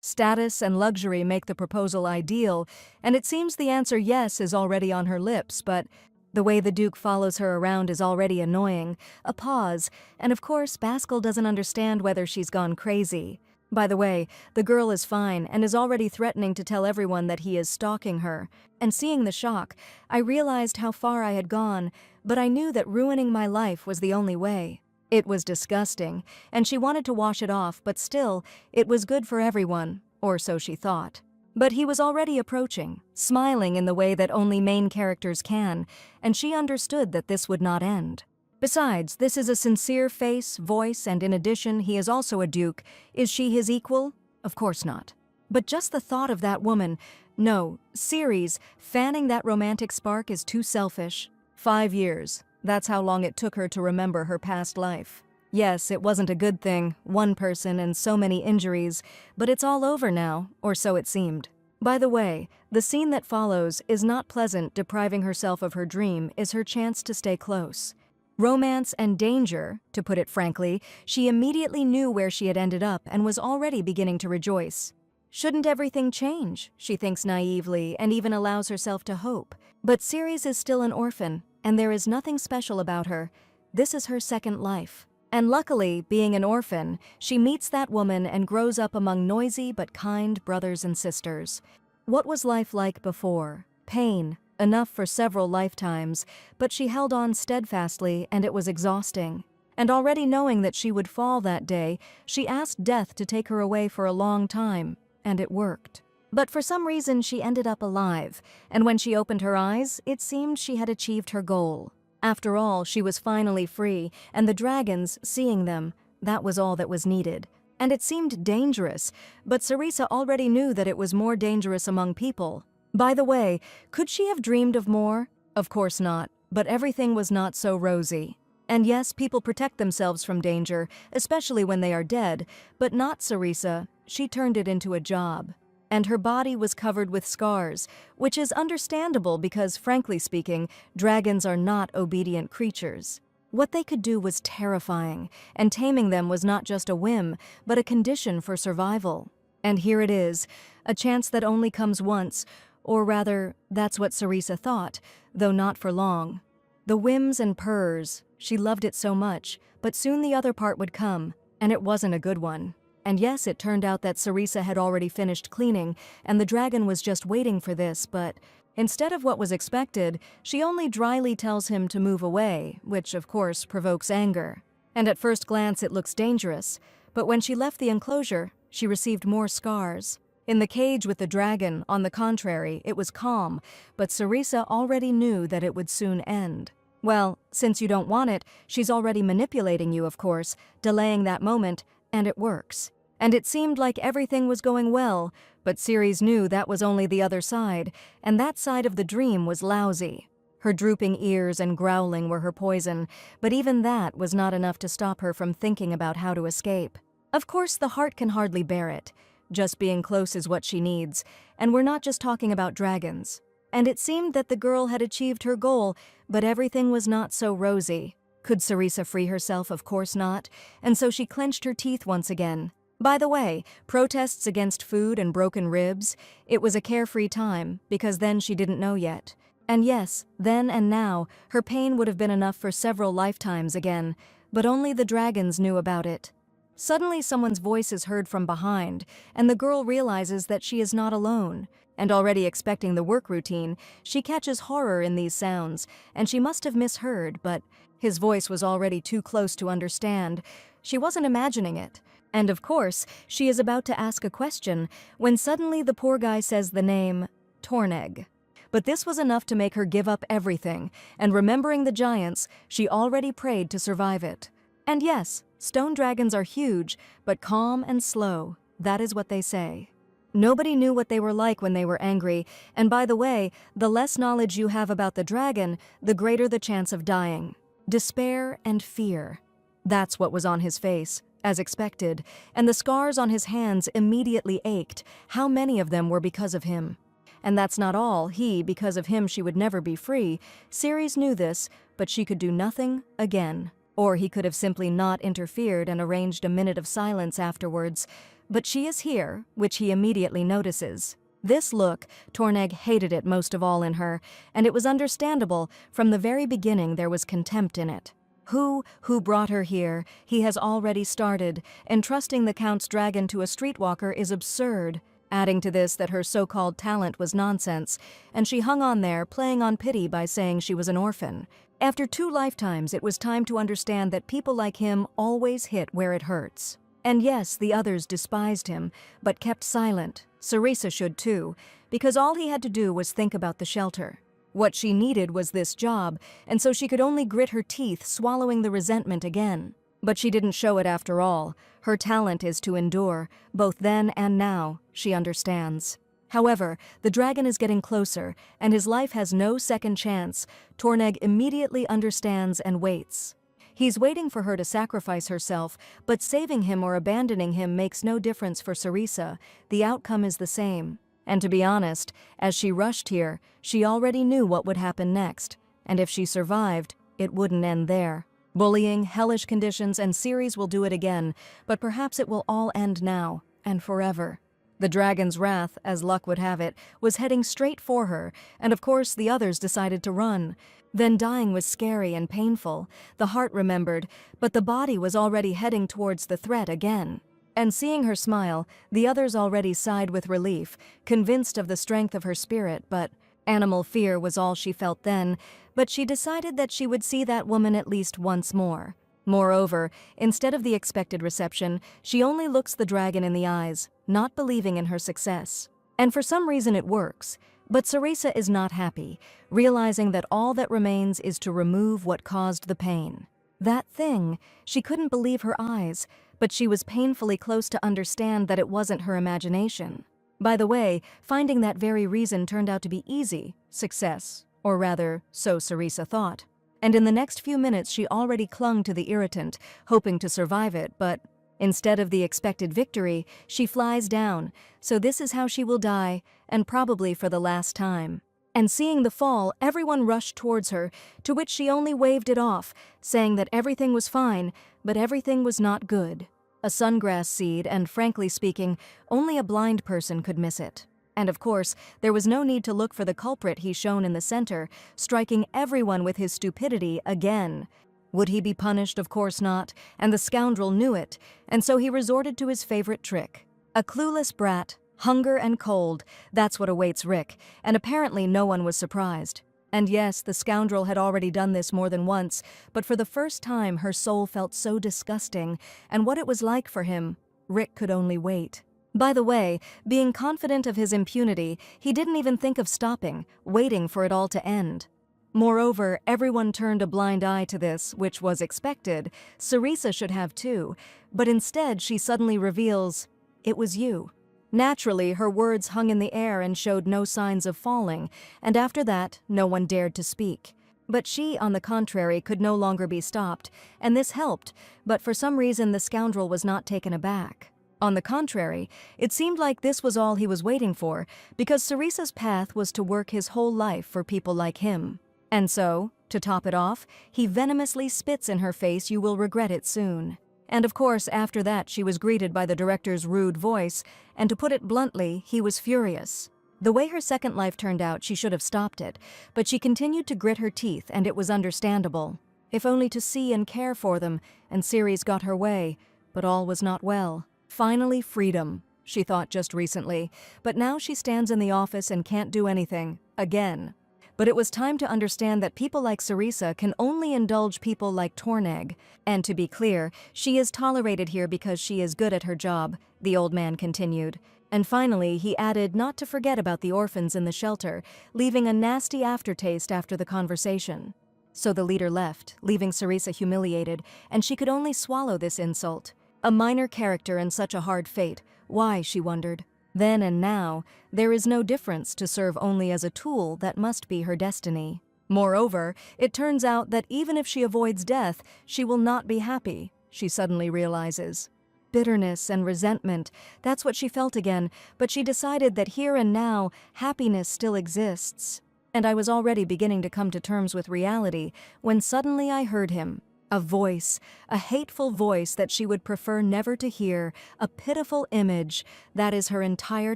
Status and luxury make the proposal ideal, and it seems the answer yes is already on her lips, but the way the Duke follows her around is already annoying. A pause, and of course Baskel doesn't understand whether she's gone crazy. By the way, the girl is fine and is already threatening to tell everyone that he is stalking her. And seeing the shock, I realized how far I had gone, but I knew that ruining my life was the only way. It was disgusting, and she wanted to wash it off, but still, it was good for everyone, or so she thought. But he was already approaching, smiling in the way that only main characters can, and she understood that this would not end. Besides, this is a sincere face, voice, and in addition, he is also a duke. Is she his equal? Of course not. But just the thought of that woman, no, Ceres, fanning that romantic spark is too selfish. 5 years. That's how long it took her to remember her past life. Yes, it wasn't a good thing, one person and so many injuries, but it's all over now, or so it seemed. By the way, the scene that follows is not pleasant. Depriving herself of her dream is her chance to stay close. Romance and danger, to put it frankly, she immediately knew where she had ended up and was already beginning to rejoice. Shouldn't everything change, she thinks naively, and even allows herself to hope. But Ceres is still an orphan, and there is nothing special about her. This is her second life. And luckily, being an orphan, she meets that woman and grows up among noisy but kind brothers and sisters. What was life like before? Pain, enough for several lifetimes, but she held on steadfastly and it was exhausting. And already knowing that she would fall that day, she asked death to take her away for a long time, and it worked. But for some reason she ended up alive, and when she opened her eyes, it seemed she had achieved her goal. After all, she was finally free, and the dragons, seeing them, that was all that was needed. And it seemed dangerous, but Sarisa already knew that it was more dangerous among people. By the way, could she have dreamed of more? Of course not, but everything was not so rosy. And yes, people protect themselves from danger, especially when they are dead, but not Sarisa. She turned it into a job. And her body was covered with scars, which is understandable because, frankly speaking, dragons are not obedient creatures. What they could do was terrifying, and taming them was not just a whim, but a condition for survival. And here it is, a chance that only comes once, or rather, that's what Sarisa thought, though not for long. The whims and purrs, she loved it so much, but soon the other part would come, and it wasn't a good one. And yes, it turned out that Sarisa had already finished cleaning, and the dragon was just waiting for this, but instead of what was expected, she only dryly tells him to move away, which of course provokes anger. And at first glance it looks dangerous, but when she left the enclosure, she received more scars. In the cage with the dragon, on the contrary, it was calm, but Sarisa already knew that it would soon end. Well, since you don't want it, she's already manipulating you, of course, delaying that moment, and it works. And it seemed like everything was going well, but Ceres knew that was only the other side, and that side of the dream was lousy. Her drooping ears and growling were her poison, but even that was not enough to stop her from thinking about how to escape. Of course, the heart can hardly bear it. Just being close is what she needs, and we're not just talking about dragons. And it seemed that the girl had achieved her goal, but everything was not so rosy. Could Sarisa free herself? Of course not, and so she clenched her teeth once again. By the way, protests against food and broken ribs, it was a carefree time, because then she didn't know yet. And yes, then and now, her pain would have been enough for several lifetimes again, but only the dragons knew about it. Suddenly someone's voice is heard from behind, and the girl realizes that she is not alone. And already expecting the work routine, she catches horror in these sounds, and she must have misheard, but his voice was already too close to understand. She wasn't imagining it. And of course, she is about to ask a question when suddenly the poor guy says the name Torneg. But this was enough to make her give up everything, and remembering the giants, she already prayed to survive it. And yes, stone dragons are huge, but calm and slow. That is what they say. Nobody knew what they were like when they were angry, and by the way, the less knowledge you have about the dragon, the greater the chance of dying. Despair and fear. That's what was on his face, as expected, and the scars on his hands immediately ached. How many of them were because of him? And that's not all. Because of him she would never be free. Ceres knew this, but she could do nothing again. Or he could have simply not interfered and arranged a minute of silence afterwards. But she is here, which he immediately notices. This look, Torneg hated it most of all in her, and it was understandable. From the very beginning there was contempt in it. Who brought her here? He has already started. Entrusting the Count's dragon to a streetwalker is absurd. Adding to this that her so-called talent was nonsense, and she hung on there, playing on pity by saying she was an orphan. After 2 lifetimes, it was time to understand that people like him always hit where it hurts. And yes, the others despised him, but kept silent. Sarisa should too, because all he had to do was think about the shelter. What she needed was this job, and so she could only grit her teeth, swallowing the resentment again. But she didn't show it after all. Her talent is to endure, both then and now, she understands. However, the dragon is getting closer, and his life has no second chance. Torneg immediately understands and waits. He's waiting for her to sacrifice herself, but saving him or abandoning him makes no difference for Sarisa. The outcome is the same. And to be honest, as she rushed here, she already knew what would happen next. And if she survived, it wouldn't end there. Bullying, hellish conditions, and Ceres will do it again, but perhaps it will all end now, and forever. The dragon's wrath, as luck would have it, was heading straight for her, and of course the others decided to run. Then dying was scary and painful. The heart remembered, but the body was already heading towards the threat again. And seeing her smile, the others already sighed with relief, convinced of the strength of her spirit, but animal fear was all she felt then. But she decided that she would see that woman at least once more. Moreover, instead of the expected reception, she only looks the dragon in the eyes, not believing in her success. And for some reason it works. But Sarisa is not happy, realizing that all that remains is to remove what caused the pain. That thing, she couldn't believe her eyes, but she was painfully close to understand that it wasn't her imagination. By the way, finding that very reason turned out to be easy, success, or rather, so Sarisa thought. And in the next few minutes she already clung to the irritant, hoping to survive it, but instead of the expected victory, she flies down, so this is how she will die, and probably for the last time. And seeing the fall, everyone rushed towards her, to which she only waved it off, saying that everything was fine, but everything was not good. A sungrass seed, and frankly speaking, only a blind person could miss it. And of course, there was no need to look for the culprit he shone in the center, striking everyone with his stupidity again. Would he be punished? Of course not, and the scoundrel knew it, and so he resorted to his favorite trick. A clueless brat, hunger and cold, that's what awaits Rick, and apparently no one was surprised. And yes, the scoundrel had already done this more than once, but for the first time her soul felt so disgusting, and what it was like for him, Rick could only wait. By the way, being confident of his impunity, he didn't even think of stopping, waiting for it all to end. Moreover, everyone turned a blind eye to this, which was expected. Sarisa should have too, but instead she suddenly reveals, "It was you." Naturally, her words hung in the air and showed no signs of falling, and after that, no one dared to speak. But she, on the contrary, could no longer be stopped, and this helped, but for some reason the scoundrel was not taken aback. On the contrary, it seemed like this was all he was waiting for, because Sarisa's path was to work his whole life for people like him. And so, to top it off, he venomously spits in her face, "You will regret it soon." And of course, after that she was greeted by the director's rude voice, and to put it bluntly, he was furious. The way her second life turned out, she should have stopped it, but she continued to grit her teeth, and it was understandable. If only to see and care for them, and Ceres got her way, but all was not well. Finally freedom, she thought just recently, but now she stands in the office and can't do anything, again. But it was time to understand that people like Sarisa can only indulge people like Torneg. And to be clear, she is tolerated here because she is good at her job, the old man continued. And finally, he added not to forget about the orphans in the shelter, leaving a nasty aftertaste after the conversation. So the leader left, leaving Sarisa humiliated, and she could only swallow this insult. A minor character and such a hard fate. Why, she wondered. Then and now, there is no difference to serve only as a tool that must be her destiny. Moreover, it turns out that even if she avoids death, she will not be happy, she suddenly realizes. Bitterness and resentment, that's what she felt again, but she decided that here and now, happiness still exists. And I was already beginning to come to terms with reality when suddenly I heard him. A voice, a hateful voice that she would prefer never to hear, a pitiful image, that is her entire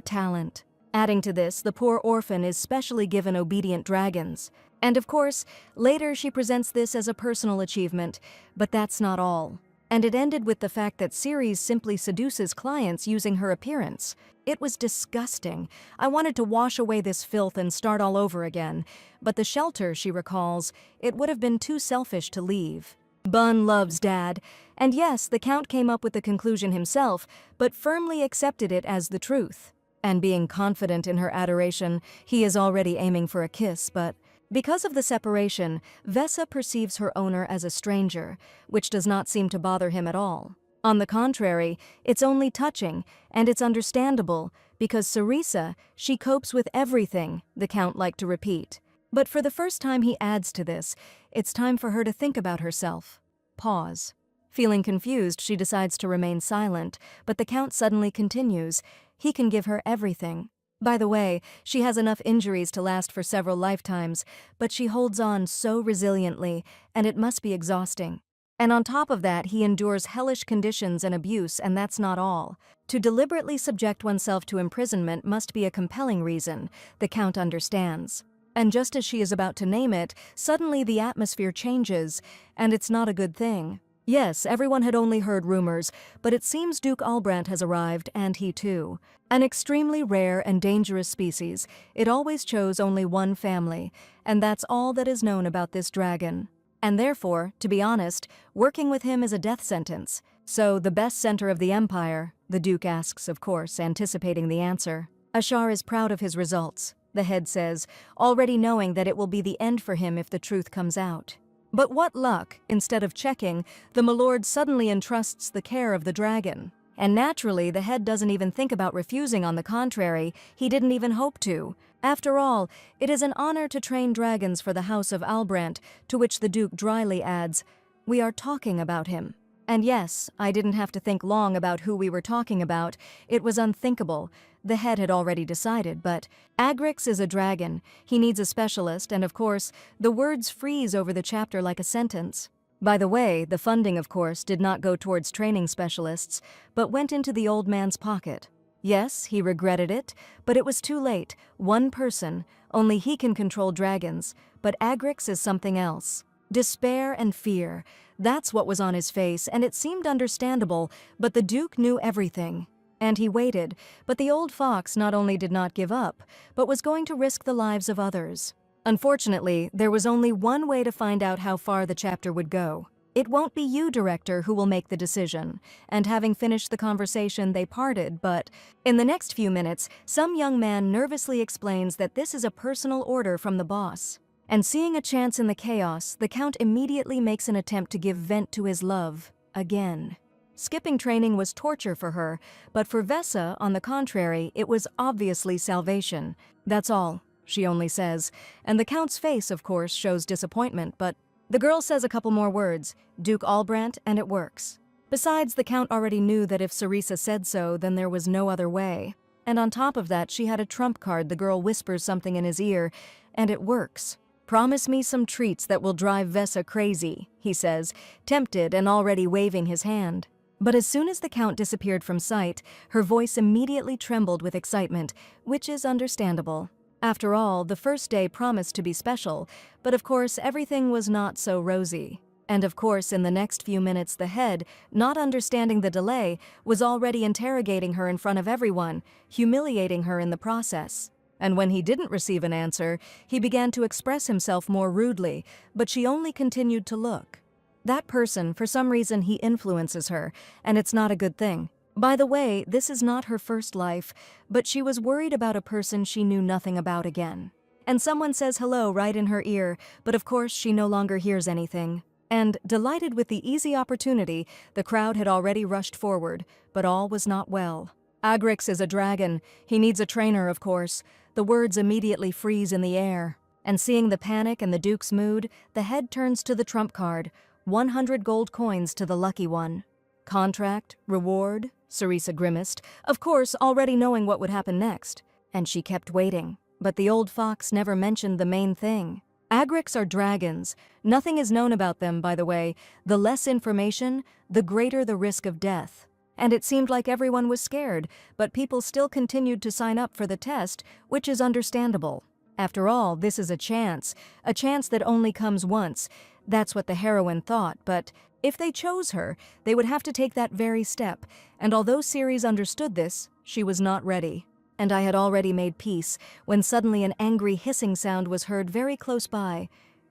talent. Adding to this, the poor orphan is specially given obedient dragons. And of course, later she presents this as a personal achievement, but that's not all. And it ended with the fact that Ceres simply seduces clients using her appearance. It was disgusting. I wanted to wash away this filth and start all over again. But the shelter, she recalls, it would have been too selfish to leave. Bun loves Dad. And yes, the Count came up with the conclusion himself, but firmly accepted it as the truth. And being confident in her adoration, he is already aiming for a kiss, but because of the separation, Vesa perceives her owner as a stranger, which does not seem to bother him at all. On the contrary, it's only touching, and it's understandable, because Cerisa, she copes with everything, the Count liked to repeat. But for the first time he adds to this, it's time for her to think about herself. Pause. Feeling confused, she decides to remain silent, but the Count suddenly continues. He can give her everything. By the way, she has enough injuries to last for several lifetimes, but she holds on so resiliently, and it must be exhausting. And on top of that, he endures hellish conditions and abuse, and that's not all. To deliberately subject oneself to imprisonment must be a compelling reason, the Count understands. And just as she is about to name it, suddenly the atmosphere changes, and it's not a good thing. Yes, everyone had only heard rumors, but it seems Duke Albrandt has arrived, and he too. An extremely rare and dangerous species, it always chose only one family, and that's all that is known about this dragon. And therefore, to be honest, working with him is a death sentence. So, the best center of the empire, the Duke asks, of course, anticipating the answer. Ashar is proud of his results, the head says, already knowing that it will be the end for him if the truth comes out. But what luck, instead of checking, the milord suddenly entrusts the care of the dragon. And naturally, the head doesn't even think about refusing. On the contrary, he didn't even hope to. After all, it is an honor to train dragons for the House of Albrandt, to which the Duke dryly adds, "We are talking about him." And yes, I didn't have to think long about who we were talking about. It was unthinkable. The head had already decided, but Agrix is a dragon. He needs a specialist, and of course, the words freeze over the chapter like a sentence. By the way, the funding, of course, did not go towards training specialists, but went into the old man's pocket. Yes, he regretted it, but it was too late. One person, only he can control dragons, but Agrix is something else. Despair and fear, that's what was on his face, and it seemed understandable, but the Duke knew everything. And he waited, but the old fox not only did not give up, but was going to risk the lives of others. Unfortunately, there was only one way to find out how far the chapter would go. It won't be you, director, who will make the decision. And having finished the conversation, they parted, but in the next few minutes, some young man nervously explains that this is a personal order from the boss. And seeing a chance in the chaos, the Count immediately makes an attempt to give vent to his love, again. Skipping training was torture for her, but for Vesa, on the contrary, it was obviously salvation. That's all, she only says, and the Count's face, of course, shows disappointment, but the girl says a couple more words, Duke Albrandt, and it works. Besides, the Count already knew that if Cerisa said so, then there was no other way. And on top of that, she had a trump card. The girl whispers something in his ear, and it works. "Promise me some treats that will drive Vesa crazy," he says, tempted and already waving his hand. But as soon as the Count disappeared from sight, her voice immediately trembled with excitement, which is understandable. After all, the first day promised to be special, but of course everything was not so rosy. And of course in the next few minutes the head, not understanding the delay, was already interrogating her in front of everyone, humiliating her in the process. And when he didn't receive an answer, he began to express himself more rudely, but she only continued to look. That person, for some reason, he influences her, and it's not a good thing. By the way, this is not her first life, but she was worried about a person she knew nothing about again. And someone says hello right in her ear, but of course she no longer hears anything. And, delighted with the easy opportunity, the crowd had already rushed forward, but all was not well. Agrix is a dragon. He needs a trainer, of course. The words immediately freeze in the air. And seeing the panic and the Duke's mood, the head turns to the trump card, 100 gold coins to the lucky one. Contract? Reward? Cerisa grimaced, of course already knowing what would happen next. And she kept waiting. But the old fox never mentioned the main thing. Agrics are dragons. Nothing is known about them, by the way. The less information, the greater the risk of death. And it seemed like everyone was scared, but people still continued to sign up for the test, which is understandable. After all, this is a chance that only comes once. That's what the heroine thought, but if they chose her, they would have to take that very step, and although Ceres understood this, she was not ready. And I had already made peace, when suddenly an angry hissing sound was heard very close by.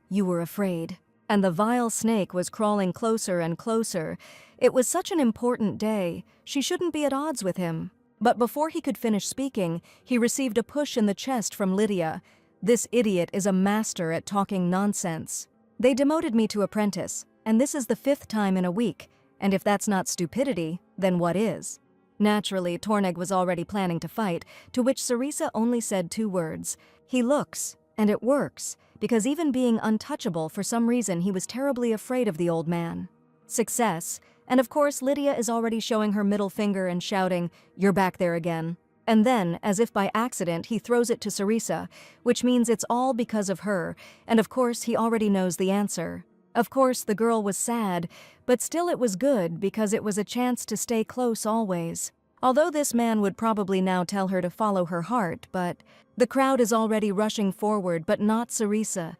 You were afraid. And the vile snake was crawling closer and closer. It was such an important day. She shouldn't be at odds with him. But before he could finish speaking, he received a push in the chest from Lydia. This idiot is a master at talking nonsense. They demoted me to apprentice, and this is the 5th time in a week. And if that's not stupidity, then what is? Naturally, Torneg was already planning to fight, to which Sarisa only said 2 words. He looks, and it works, because even being untouchable, for some reason he was terribly afraid of the old man. Success, and of course Lydia is already showing her middle finger and shouting, "You're back there again." And then, as if by accident, he throws it to Sarisa, which means it's all because of her, and of course he already knows the answer. Of course, the girl was sad, but still it was good because it was a chance to stay close always. Although this man would probably now tell her to follow her heart, but the crowd is already rushing forward, but not Sarisa.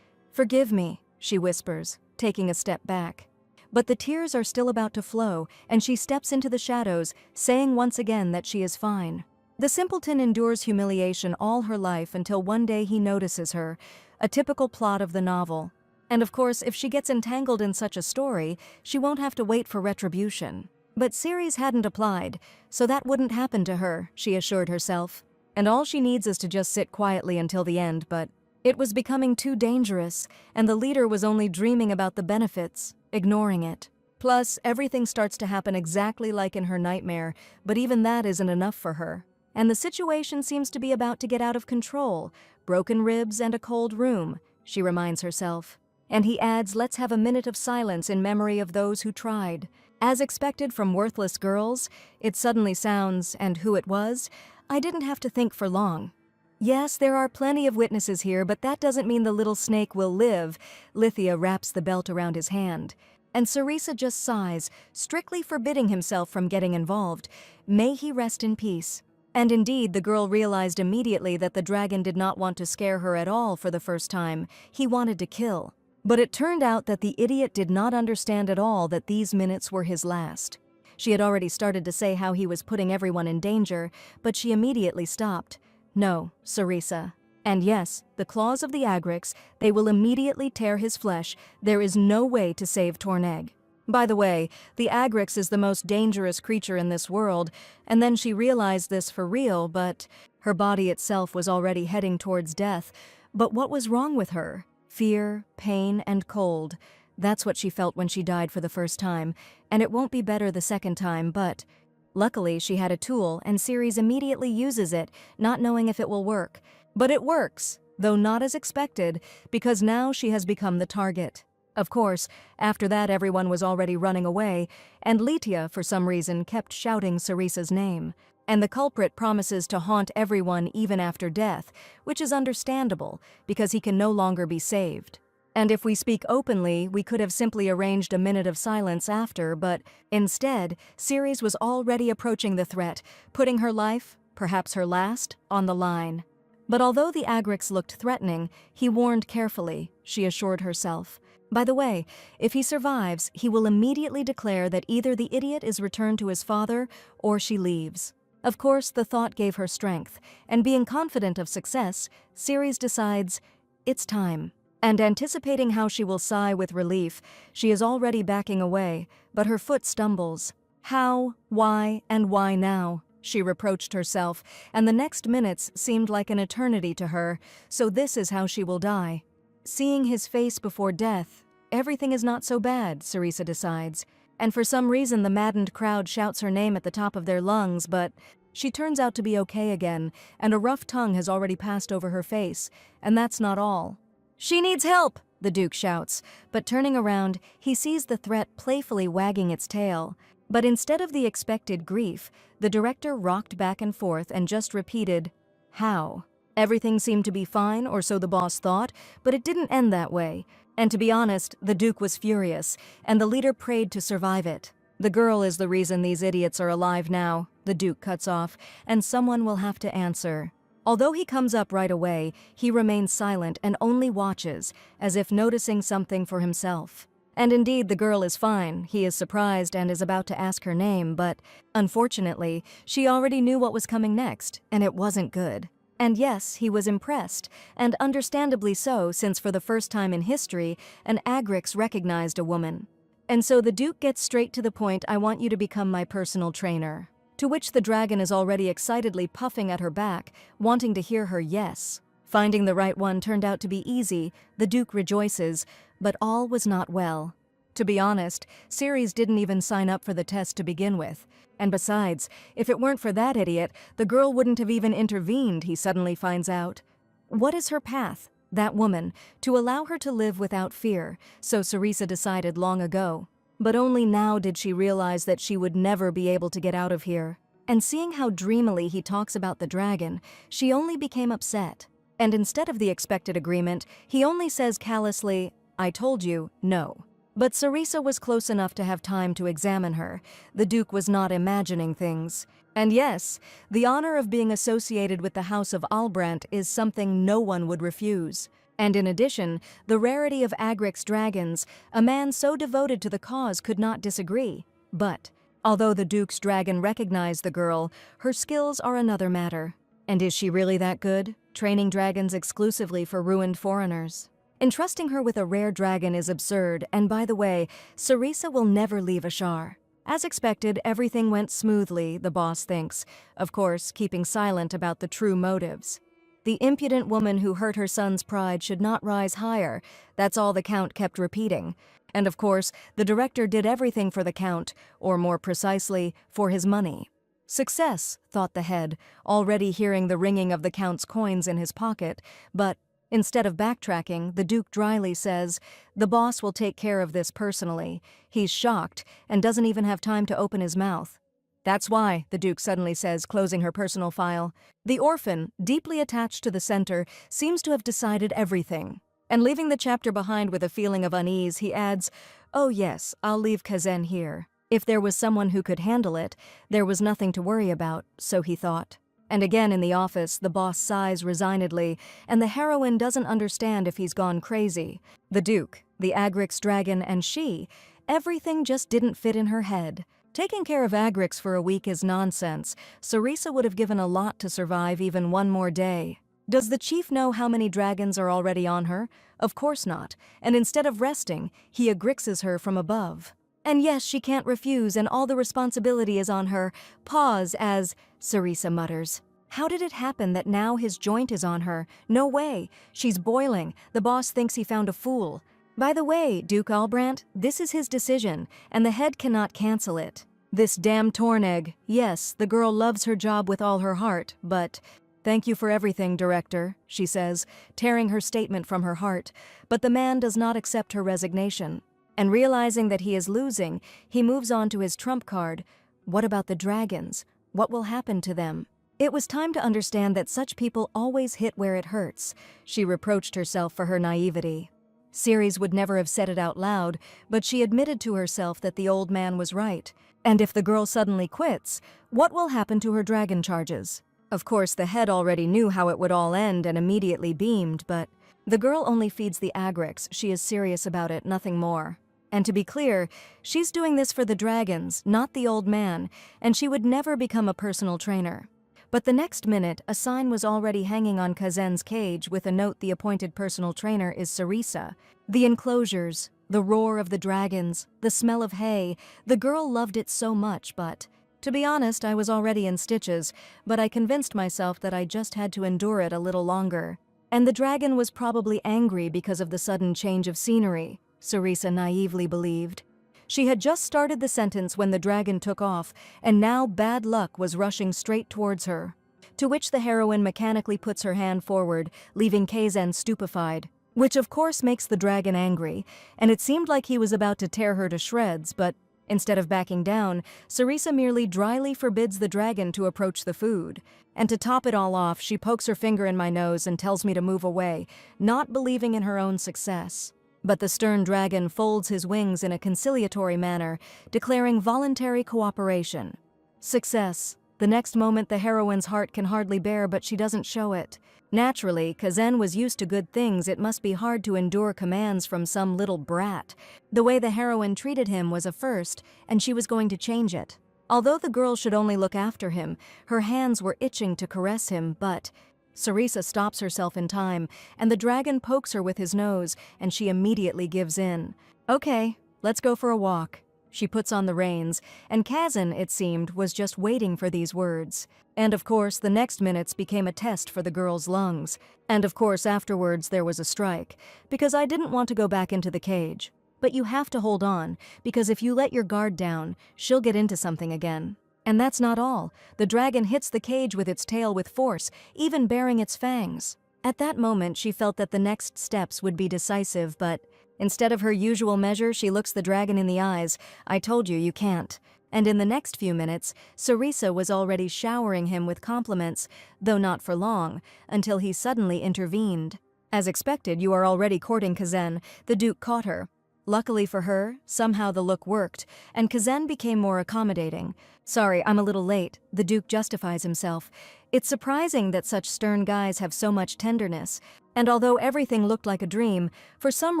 "Forgive me," she whispers, taking a step back. But the tears are still about to flow, and she steps into the shadows, saying once again that she is fine. The simpleton endures humiliation all her life until one day he notices her, a typical plot of the novel. And of course, if she gets entangled in such a story, she won't have to wait for retribution. But Ceres hadn't applied, so that wouldn't happen to her, she assured herself. And all she needs is to just sit quietly until the end, but it was becoming too dangerous, and the leader was only dreaming about the benefits, ignoring it. Plus, everything starts to happen exactly like in her nightmare, but even that isn't enough for her. And the situation seems to be about to get out of control. Broken ribs and a cold room, she reminds herself. And he adds, "Let's have a minute of silence in memory of those who tried." As expected from worthless girls, it suddenly sounds, and who it was, I didn't have to think for long. Yes, there are plenty of witnesses here, but that doesn't mean the little snake will live. Lithia wraps the belt around his hand. And Sarisa just sighs, strictly forbidding himself from getting involved. May he rest in peace. And indeed, the girl realized immediately that the dragon did not want to scare her at all for the first time. He wanted to kill. But it turned out that the idiot did not understand at all that these minutes were his last. She had already started to say how he was putting everyone in danger, but she immediately stopped. No, Sarisa. And yes, the claws of the Agrics, they will immediately tear his flesh. There is no way to save Torneg. By the way, the Agrics is the most dangerous creature in this world, and then she realized this for real, but her body itself was already heading towards death. But what was wrong with her? Fear, pain, and cold. That's what she felt when she died for the first time, and it won't be better the second time, but luckily she had a tool, and Ceres immediately uses it, not knowing if it will work. But it works, though not as expected, because now she has become the target. Of course, after that everyone was already running away, and Lydia, for some reason, kept shouting Sarisa's name. And the culprit promises to haunt everyone even after death, which is understandable, because he can no longer be saved. And if we speak openly, we could have simply arranged a minute of silence after, but instead, Ceres was already approaching the threat, putting her life, perhaps her last, on the line. But although the Agrics looked threatening, he warned carefully, she assured herself. By the way, if he survives, he will immediately declare that either the idiot is returned to his father or she leaves. Of course, the thought gave her strength, and being confident of success, Ceres decides, it's time. And anticipating how she will sigh with relief, she is already backing away, but her foot stumbles. How, why, and why now? She reproached herself, and the next minutes seemed like an eternity to her, so this is how she will die. Seeing his face before death, everything is not so bad, Sarisa decides. And for some reason the maddened crowd shouts her name at the top of their lungs, but she turns out to be okay again, and a rough tongue has already passed over her face, and that's not all. "She needs help!" the Duke shouts, but turning around, he sees the threat playfully wagging its tail. But instead of the expected grief, the director rocked back and forth and just repeated, "How?" Everything seemed to be fine, or so the boss thought, but it didn't end that way. And to be honest, the Duke was furious, and the leader prayed to survive it. The girl is the reason these idiots are alive now, the Duke cuts off, and someone will have to answer. Although he comes up right away, he remains silent and only watches, as if noticing something for himself. And indeed, the girl is fine. He is surprised and is about to ask her name, but unfortunately, she already knew what was coming next, and it wasn't good. And yes, he was impressed, and understandably so, since for the first time in history, an Agrix recognized a woman. And so the Duke gets straight to the point, I want you to become my personal trainer. To which the dragon is already excitedly puffing at her back, wanting to hear her yes. Finding the right one turned out to be easy, the Duke rejoices, but all was not well. To be honest, Ceres didn't even sign up for the test to begin with. And besides, if it weren't for that idiot, the girl wouldn't have even intervened, he suddenly finds out. What is her path, that woman, to allow her to live without fear, so Cerisa decided long ago. But only now did she realize that she would never be able to get out of here. And seeing how dreamily he talks about the dragon, she only became upset. And instead of the expected agreement, he only says callously, I told you, no. But Cerisa was close enough to have time to examine her. The Duke was not imagining things. And yes, the honor of being associated with the House of Albrandt is something no one would refuse. And in addition, the rarity of Agrix dragons, a man so devoted to the cause could not disagree. But, although the Duke's dragon recognized the girl, her skills are another matter. And is she really that good, training dragons exclusively for ruined foreigners? Entrusting her with a rare dragon is absurd, and by the way, Cerisa will never leave Ashar. As expected, everything went smoothly, the boss thinks, of course, keeping silent about the true motives. The impudent woman who hurt her son's pride should not rise higher, that's all the Count kept repeating. And of course, the director did everything for the Count, or more precisely, for his money. Success, thought the head, already hearing the ringing of the Count's coins in his pocket, but instead of backtracking, the Duke dryly says, the boss will take care of this personally. He's shocked and doesn't even have time to open his mouth. That's why, the Duke suddenly says, closing her personal file. The orphan, deeply attached to the center, seems to have decided everything. And leaving the chapter behind with a feeling of unease, he adds, oh yes, I'll leave Kazan here. If there was someone who could handle it, there was nothing to worry about, so he thought. And again in the office, the boss sighs resignedly, and the heroine doesn't understand if he's gone crazy. The Duke, the Agrix dragon, and she, everything just didn't fit in her head. Taking care of Agrix for a week is nonsense. Cerisa would have given a lot to survive even one more day. Does the chief know how many dragons are already on her? Of course not, and instead of resting, he agrixes her from above. And yes, she can't refuse, and all the responsibility is on her. Pause as Cerisa mutters. How did it happen that now his joint is on her? No way. She's boiling. The boss thinks he found a fool. By the way, Duke Albrandt, this is his decision, and the head cannot cancel it. This damn Torneg. Yes, the girl loves her job with all her heart, but... Thank you for everything, Director, she says, tearing her statement from her heart. But the man does not accept her resignation. And realizing that he is losing, he moves on to his trump card. What about the dragons? What will happen to them? It was time to understand that such people always hit where it hurts. She reproached herself for her naivety. Ceres would never have said it out loud, but she admitted to herself that the old man was right. And if the girl suddenly quits, what will happen to her dragon charges? Of course, the head already knew how it would all end and immediately beamed, but the girl only feeds the Agrix. She is serious about it, nothing more. And to be clear, she's doing this for the dragons, not the old man, and she would never become a personal trainer. But the next minute, a sign was already hanging on Kazan's cage with a note the appointed personal trainer is Cerisa. The enclosures, the roar of the dragons, the smell of hay, the girl loved it so much, but... To be honest, I was already in stitches, but I convinced myself that I just had to endure it a little longer. And the dragon was probably angry because of the sudden change of scenery, Cerisa naively believed. She had just started the sentence when the dragon took off, and now bad luck was rushing straight towards her. To which the heroine mechanically puts her hand forward, leaving Kazan stupefied, which of course makes the dragon angry, and it seemed like he was about to tear her to shreds, but Instead of backing down, Sarisa merely dryly forbids the dragon to approach the food. And to top it all off, she pokes her finger in my nose and tells me to move away, not believing in her own success. But the stern dragon folds his wings in a conciliatory manner, declaring voluntary cooperation. Success. The next moment the heroine's heart can hardly bear, but she doesn't show it. Naturally, Kazan was used to good things. It must be hard to endure commands from some little brat. The way the heroine treated him was a first, and she was going to change it. Although the girl should only look after him, her hands were itching to caress him, but Sarisa stops herself in time, and the dragon pokes her with his nose, and she immediately gives in. Okay, let's go for a walk. She puts on the reins, and Kazan, it seemed, was just waiting for these words. And of course, the next minutes became a test for the girl's lungs. And of course, afterwards there was a strike, because I didn't want to go back into the cage. But you have to hold on, because if you let your guard down, she'll get into something again. And that's not all. The dragon hits the cage with its tail with force, even baring its fangs. At that moment, she felt that the next steps would be decisive, but instead of her usual measure, she looks the dragon in the eyes. I told you, you can't. And in the next few minutes, Sarisa was already showering him with compliments, though not for long, until he suddenly intervened. As expected, you are already courting Kazan. The Duke caught her. Luckily for her, somehow the look worked, and Kazan became more accommodating. Sorry, I'm a little late. The Duke justifies himself. It's surprising that such stern guys have so much tenderness. And although everything looked like a dream, for some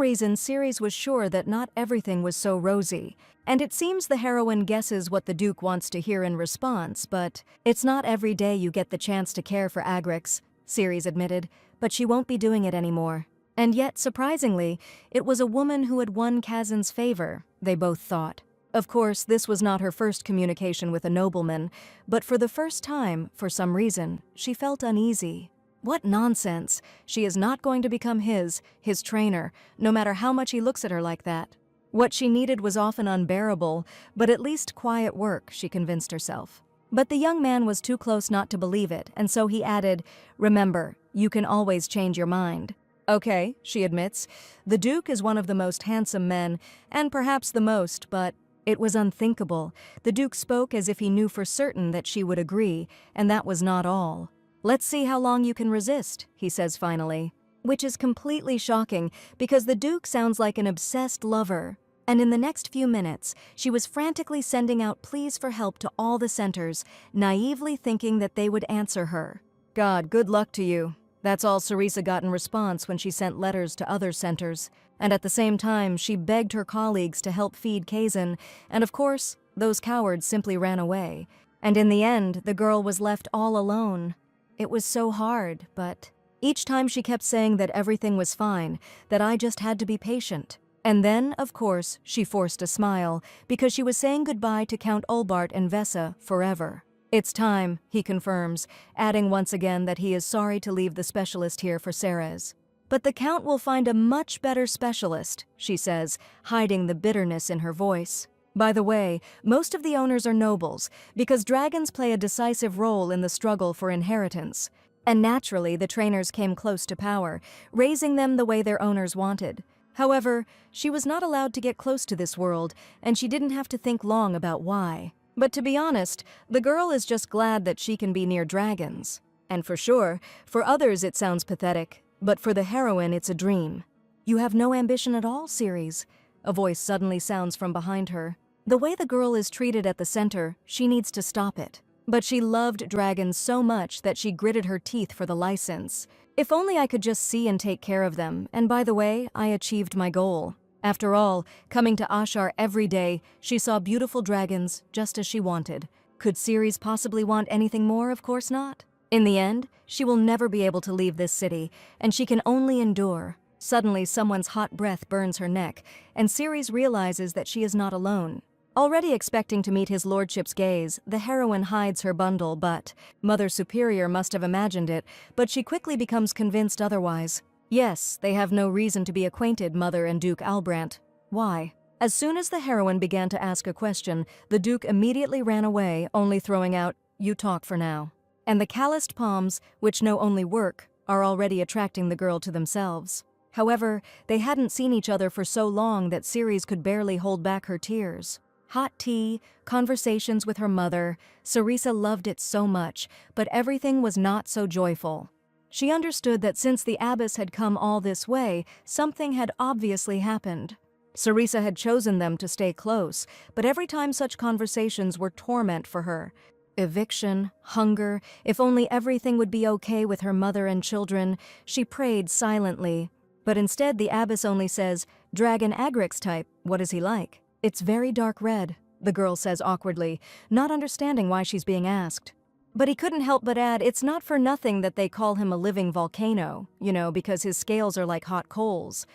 reason Ceres was sure that not everything was so rosy. And it seems the heroine guesses what the Duke wants to hear in response, but it's not every day you get the chance to care for Agrix, Ceres admitted, but she won't be doing it anymore. And yet, surprisingly, it was a woman who had won Kazan's favor, they both thought. Of course, this was not her first communication with a nobleman, but for the first time, for some reason, she felt uneasy. What nonsense! She is not going to become his trainer, no matter how much he looks at her like that. What she needed was often unbearable, but at least quiet work, she convinced herself. But the young man was too close not to believe it, and so he added, "Remember, you can always change your mind." Okay, she admits. The Duke is one of the most handsome men, and perhaps the most, but it was unthinkable. The Duke spoke as if he knew for certain that she would agree, and that was not all. "Let's see how long you can resist," he says finally. Which is completely shocking, because the Duke sounds like an obsessed lover. And in the next few minutes, she was frantically sending out pleas for help to all the centers, naively thinking that they would answer her. God, good luck to you. That's all Sarisa got in response when she sent letters to other centers. And at the same time, she begged her colleagues to help feed Kazan, and of course, those cowards simply ran away. And in the end, the girl was left all alone. It was so hard, but each time she kept saying that everything was fine, that I just had to be patient. And then, of course, she forced a smile, because she was saying goodbye to Count Olbart and Vesa forever. It's time, he confirms, adding once again that he is sorry to leave the specialist here for Ceres. But the Count will find a much better specialist, she says, hiding the bitterness in her voice. By the way, most of the owners are nobles, because dragons play a decisive role in the struggle for inheritance. And naturally, the trainers came close to power, raising them the way their owners wanted. However, she was not allowed to get close to this world, and she didn't have to think long about why. But to be honest, the girl is just glad that she can be near dragons. And for sure, for others it sounds pathetic, but for the heroine it's a dream. You have no ambition at all, Ceres? A voice suddenly sounds from behind her. The way the girl is treated at the center, she needs to stop it. But she loved dragons so much that she gritted her teeth for the license. If only I could just see and take care of them, and by the way, I achieved my goal. After all, coming to Ashar every day, she saw beautiful dragons just as she wanted. Could Ceres possibly want anything more? Of course not. In the end, she will never be able to leave this city, and she can only endure. Suddenly, someone's hot breath burns her neck, and Ceres realizes that she is not alone. Already expecting to meet his lordship's gaze, the heroine hides her bundle, but Mother Superior must have imagined it, but she quickly becomes convinced otherwise. Yes, they have no reason to be acquainted, Mother and Duke Albrandt. Why? As soon as the heroine began to ask a question, the Duke immediately ran away, only throwing out, "You talk for now." And the calloused palms, which know only work, are already attracting the girl to themselves. However, they hadn't seen each other for so long that Ceres could barely hold back her tears. Hot tea, conversations with her mother. Sarisa loved it so much, but everything was not so joyful. She understood that since the abbess had come all this way, something had obviously happened. Sarisa had chosen them to stay close, but every time such conversations were torment for her. Eviction, hunger, if only everything would be okay with her mother and children. She prayed silently. But instead the abbess only says, "Dragon Agrix type, what is he like?" "It's very dark red," the girl says awkwardly, not understanding why she's being asked. But he couldn't help but add, "It's not for nothing that they call him a living volcano, because his scales are like hot coals."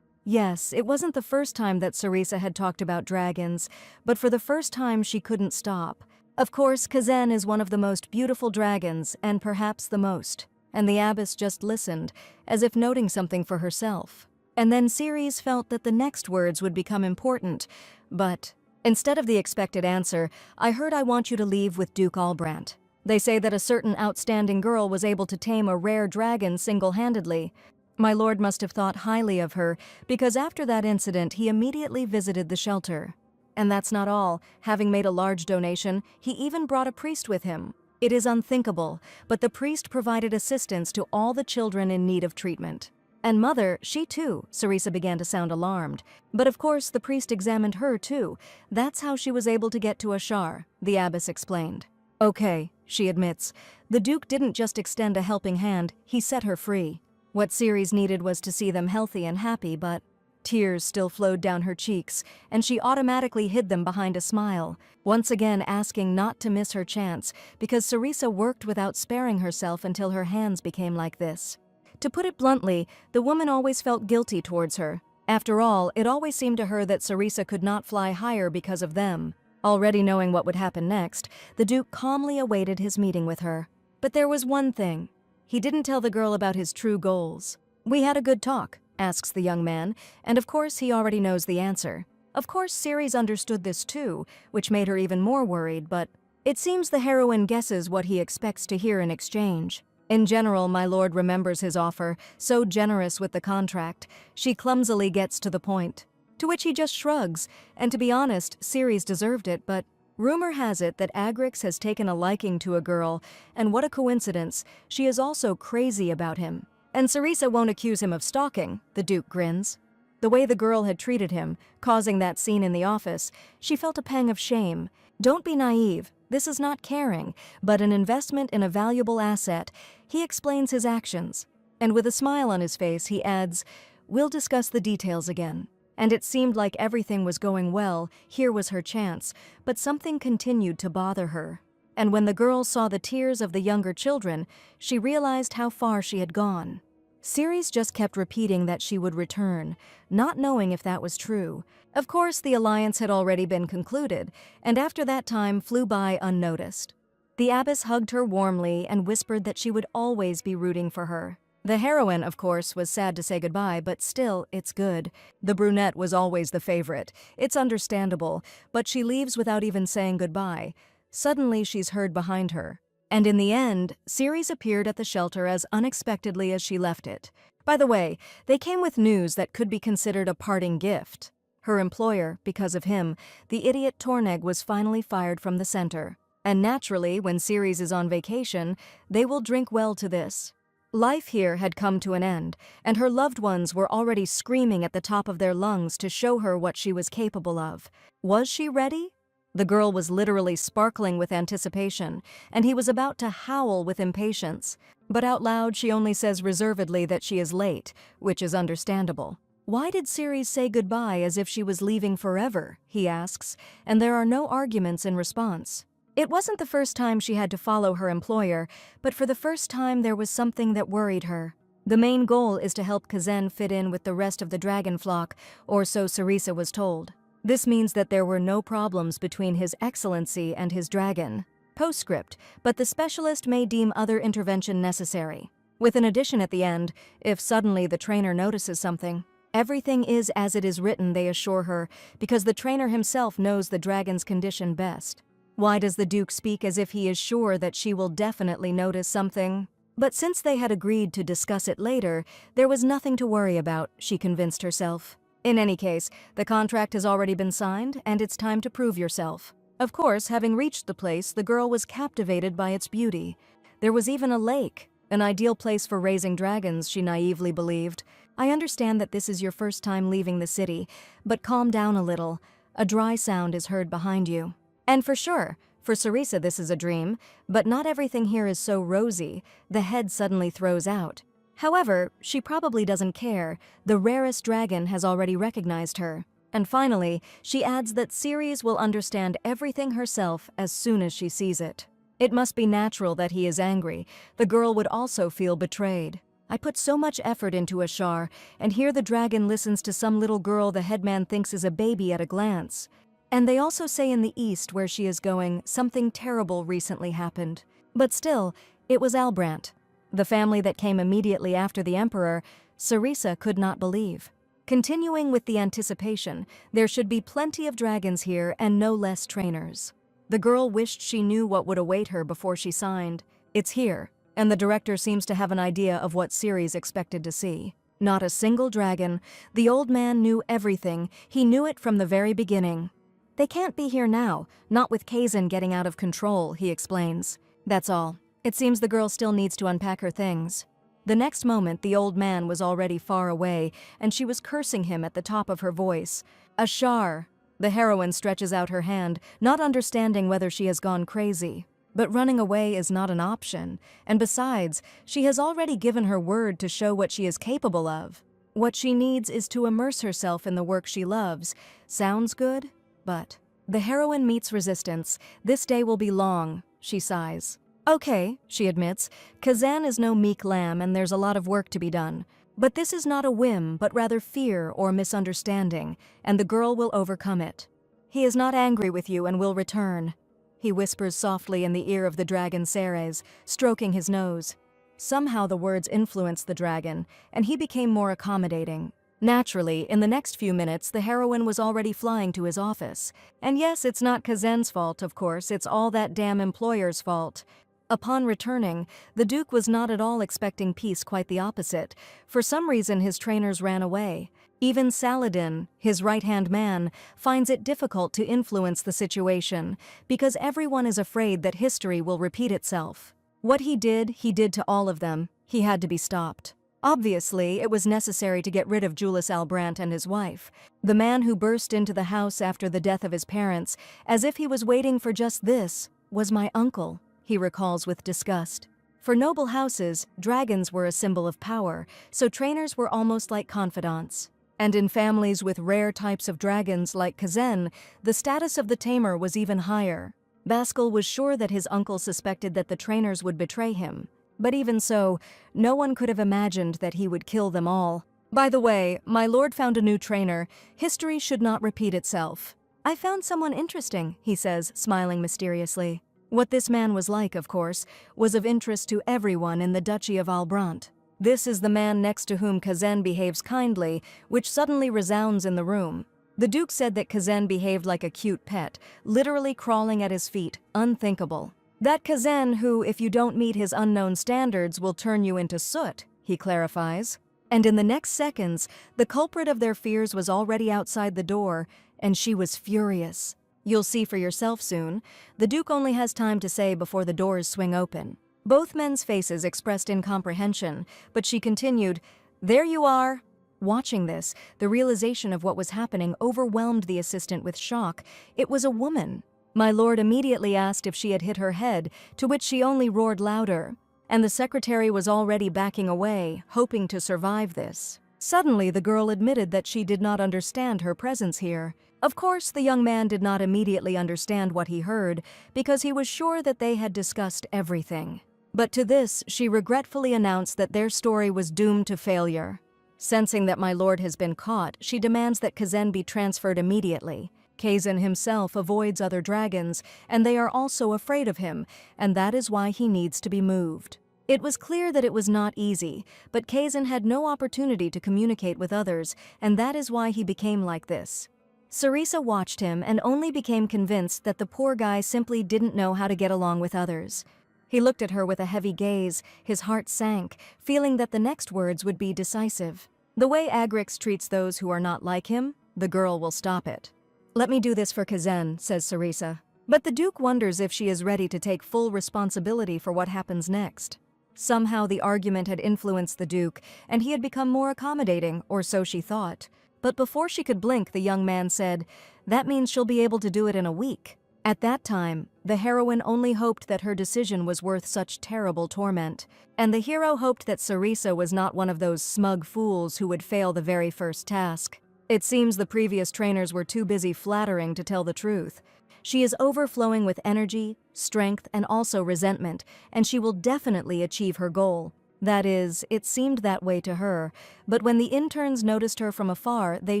Yes, it wasn't the first time that Sarisa had talked about dragons, but for the first time she couldn't stop. Of course, Kazan is one of the most beautiful dragons, and perhaps the most. And the abbess just listened, as if noting something for herself. And then Ceres felt that the next words would become important, but instead of the expected answer, "I heard I want you to leave with Duke Albrandt. They say that a certain outstanding girl was able to tame a rare dragon single-handedly. My lord must have thought highly of her, because after that incident he immediately visited the shelter. And that's not all. Having made a large donation, he even brought a priest with him. It is unthinkable, but the priest provided assistance to all the children in need of treatment. And mother, she too," Sarisa began to sound alarmed. "But of course the priest examined her too. That's how she was able to get to Ashar," the abbess explained. "Okay," she admits. "The Duke didn't just extend a helping hand, he set her free. What Ceres needed was to see them healthy and happy, but..." Tears still flowed down her cheeks, and she automatically hid them behind a smile, once again asking not to miss her chance, because Sarisa worked without sparing herself until her hands became like this. To put it bluntly, the woman always felt guilty towards her. After all, it always seemed to her that Sarisa could not fly higher because of them. Already knowing what would happen next, the Duke calmly awaited his meeting with her. But there was one thing. He didn't tell the girl about his true goals. "We had a good talk," asks the young man, and of course he already knows the answer. Of course Ceres understood this too, which made her even more worried, but it seems the heroine guesses what he expects to hear in exchange. In general, my lord remembers his offer, so generous with the contract. She clumsily gets to the point. To which he just shrugs, and to be honest, Ceres deserved it, but rumor has it that Agrix has taken a liking to a girl, and what a coincidence, she is also crazy about him. And Sarisa won't accuse him of stalking, the Duke grins. The way the girl had treated him, causing that scene in the office, she felt a pang of shame. Don't be naive, this is not caring, but an investment in a valuable asset. He explains his actions, and with a smile on his face he adds, "We'll discuss the details again." And it seemed like everything was going well, here was her chance, but something continued to bother her. And when the girl saw the tears of the younger children, she realized how far she had gone. Ceres just kept repeating that she would return, not knowing if that was true. Of course, the alliance had already been concluded, and after that time flew by unnoticed. The abbess hugged her warmly and whispered that she would always be rooting for her. The heroine, of course, was sad to say goodbye, but still, it's good. The brunette was always the favorite. It's understandable, but she leaves without even saying goodbye. Suddenly, she's heard behind her. And in the end, Ceres appeared at the shelter as unexpectedly as she left it. By the way, they came with news that could be considered a parting gift. Her employer, because of him, the idiot Torneg, was finally fired from the center. And naturally, when Ceres is on vacation, they will drink well to this. Life here had come to an end, and her loved ones were already screaming at the top of their lungs to show her what she was capable of. Was she ready? The girl was literally sparkling with anticipation, and he was about to howl with impatience. But out loud she only says reservedly that she is late, which is understandable. Why did Ceres say goodbye as if she was leaving forever, he asks, and there are no arguments in response. It wasn't the first time she had to follow her employer, but for the first time there was something that worried her. The main goal is to help Kazan fit in with the rest of the dragon flock, or so Sarisa was told. This means that there were no problems between His Excellency and his dragon. Postscript, but the specialist may deem other intervention necessary. With an addition at the end, if suddenly the trainer notices something. Everything is as it is written, they assure her, because the trainer himself knows the dragon's condition best. Why does the Duke speak as if he is sure that she will definitely notice something? But since they had agreed to discuss it later, there was nothing to worry about, she convinced herself. In any case, the contract has already been signed, and it's time to prove yourself. Of course, having reached the place, the girl was captivated by its beauty. There was even a lake, an ideal place for raising dragons, she naively believed. I understand that this is your first time leaving the city, but calm down a little. A dry sound is heard behind you. And for sure, for Sarisa this is a dream, but not everything here is so rosy, the head suddenly throws out. However, she probably doesn't care. The rarest dragon has already recognized her. And finally, she adds that Ceres will understand everything herself as soon as she sees it. It must be natural that he is angry. The girl would also feel betrayed. I put so much effort into Ashar, and here the dragon listens to some little girl the headman thinks is a baby at a glance. And they also say in the east where she is going, something terrible recently happened. But still, it was Albrant. The family that came immediately after the emperor, Sarisa could not believe. Continuing with the anticipation, there should be plenty of dragons here and no less trainers. The girl wished she knew what would await her before she signed. It's here, and the director seems to have an idea of what Ceres expected to see. Not a single dragon. The old man knew everything. He knew it from the very beginning. They can't be here now, not with Kazan getting out of control, he explains. That's all. It seems the girl still needs to unpack her things. The next moment, the old man was already far away, and she was cursing him at the top of her voice. Ashar! The heroine stretches out her hand, not understanding whether she has gone crazy. But running away is not an option, and besides, she has already given her word to show what she is capable of. What she needs is to immerse herself in the work she loves. Sounds good? But the heroine meets resistance. This day will be long, she sighs. Okay, she admits, Kazan is no meek lamb and there's a lot of work to be done. But this is not a whim, but rather fear or misunderstanding, and the girl will overcome it. He is not angry with you and will return. He whispers softly in the ear of the dragon Ceres, stroking his nose. Somehow the words influenced the dragon, and he became more accommodating. Naturally, in the next few minutes, the heroine was already flying to his office. And yes, it's not Kazan's fault, of course, it's all that damn employer's fault. Upon returning, the Duke was not at all expecting peace, quite the opposite. For some reason, his trainers ran away. Even Saladin, his right-hand man, finds it difficult to influence the situation, because everyone is afraid that history will repeat itself. What he did to all of them. He had to be stopped. Obviously, it was necessary to get rid of Julius Albrant and his wife, the man who burst into the house after the death of his parents, as if he was waiting for just this, was my uncle, he recalls with disgust. For noble houses, dragons were a symbol of power, so trainers were almost like confidants. And in families with rare types of dragons like Kazan, the status of the tamer was even higher. Baskel was sure that his uncle suspected that the trainers would betray him. But even so, no one could have imagined that he would kill them all. By the way, my lord found a new trainer. History should not repeat itself. I found someone interesting, he says, smiling mysteriously. What this man was like, of course, was of interest to everyone in the Duchy of Albrant. This is the man next to whom Kazan behaves kindly, which suddenly resounds in the room. The Duke said that Kazan behaved like a cute pet, literally crawling at his feet, unthinkable. That Kazan who, if you don't meet his unknown standards, will turn you into soot, he clarifies. And in the next seconds, the culprit of their fears was already outside the door, and she was furious. You'll see for yourself soon. The Duke only has time to say before the doors swing open. Both men's faces expressed incomprehension, but she continued, "There you are." Watching this, the realization of what was happening overwhelmed the assistant with shock. It was a woman. My lord immediately asked if she had hit her head, to which she only roared louder. And the secretary was already backing away, hoping to survive this. Suddenly, the girl admitted that she did not understand her presence here. Of course, the young man did not immediately understand what he heard, because he was sure that they had discussed everything. But to this, she regretfully announced that their story was doomed to failure. Sensing that my lord has been caught, she demands that Kazan be transferred immediately. Kazan himself avoids other dragons, and they are also afraid of him, and that is why he needs to be moved. It was clear that it was not easy, but Kazan had no opportunity to communicate with others, and that is why he became like this. Sarisa watched him and only became convinced that the poor guy simply didn't know how to get along with others. He looked at her with a heavy gaze, his heart sank, feeling that the next words would be decisive. The way Agrix treats those who are not like him, the girl will stop it. "Let me do this for Kazan," says Sarisa. But the Duke wonders if she is ready to take full responsibility for what happens next. Somehow the argument had influenced the Duke, and he had become more accommodating, or so she thought. But before she could blink, the young man said, "That means she'll be able to do it in a week." At that time, the heroine only hoped that her decision was worth such terrible torment, and the hero hoped that Sarisa was not one of those smug fools who would fail the very first task. It seems the previous trainers were too busy flattering to tell the truth. She is overflowing with energy, strength, and also resentment, and she will definitely achieve her goal. That is, it seemed that way to her, but when the interns noticed her from afar, they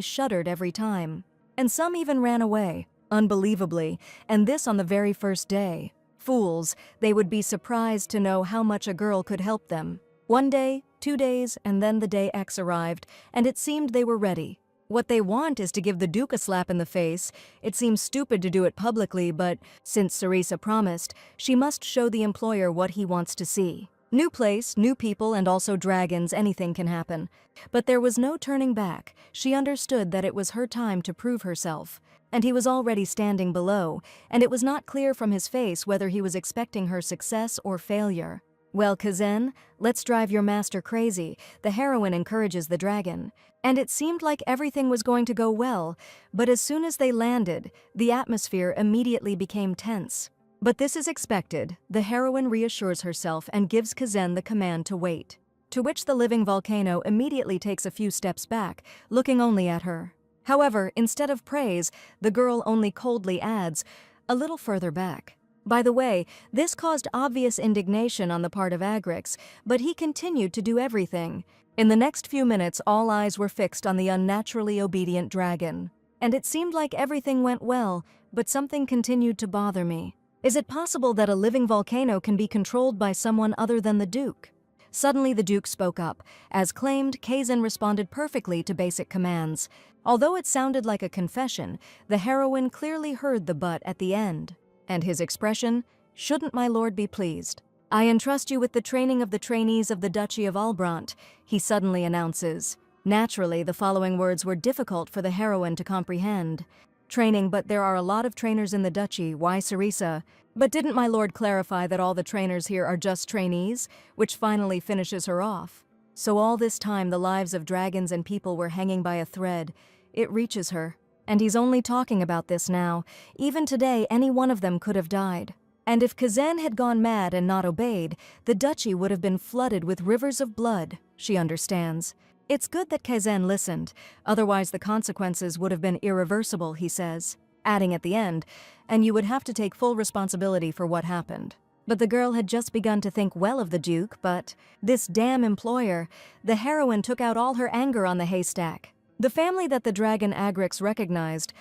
shuddered every time. And some even ran away, unbelievably, and this on the very first day. Fools, they would be surprised to know how much a girl could help them. 1 day, 2 days, and then the day X arrived, and it seemed they were ready. What they want is to give the Duke a slap in the face. It seems stupid to do it publicly, but since Sarisa promised, she must show the employer what he wants to see. New place, new people, and also dragons, anything can happen. But there was no turning back. She understood that it was her time to prove herself. And he was already standing below, and it was not clear from his face whether he was expecting her success or failure. "Well, Kazan, let's drive your master crazy," the heroine encourages the dragon. And it seemed like everything was going to go well, but as soon as they landed, the atmosphere immediately became tense. But this is expected. The heroine reassures herself and gives Kazan the command to wait, to which the living volcano immediately takes a few steps back, looking only at her. However, instead of praise, the girl only coldly adds, "A little further back." By the way, this caused obvious indignation on the part of Agrix, but he continued to do everything. In the next few minutes, all eyes were fixed on the unnaturally obedient dragon. And it seemed like everything went well, but something continued to bother me. Is it possible that a living volcano can be controlled by someone other than the Duke? Suddenly the Duke spoke up. As claimed, Kazan responded perfectly to basic commands. Although it sounded like a confession, the heroine clearly heard the but at the end. And his expression, "Shouldn't my lord be pleased? I entrust you with the training of the trainees of the Duchy of Albrant," he suddenly announces. Naturally, the following words were difficult for the heroine to comprehend. "Training, but there are a lot of trainers in the duchy, why Sarisa? But didn't my lord clarify that all the trainers here are just trainees?" Which finally finishes her off. So all this time the lives of dragons and people were hanging by a thread. It reaches her. And he's only talking about this now. Even today, any one of them could have died. And if Kazan had gone mad and not obeyed, the duchy would have been flooded with rivers of blood, she understands. It's good that Kazan listened, otherwise the consequences would have been irreversible, he says, adding at the end, "And you would have to take full responsibility for what happened." But the girl had just begun to think well of the Duke, but this damn employer, the heroine took out all her anger on the haystack. The family that the dragon Agrix recognized,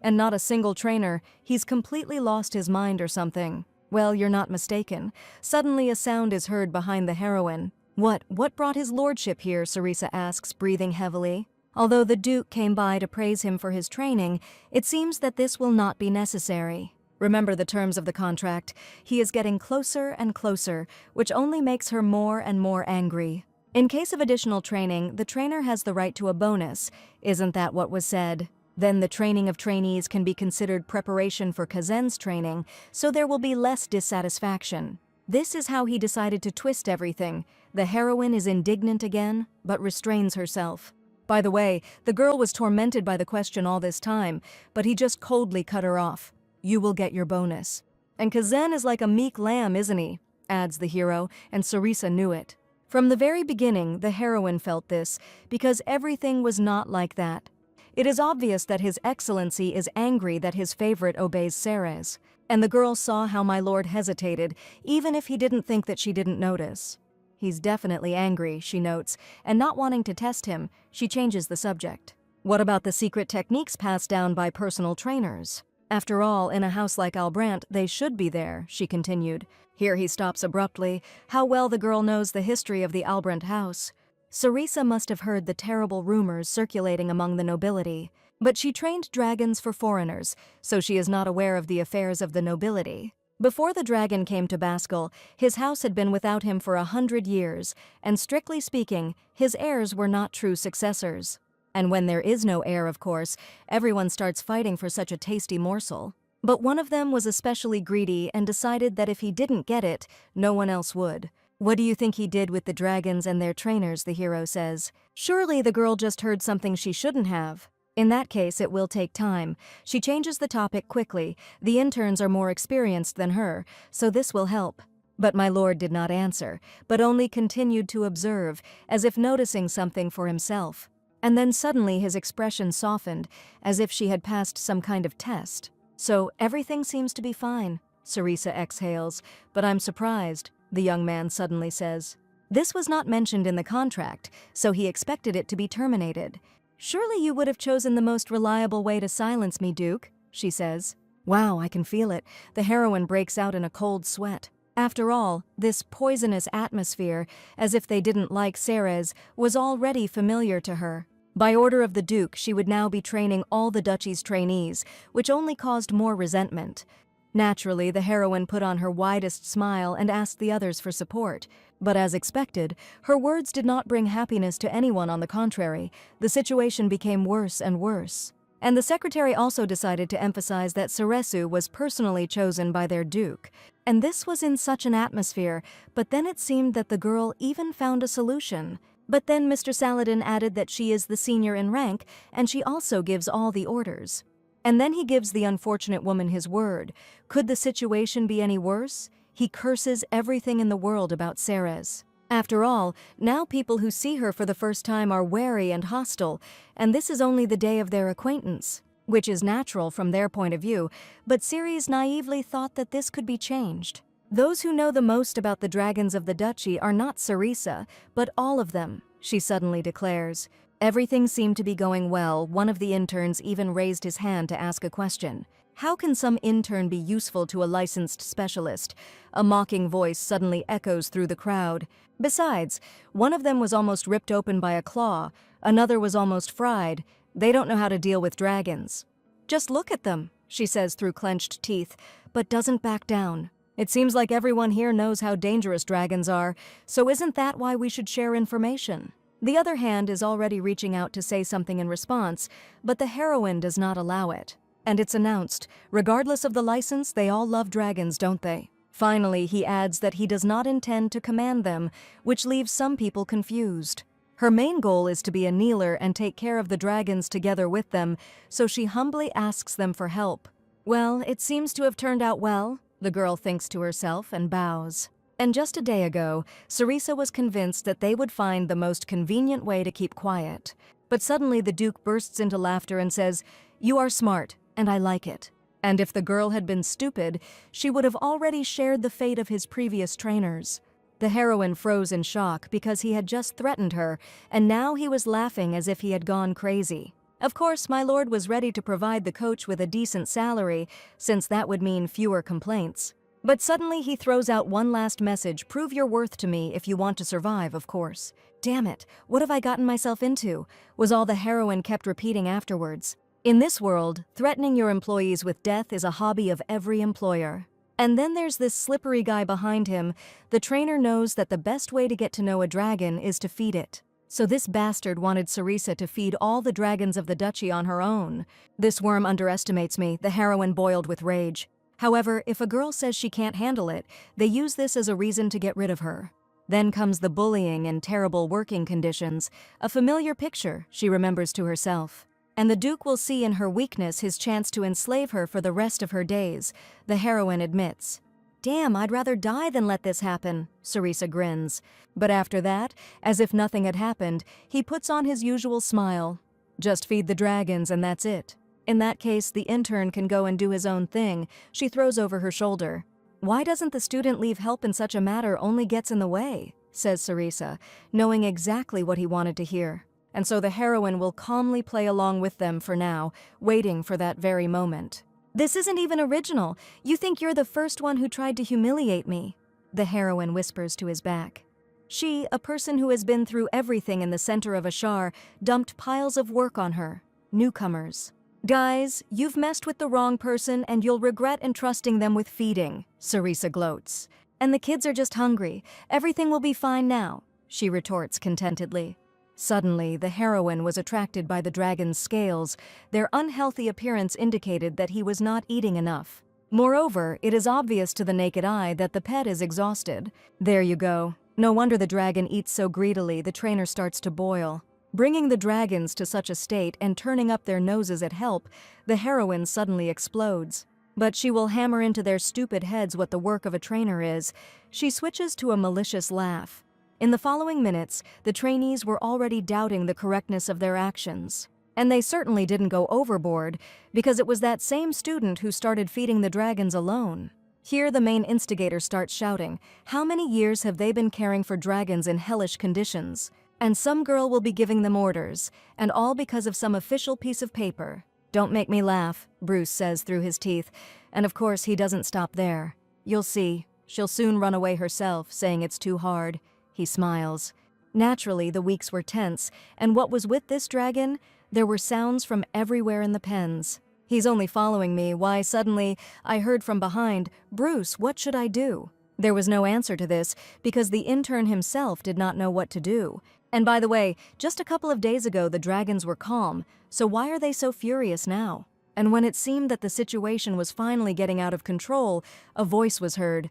and not a single trainer, he's completely lost his mind or something. Well, you're not mistaken. Suddenly a sound is heard behind the heroine. What brought his lordship here?" Sarisa asks, breathing heavily. Although the Duke came by to praise him for his training, it seems that this will not be necessary. Remember the terms of the contract. He is getting closer and closer, which only makes her more and more angry. In case of additional training, the trainer has the right to a bonus. Isn't that what was said? Then the training of trainees can be considered preparation for Kazan's training, so there will be less dissatisfaction. This is how he decided to twist everything. The heroine is indignant again, but restrains herself. By the way, the girl was tormented by the question all this time, but he just coldly cut her off. "You will get your bonus." "And Kazan is like a meek lamb, isn't he?" adds the hero, and Sarisa knew it. From the very beginning, the heroine felt this, because everything was not like that. It is obvious that His Excellency is angry that his favorite obeys Ceres, and the girl saw how my lord hesitated, even if he didn't think that she didn't notice. He's definitely angry, she notes, and not wanting to test him, she changes the subject. What about the secret techniques passed down by personal trainers? After all, in a house like Albrant, they should be there, she continued. Here he stops abruptly. How well the girl knows the history of the Albrant house. Sarisa must have heard the terrible rumors circulating among the nobility. But she trained dragons for foreigners, so she is not aware of the affairs of the nobility. Before the dragon came to Baskel, his house had been without him for 100 years, and strictly speaking, his heirs were not true successors. And when there is no heir, of course, everyone starts fighting for such a tasty morsel. But one of them was especially greedy and decided that if he didn't get it, no one else would. What do you think he did with the dragons and their trainers, the hero says. Surely the girl just heard something she shouldn't have. In that case, it will take time. She changes the topic quickly. The interns are more experienced than her, so this will help. But my lord did not answer, but only continued to observe, as if noticing something for himself. And then suddenly his expression softened, as if she had passed some kind of test. So everything seems to be fine, Sarisa exhales, but I'm surprised, the young man suddenly says. This was not mentioned in the contract, so he expected it to be terminated. Surely you would have chosen the most reliable way to silence me, Duke, she says. Wow, I can feel it. The heroine breaks out in a cold sweat. After all, this poisonous atmosphere, as if they didn't like Ceres, was already familiar to her. By order of the Duke, she would now be training all the duchy's trainees, which only caused more resentment. Naturally, the heroine put on her widest smile and asked the others for support. But as expected, her words did not bring happiness to anyone. On the contrary, the situation became worse and worse. And the secretary also decided to emphasize that Ceresu was personally chosen by their Duke. And this was in such an atmosphere, but then it seemed that the girl even found a solution. But then Mr. Saladin added that she is the senior in rank, and she also gives all the orders. And then he gives the unfortunate woman his word. Could the situation be any worse? He curses everything in the world about Ceres. After all, now people who see her for the first time are wary and hostile, and this is only the day of their acquaintance, which is natural from their point of view, but Ceres naively thought that this could be changed. Those who know the most about the dragons of the duchy are not Sarisa, but all of them, she suddenly declares. Everything seemed to be going well. One of the interns even raised his hand to ask a question. How can some intern be useful to a licensed specialist? A mocking voice suddenly echoes through the crowd. Besides, one of them was almost ripped open by a claw, another was almost fried. They don't know how to deal with dragons. Just look at them, she says through clenched teeth, but doesn't back down. It seems like everyone here knows how dangerous dragons are, so isn't that why we should share information? The other hand is already reaching out to say something in response, but the heroine does not allow it. And it's announced, regardless of the license, they all love dragons, don't they? Finally, he adds that he does not intend to command them, which leaves some people confused. Her main goal is to be a kneeler and take care of the dragons together with them, so she humbly asks them for help. Well, it seems to have turned out well, the girl thinks to herself and bows. And just a day ago, Sarisa was convinced that they would find the most convenient way to keep quiet. But suddenly the Duke bursts into laughter and says, "You are smart, and I like it." And if the girl had been stupid, she would have already shared the fate of his previous trainers. The heroine froze in shock because he had just threatened her, and now he was laughing as if he had gone crazy. Of course, my lord was ready to provide the coach with a decent salary, since that would mean fewer complaints. But suddenly he throws out one last message: prove your worth to me if you want to survive, of course. Damn it, what have I gotten myself into? Was all the heroine kept repeating afterwards. In this world, threatening your employees with death is a hobby of every employer. And then there's this slippery guy behind him. The trainer knows that the best way to get to know a dragon is to feed it. So this bastard wanted Sarisa to feed all the dragons of the duchy on her own. This worm underestimates me, the heroine boiled with rage. However, if a girl says she can't handle it, they use this as a reason to get rid of her. Then comes the bullying and terrible working conditions, a familiar picture, she remembers to herself. And the Duke will see in her weakness his chance to enslave her for the rest of her days, the heroine admits. Damn, I'd rather die than let this happen, Sarisa grins. But after that, as if nothing had happened, he puts on his usual smile. Just feed the dragons and that's it. In that case, the intern can go and do his own thing, she throws over her shoulder. Why doesn't the student leave? Help in such a matter only gets in the way, says Sarisa, knowing exactly what he wanted to hear. And so the heroine will calmly play along with them for now, waiting for that very moment. This isn't even original. You think you're the first one who tried to humiliate me, the heroine whispers to his back. She, a person who has been through everything in the center of Ashar, dumped piles of work on her. Newcomers. Guys, you've messed with the wrong person and you'll regret entrusting them with feeding, Sarisa gloats. And the kids are just hungry. Everything will be fine now, she retorts contentedly. Suddenly, the heroine was attracted by the dragon's scales. Their unhealthy appearance indicated that he was not eating enough. Moreover, it is obvious to the naked eye that the pet is exhausted. There you go. No wonder the dragon eats so greedily, the trainer starts to boil. Bringing the dragons to such a state and turning up their noses at help, the heroine suddenly explodes. But she will hammer into their stupid heads what the work of a trainer is. She switches to a malicious laugh. In the following minutes, the trainees were already doubting the correctness of their actions. And they certainly didn't go overboard, because it was that same student who started feeding the dragons alone. Here the main instigator starts shouting, "How many years have they been caring for dragons in hellish conditions? And some girl will be giving them orders, and all because of some official piece of paper." "Don't make me laugh," Bruce says through his teeth, and of course he doesn't stop there. "You'll see, she'll soon run away herself, saying it's too hard." He smiles. Naturally, the weeks were tense, and what was with this dragon? There were sounds from everywhere in the pens. "He's only following me, why suddenly I heard from behind, 'Bruce, what should I do?'" There was no answer to this, because the intern himself did not know what to do. And by the way, just a couple of days ago the dragons were calm, so why are they so furious now? And when it seemed that the situation was finally getting out of control, a voice was heard.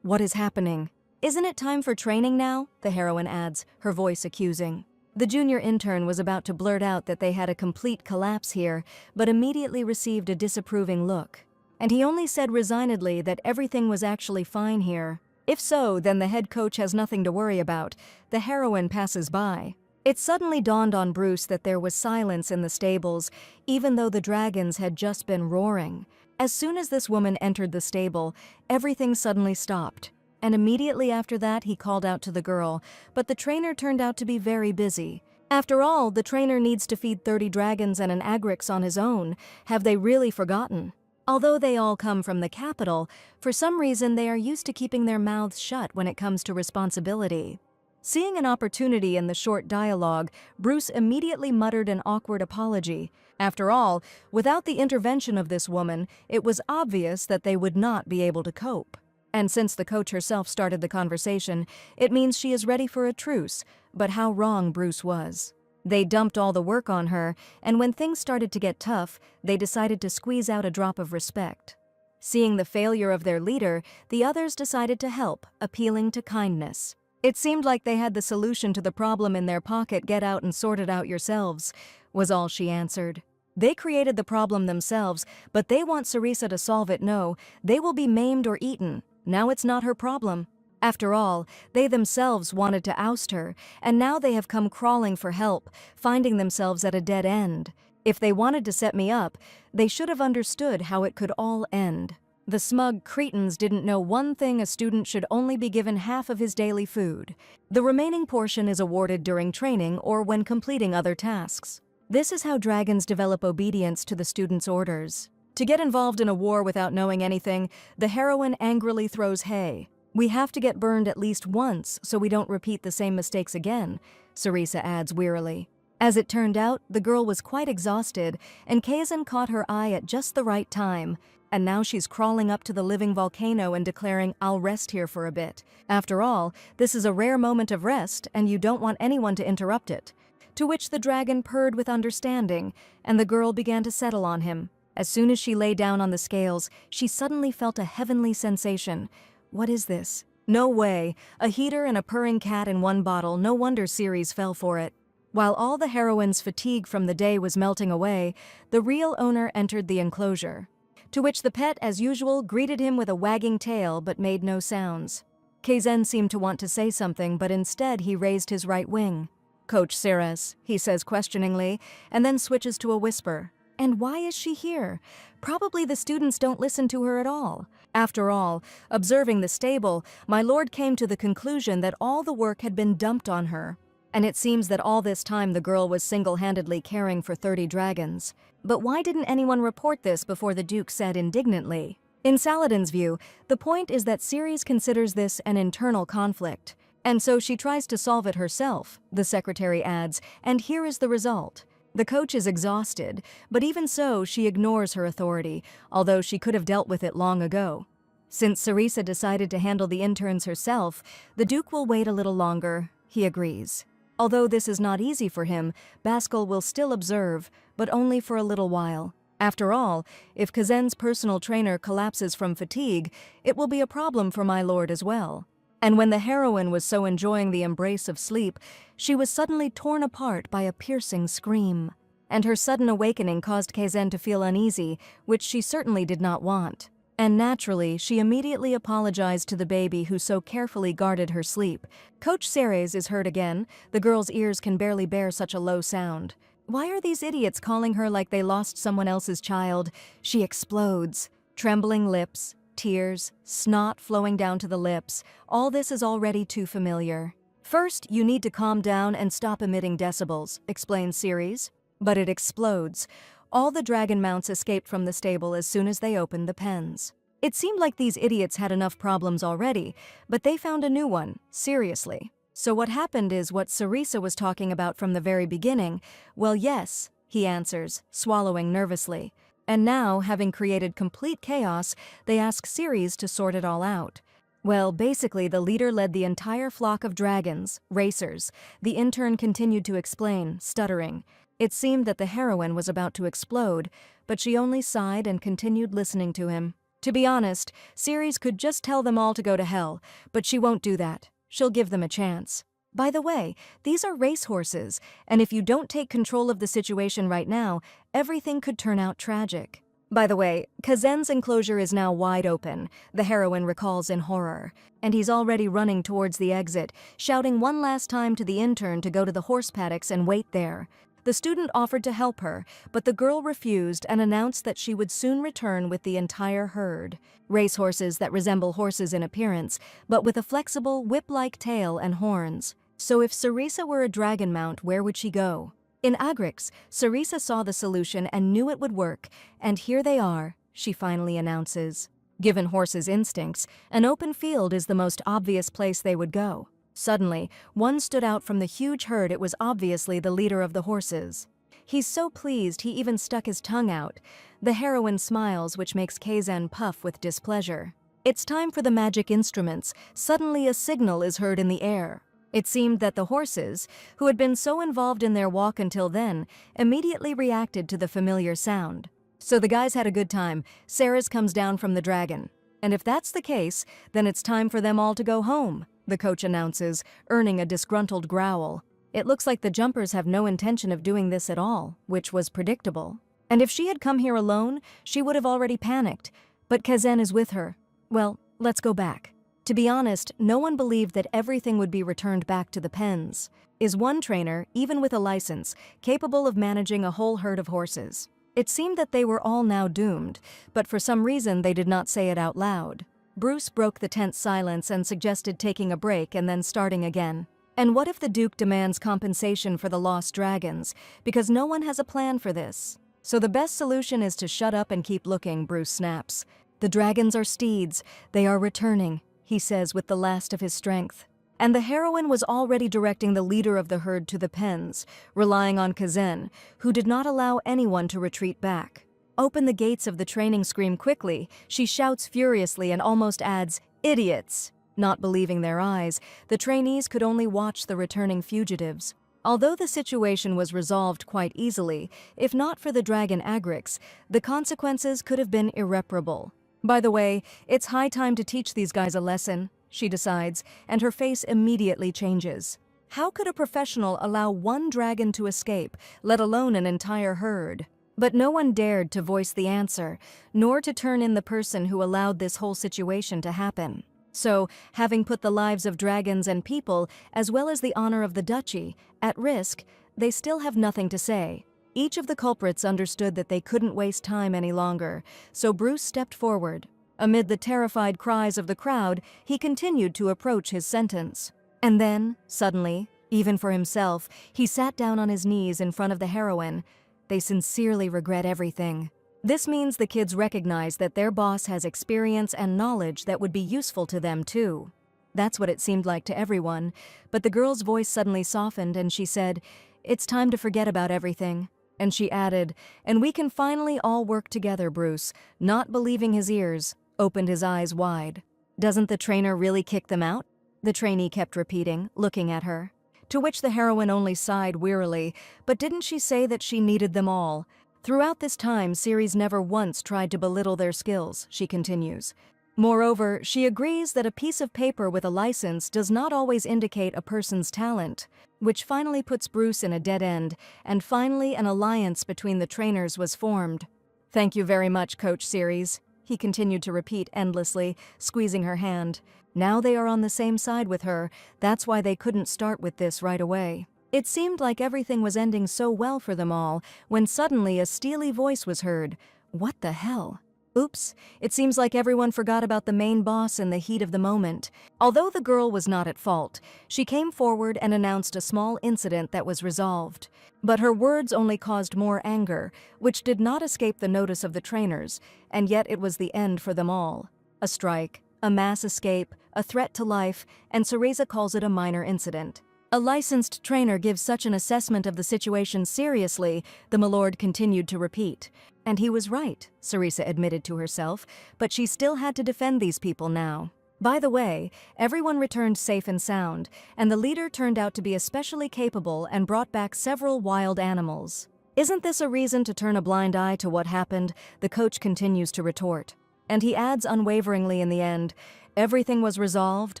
"What is happening?" "Isn't it time for training now?" the heroine adds, her voice accusing. The junior intern was about to blurt out that they had a complete collapse here, but immediately received a disapproving look. And he only said resignedly that everything was actually fine here. If so, then the head coach has nothing to worry about. The heroine passes by. It suddenly dawned on Bruce that there was silence in the stables, even though the dragons had just been roaring. As soon as this woman entered the stable, everything suddenly stopped. And immediately after that, he called out to the girl, but the trainer turned out to be very busy. After all, the trainer needs to feed 30 dragons and an agrix on his own. Have they really forgotten? Although they all come from the capital, for some reason they are used to keeping their mouths shut when it comes to responsibility. Seeing an opportunity in the short dialogue, Bruce immediately muttered an awkward apology. After all, without the intervention of this woman, it was obvious that they would not be able to cope. And since the coach herself started the conversation, it means she is ready for a truce, but how wrong Bruce was. They dumped all the work on her, and when things started to get tough, they decided to squeeze out a drop of respect. Seeing the failure of their leader, the others decided to help, appealing to kindness. It seemed like they had the solution to the problem in their pocket. "Get out and sort it out yourselves," was all she answered. They created the problem themselves, but they want Sarisa to solve it. No, they will be maimed or eaten. Now it's not her problem. After all, they themselves wanted to oust her, and now they have come crawling for help, finding themselves at a dead end. If they wanted to set me up, they should have understood how it could all end. The smug cretins didn't know one thing: a student should only be given half of his daily food. The remaining portion is awarded during training or when completing other tasks. This is how dragons develop obedience to the student's orders. To get involved in a war without knowing anything, the heroine angrily throws hay. "We have to get burned at least once so we don't repeat the same mistakes again," Sarisa adds wearily. As it turned out, the girl was quite exhausted, and Kazan caught her eye at just the right time. And now she's crawling up to the living volcano and declaring, "I'll rest here for a bit." After all, this is a rare moment of rest, and you don't want anyone to interrupt it. To which the dragon purred with understanding, and the girl began to settle on him. As soon as she lay down on the scales, she suddenly felt a heavenly sensation. What is this? No way. A heater and a purring cat in one bottle. No wonder Ceres fell for it. While all the heroine's fatigue from the day was melting away, the real owner entered the enclosure. To which the pet, as usual, greeted him with a wagging tail but made no sounds. Kazan seemed to want to say something, but instead he raised his right wing. "Coach Ceres," he says questioningly, and then switches to a whisper. "And why is she here? Probably the students don't listen to her at all." After all, observing the stable, my lord came to the conclusion that all the work had been dumped on her. And it seems that all this time the girl was single-handedly caring for 30 dragons. But why didn't anyone report this before? The Duke said indignantly. In Saladin's view, the point is that Ceres considers this an internal conflict. And so she tries to solve it herself, the secretary adds, and here is the result. The coach is exhausted, but even so, she ignores her authority, although she could have dealt with it long ago. Since Sarisa decided to handle the interns herself, the Duke will wait a little longer, he agrees. Although this is not easy for him, Baskel will still observe, but only for a little while. After all, if Kazen's personal trainer collapses from fatigue, it will be a problem for my lord as well. And when the heroine was so enjoying the embrace of sleep, she was suddenly torn apart by a piercing scream. And her sudden awakening caused Kazen to feel uneasy, which she certainly did not want. And naturally, she immediately apologized to the baby who so carefully guarded her sleep. Coach Ceres is hurt again. The girl's ears can barely bear such a low sound. Why are these idiots calling her like they lost someone else's child? She explodes. Trembling lips, tears, snot flowing down to the lips. All this is already too familiar. First, you need to calm down and stop emitting decibels, explains Ceres. But it explodes. All the dragon mounts escaped from the stable as soon as they opened the pens. It seemed like these idiots had enough problems already, but they found a new one, seriously. So what happened is what Sarisa was talking about from the very beginning. Well, yes, he answers, swallowing nervously. And now, having created complete chaos, they ask Ceres to sort it all out. Well, basically, the leader led the entire flock of dragons, racers. The intern continued to explain, stuttering. It seemed that the heroine was about to explode, but she only sighed and continued listening to him. To be honest, Ceres could just tell them all to go to hell, but she won't do that. She'll give them a chance. By the way, these are racehorses, and if you don't take control of the situation right now, everything could turn out tragic. By the way, Kazen's enclosure is now wide open, the heroine recalls in horror, and he's already running towards the exit, shouting one last time to the intern to go to the horse paddocks and wait there. The student offered to help her, but the girl refused and announced that she would soon return with the entire herd. Racehorses that resemble horses in appearance, but with a flexible, whip-like tail and horns. So if Sarisa were a dragon mount, where would she go? In Agrix, Sarisa saw the solution and knew it would work, and here they are, she finally announces. Given horses' instincts, an open field is the most obvious place they would go. Suddenly, one stood out from the huge herd. It was obviously the leader of the horses. He's so pleased he even stuck his tongue out. The heroine smiles, which makes Kazen puff with displeasure. It's time for the magic instruments. Suddenly a signal is heard in the air. It seemed that the horses, who had been so involved in their walk until then, immediately reacted to the familiar sound. So the guys had a good time. Ceres comes down from the dragon. And if that's the case, then it's time for them all to go home, the coach announces, earning a disgruntled growl. It looks like the jumpers have no intention of doing this at all, which was predictable. And if she had come here alone, she would have already panicked. But Kazen is with her. Well, let's go back. To be honest, no one believed that everything would be returned back to the pens. Is one trainer, even with a license, capable of managing a whole herd of horses? It seemed that they were all now doomed, but for some reason they did not say it out loud. Bruce broke the tense silence and suggested taking a break and then starting again. And what if the Duke demands compensation for the lost dragons? Because no one has a plan for this. So the best solution is to shut up and keep looking, Bruce snaps. The dragons are steeds. They are returning, he says with the last of his strength. And the heroine was already directing the leader of the herd to the pens, relying on Kazen, who did not allow anyone to retreat back. Open the gates of the training scream quickly, she shouts furiously and almost adds, "Idiots!" Not believing their eyes, the trainees could only watch the returning fugitives. Although the situation was resolved quite easily, if not for the dragon Agrix, the consequences could have been irreparable. By the way, it's high time to teach these guys a lesson, she decides, and her face immediately changes. How could a professional allow one dragon to escape, let alone an entire herd? But no one dared to voice the answer, nor to turn in the person who allowed this whole situation to happen. So, having put the lives of dragons and people, as well as the honor of the duchy, at risk, they still have nothing to say. Each of the culprits understood that they couldn't waste time any longer, so Bruce stepped forward. Amid the terrified cries of the crowd, he continued to approach his sentence. And then, suddenly, even for himself, he sat down on his knees in front of the heroine. They sincerely regret everything. This means the kids recognize that their boss has experience and knowledge that would be useful to them too. That's what it seemed like to everyone, but the girl's voice suddenly softened and she said, "It's time to forget about everything. And she added, "And we can finally all work together," Bruce, not believing his ears, opened his eyes wide. "Doesn't the trainer really kick them out?" The trainee kept repeating, looking at her. To which the heroine only sighed wearily, but didn't she say that she needed them all? Throughout this time, Ceres never once tried to belittle their skills, she continues. Moreover, she agrees that a piece of paper with a license does not always indicate a person's talent, which finally puts Bruce in a dead end, and finally an alliance between the trainers was formed. "Thank you very much, Coach Ceres," he continued to repeat endlessly, squeezing her hand. Now they are on the same side with her, that's why they couldn't start with this right away. It seemed like everything was ending so well for them all, when suddenly a steely voice was heard. What the hell? Oops, it seems like everyone forgot about the main boss in the heat of the moment. Although the girl was not at fault, she came forward and announced a small incident that was resolved. But her words only caused more anger, which did not escape the notice of the trainers, and yet it was the end for them all. A strike, a mass escape, a threat to life, and Cereza calls it a minor incident. A licensed trainer gives such an assessment of the situation seriously, the milord continued to repeat. And he was right, Cereza admitted to herself, but she still had to defend these people now. By the way, everyone returned safe and sound, and the leader turned out to be especially capable and brought back several wild animals. Isn't this a reason to turn a blind eye to what happened? The coach continues to retort. And he adds unwaveringly in the end, everything was resolved,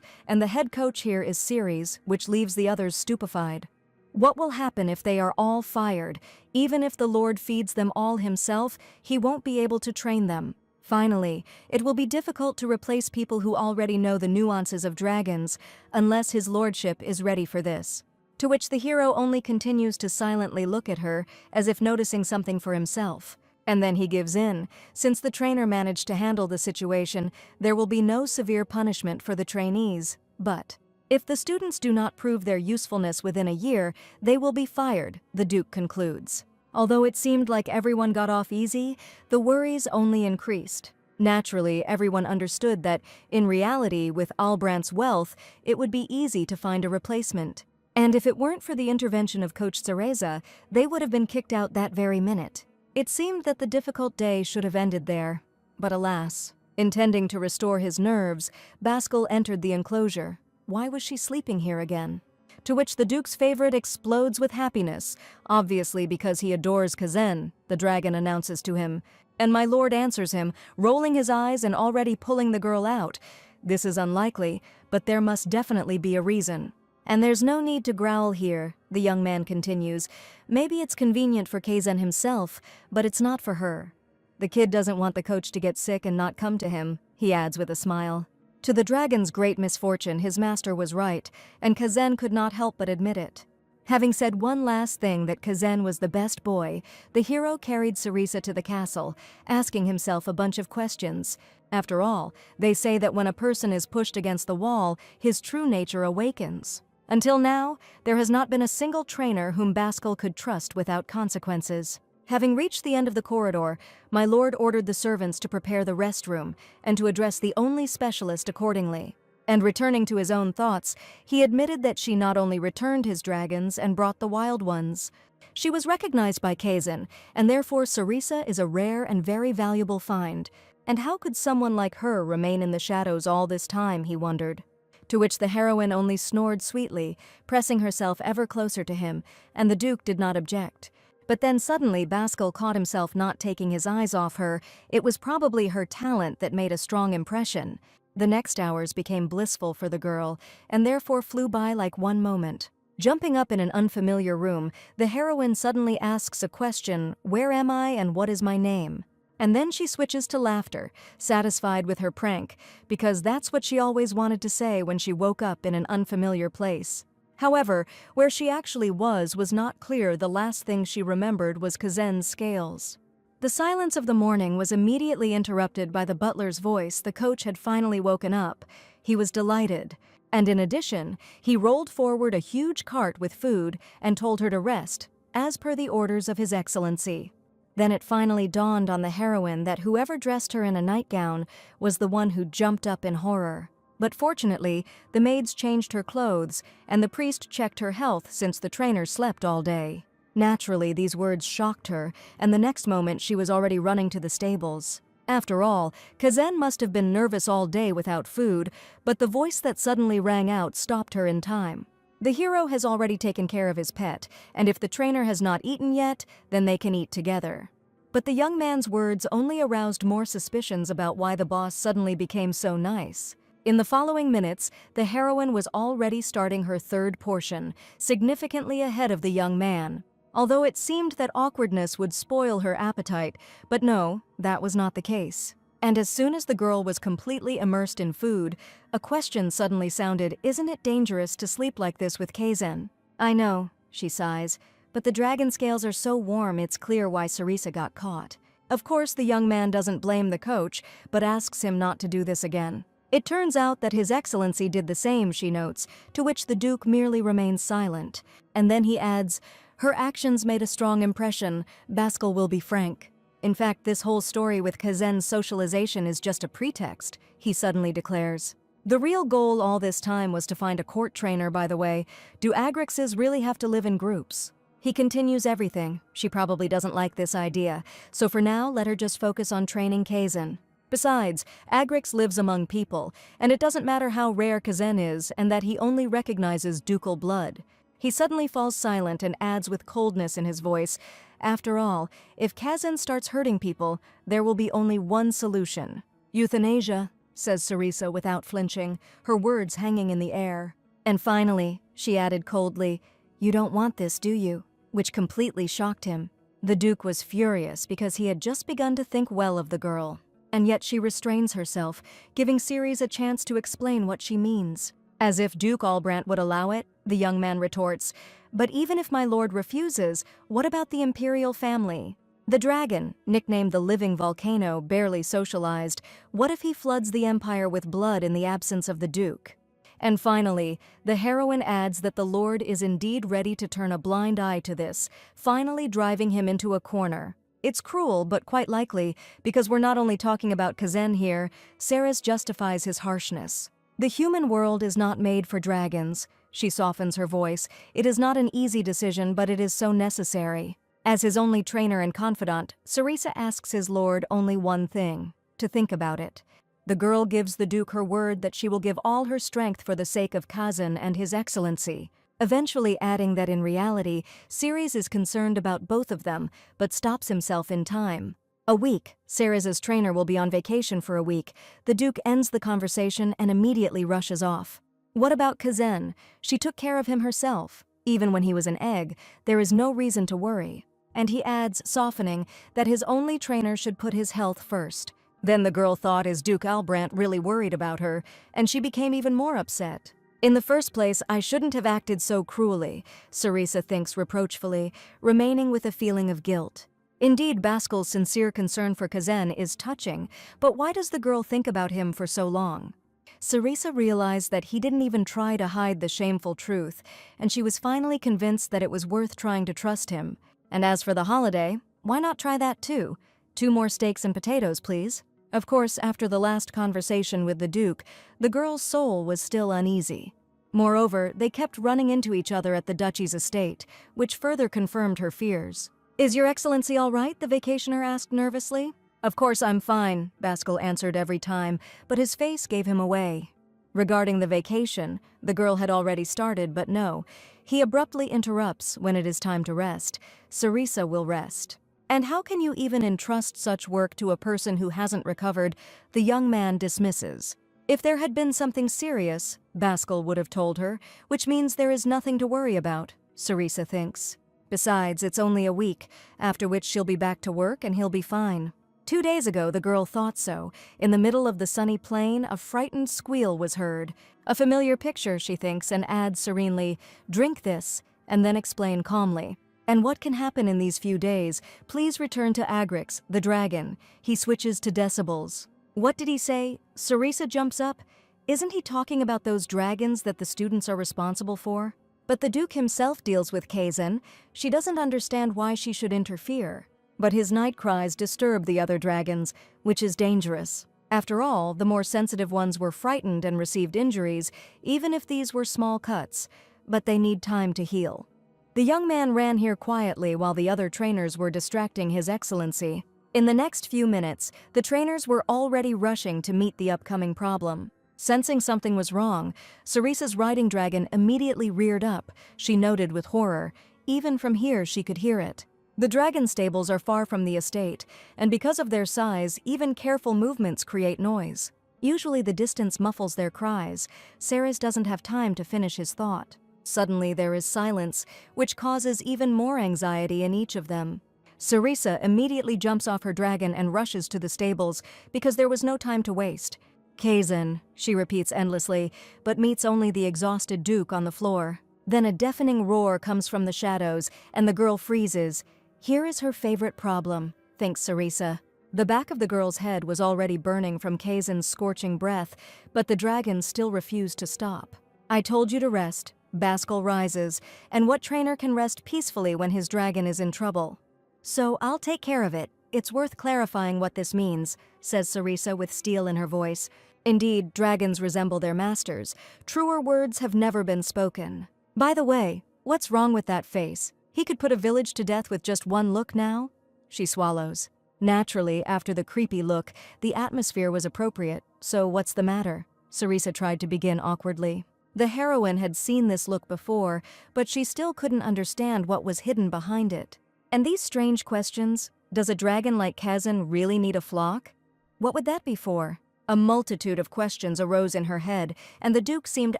and the head coach here is Ceres, which leaves the others stupefied. What will happen if they are all fired? Even if the Lord feeds them all himself, he won't be able to train them. Finally, it will be difficult to replace people who already know the nuances of dragons, unless his lordship is ready for this. To which the hero only continues to silently look at her, as if noticing something for himself. And then he gives in. Since the trainer managed to handle the situation, there will be no severe punishment for the trainees. But if the students do not prove their usefulness within a year, they will be fired, the Duke concludes. Although it seemed like everyone got off easy, the worries only increased. Naturally, everyone understood that, in reality, with Albrandt's wealth, it would be easy to find a replacement. And if it weren't for the intervention of Coach Cereza, they would have been kicked out that very minute. It seemed that the difficult day should have ended there. But alas, intending to restore his nerves, Baskel entered the enclosure. Why was she sleeping here again? To which the Duke's favorite explodes with happiness, obviously because he adores Kazen, the dragon announces to him. And my lord answers him, rolling his eyes and already pulling the girl out. This is unlikely, but there must definitely be a reason. And there's no need to growl here, the young man continues. Maybe it's convenient for Kazen himself, but it's not for her. The kid doesn't want the coach to get sick and not come to him, he adds with a smile. To the dragon's great misfortune, his master was right, and Kazen could not help but admit it. Having said one last thing that Kazen was the best boy, the hero carried Cereza to the castle, asking himself a bunch of questions. After all, they say that when a person is pushed against the wall, his true nature awakens. Until now, there has not been a single trainer whom Baskel could trust without consequences. Having reached the end of the corridor, my lord ordered the servants to prepare the restroom and to address the only specialist accordingly. And returning to his own thoughts, he admitted that she not only returned his dragons and brought the wild ones. She was recognized by Kazen, and therefore Cereza is a rare and very valuable find. And how could someone like her remain in the shadows all this time, he wondered. To which the heroine only snored sweetly, pressing herself ever closer to him, and the Duke did not object. But then suddenly Baskel caught himself not taking his eyes off her. It was probably her talent that made a strong impression. The next hours became blissful for the girl, and therefore flew by like one moment. Jumping up in an unfamiliar room, the heroine suddenly asks a question, "Where am I and what is my name?" And then she switches to laughter, satisfied with her prank, because that's what she always wanted to say when she woke up in an unfamiliar place. However, where she actually was not clear. The last thing she remembered was Kazen's scales. The silence of the morning was immediately interrupted by the butler's voice. The coach had finally woken up. He was delighted. And in addition, he rolled forward a huge cart with food and told her to rest, as per the orders of His Excellency. Then it finally dawned on the heroine that whoever dressed her in a nightgown was the one who jumped up in horror. But fortunately, the maids changed her clothes, and the priest checked her health since the trainer slept all day. Naturally, these words shocked her, and the next moment she was already running to the stables. After all, Kazen must have been nervous all day without food, but the voice that suddenly rang out stopped her in time. The hero has already taken care of his pet, and if the trainer has not eaten yet, then they can eat together. But the young man's words only aroused more suspicions about why the boss suddenly became so nice. In the following minutes, the heroine was already starting her third portion, significantly ahead of the young man. Although it seemed that awkwardness would spoil her appetite, but no, that was not the case. And as soon as the girl was completely immersed in food, a question suddenly sounded, "Isn't it dangerous to sleep like this with Kaizen?" "I know," she sighs, "but the dragon scales are so warm it's clear why Sarisa got caught." Of course, the young man doesn't blame the coach, but asks him not to do this again. It turns out that His Excellency did the same, she notes, to which the Duke merely remains silent. And then he adds, "Her actions made a strong impression. Baskel will be frank." In fact, this whole story with Kazen's socialization is just a pretext, he suddenly declares. The real goal all this time was to find a court trainer, by the way. Do Agrixes really have to live in groups? He continues everything. She probably doesn't like this idea, so for now, let her just focus on training Kazen. Besides, Agrix lives among people, and it doesn't matter how rare Kazen is and that he only recognizes ducal blood. He suddenly falls silent and adds with coldness in his voice, "After all, if Kazen starts hurting people, there will be only one solution. Euthanasia," says Sarisa without flinching, her words hanging in the air. "And finally," she added coldly, "you don't want this, do you?" Which completely shocked him. The Duke was furious because he had just begun to think well of the girl. And yet she restrains herself, giving Ceres a chance to explain what she means. As if Duke Albrant would allow it, the young man retorts, "But even if my lord refuses, what about the imperial family? The dragon, nicknamed the living volcano, barely socialized. What if he floods the empire with blood in the absence of the Duke?" And finally, the heroine adds that the lord is indeed ready to turn a blind eye to this, finally driving him into a corner. It's cruel, but quite likely, because we're not only talking about Kazen here, Ceres justifies his harshness. The human world is not made for dragons. She softens her voice. It is not an easy decision, but it is so necessary. As his only trainer and confidant, Sarisa asks his lord only one thing: to think about it. The girl gives the Duke her word that she will give all her strength for the sake of Kazen and His Excellency, eventually adding that in reality, Ceres is concerned about both of them, but stops himself in time. A week. Ceres' trainer will be on vacation for a week. The Duke ends the conversation and immediately rushes off. What about Kazen? She took care of him herself. Even when he was an egg, there is no reason to worry. And he adds, softening, that his only trainer should put his health first. Then the girl thought, is Duke Albrant really worried about her? And she became even more upset. "In the first place, I shouldn't have acted so cruelly," Sarisa thinks reproachfully, remaining with a feeling of guilt. Indeed, Baskel's sincere concern for Kazen is touching, but why does the girl think about him for so long? Sarisa realized that he didn't even try to hide the shameful truth, and she was finally convinced that it was worth trying to trust him. And as for the holiday, why not try that too? 2 more steaks and potatoes, please. Of course, after the last conversation with the Duke, the girl's soul was still uneasy. Moreover, they kept running into each other at the Duchy's estate, which further confirmed her fears. "Is Your Excellency all right?" the vacationer asked nervously. "Of course I'm fine," Baskel answered every time, but his face gave him away. Regarding the vacation, the girl had already started, but no. He abruptly interrupts when it is time to rest. Sarisa will rest. "And how can you even entrust such work to a person who hasn't recovered?" the young man dismisses. If there had been something serious, Baskel would have told her, which means there is nothing to worry about, Sarisa thinks. Besides, it's only a week, after which she'll be back to work and he'll be fine. 2 days ago, the girl thought so. In the middle of the sunny plain, a frightened squeal was heard. A familiar picture, she thinks, and adds serenely, "Drink this," and then explain calmly. "And what can happen in these few days? Please return to Agrix, the dragon." He switches to decibels. "What did he say?" Sarisa jumps up. Isn't he talking about those dragons that the students are responsible for? But the Duke himself deals with Kazen. She doesn't understand why she should interfere. But his night cries disturb the other dragons, which is dangerous. After all, the more sensitive ones were frightened and received injuries, even if these were small cuts. But they need time to heal. The young man ran here quietly while the other trainers were distracting His Excellency. In the next few minutes, the trainers were already rushing to meet the upcoming problem. Sensing something was wrong, Cerisa's riding dragon immediately reared up, she noted with horror. Even from here she could hear it. The dragon stables are far from the estate, and because of their size, even careful movements create noise. Usually the distance muffles their cries. Ceres doesn't have time to finish his thought. Suddenly there is silence, which causes even more anxiety in each of them. Cerisa immediately jumps off her dragon and rushes to the stables because there was no time to waste. "Kazan," she repeats endlessly, but meets only the exhausted Duke on the floor. Then a deafening roar comes from the shadows, and the girl freezes. Here is her favorite problem, thinks Cerisa. The back of the girl's head was already burning from Kazan's scorching breath, but the dragon still refused to stop. "I told you to rest." Baskel rises, and what trainer can rest peacefully when his dragon is in trouble? "So I'll take care of it. It's worth clarifying what this means," says Cerisa with steel in her voice. Indeed, dragons resemble their masters. Truer words have never been spoken. "By the way, what's wrong with that face? He could put a village to death with just one look now?" She swallows. Naturally, after the creepy look, the atmosphere was appropriate. "So what's the matter?" Cerisa tried to begin awkwardly. The heroine had seen this look before, but she still couldn't understand what was hidden behind it. And these strange questions, does a dragon like Kazan really need a flock? What would that be for? A multitude of questions arose in her head, and the Duke seemed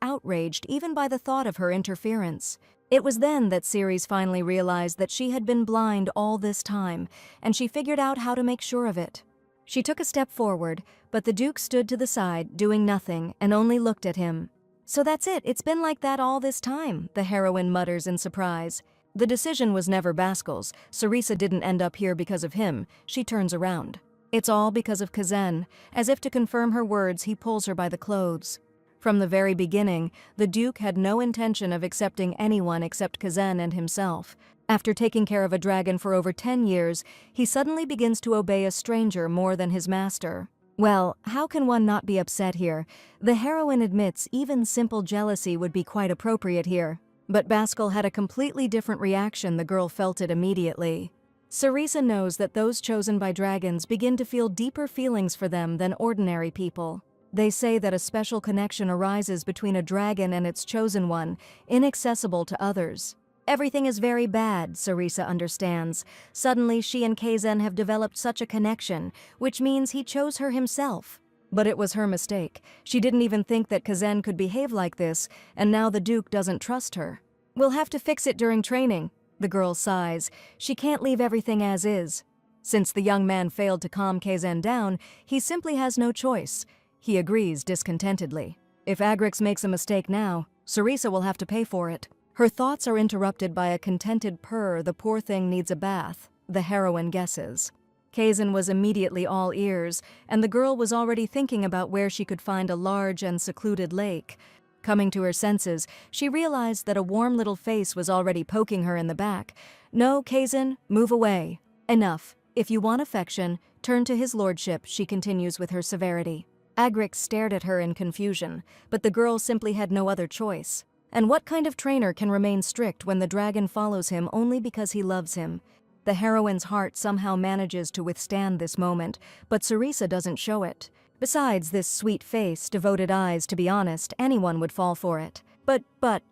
outraged even by the thought of her interference. It was then that Ceres finally realized that she had been blind all this time, and she figured out how to make sure of it. She took a step forward, but the Duke stood to the side, doing nothing, and only looked at him. "So that's it, it's been like that all this time," the heroine mutters in surprise. The decision was never Baskel's. Cerisa didn't end up here because of him. She turns around. It's all because of Kazan. As if to confirm her words, he pulls her by the clothes. From the very beginning, the Duke had no intention of accepting anyone except Kazan and himself. After taking care of a dragon for over 10 years, he suddenly begins to obey a stranger more than his master. Well, how can one not be upset here? The heroine admits even simple jealousy would be quite appropriate here. But Baskel had a completely different reaction. The girl felt it immediately. Cerisa knows that those chosen by dragons begin to feel deeper feelings for them than ordinary people. They say that a special connection arises between a dragon and its chosen one, inaccessible to others. Everything is very bad, Cerisa understands. Suddenly she and Kazan have developed such a connection, which means he chose her himself. But it was her mistake. She didn't even think that Kazan could behave like this, and now the Duke doesn't trust her. "We'll have to fix it during training," the girl sighs. She can't leave everything as is. Since the young man failed to calm Kazan down, he simply has no choice. He agrees discontentedly. If Agrix makes a mistake now, Cerisa will have to pay for it. Her thoughts are interrupted by a contented purr. The poor thing needs a bath, the heroine guesses. Kazan was immediately all ears, and the girl was already thinking about where she could find a large and secluded lake. Coming to her senses, she realized that a warm little face was already poking her in the back. "No, Kazan, move away. Enough. If you want affection, turn to his lordship," she continues with her severity. Agrix stared at her in confusion, but the girl simply had no other choice. And what kind of trainer can remain strict when the dragon follows him only because he loves him? The heroine's heart somehow manages to withstand this moment, but Cerisa doesn't show it. Besides this sweet face, devoted eyes, to be honest, anyone would fall for it. But,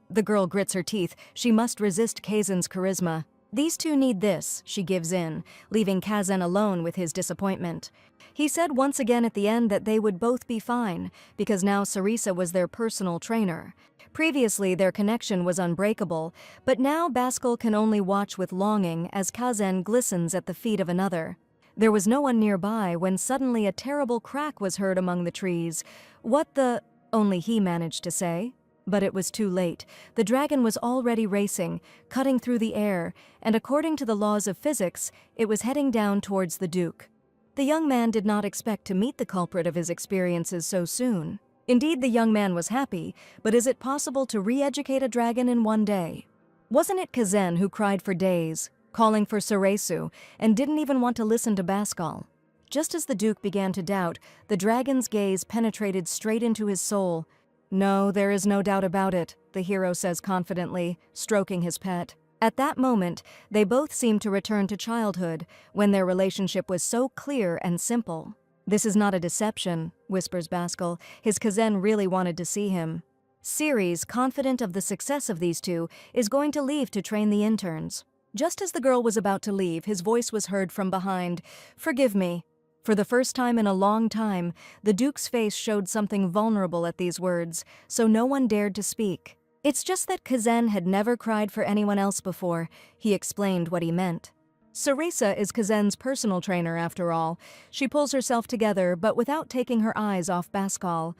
the girl grits her teeth. She must resist Kazan's charisma. These two need this, she gives in, leaving Kazan alone with his disappointment. He said once again at the end that they would both be fine, because now Cerisa was their personal trainer. Previously, their connection was unbreakable, but now Baskel can only watch with longing as Kazan glistens at the feet of another. There was no one nearby when suddenly a terrible crack was heard among the trees. "What the—" only he managed to say. But it was too late. The dragon was already racing, cutting through the air, and according to the laws of physics, it was heading down towards the Duke. The young man did not expect to meet the culprit of his experiences so soon. Indeed, the young man was happy, but is it possible to re-educate a dragon in one day? Wasn't it Kazan who cried for days, calling for Ceresu, and didn't even want to listen to Baskel? Just as the Duke began to doubt, the dragon's gaze penetrated straight into his soul. "No, there is no doubt about it," the hero says confidently, stroking his pet. At that moment, they both seemed to return to childhood, when their relationship was so clear and simple. "This is not a deception," whispers Baskel. His cousin really wanted to see him. Ceres, confident of the success of these two, is going to leave to train the interns. Just as the girl was about to leave, his voice was heard from behind. "Forgive me." For the first time in a long time, the Duke's face showed something vulnerable at these words, so no one dared to speak. "It's just that Kazan had never cried for anyone else before," he explained what he meant. Sarisa is Kazan's personal trainer, after all. She pulls herself together, but without taking her eyes off Bascal.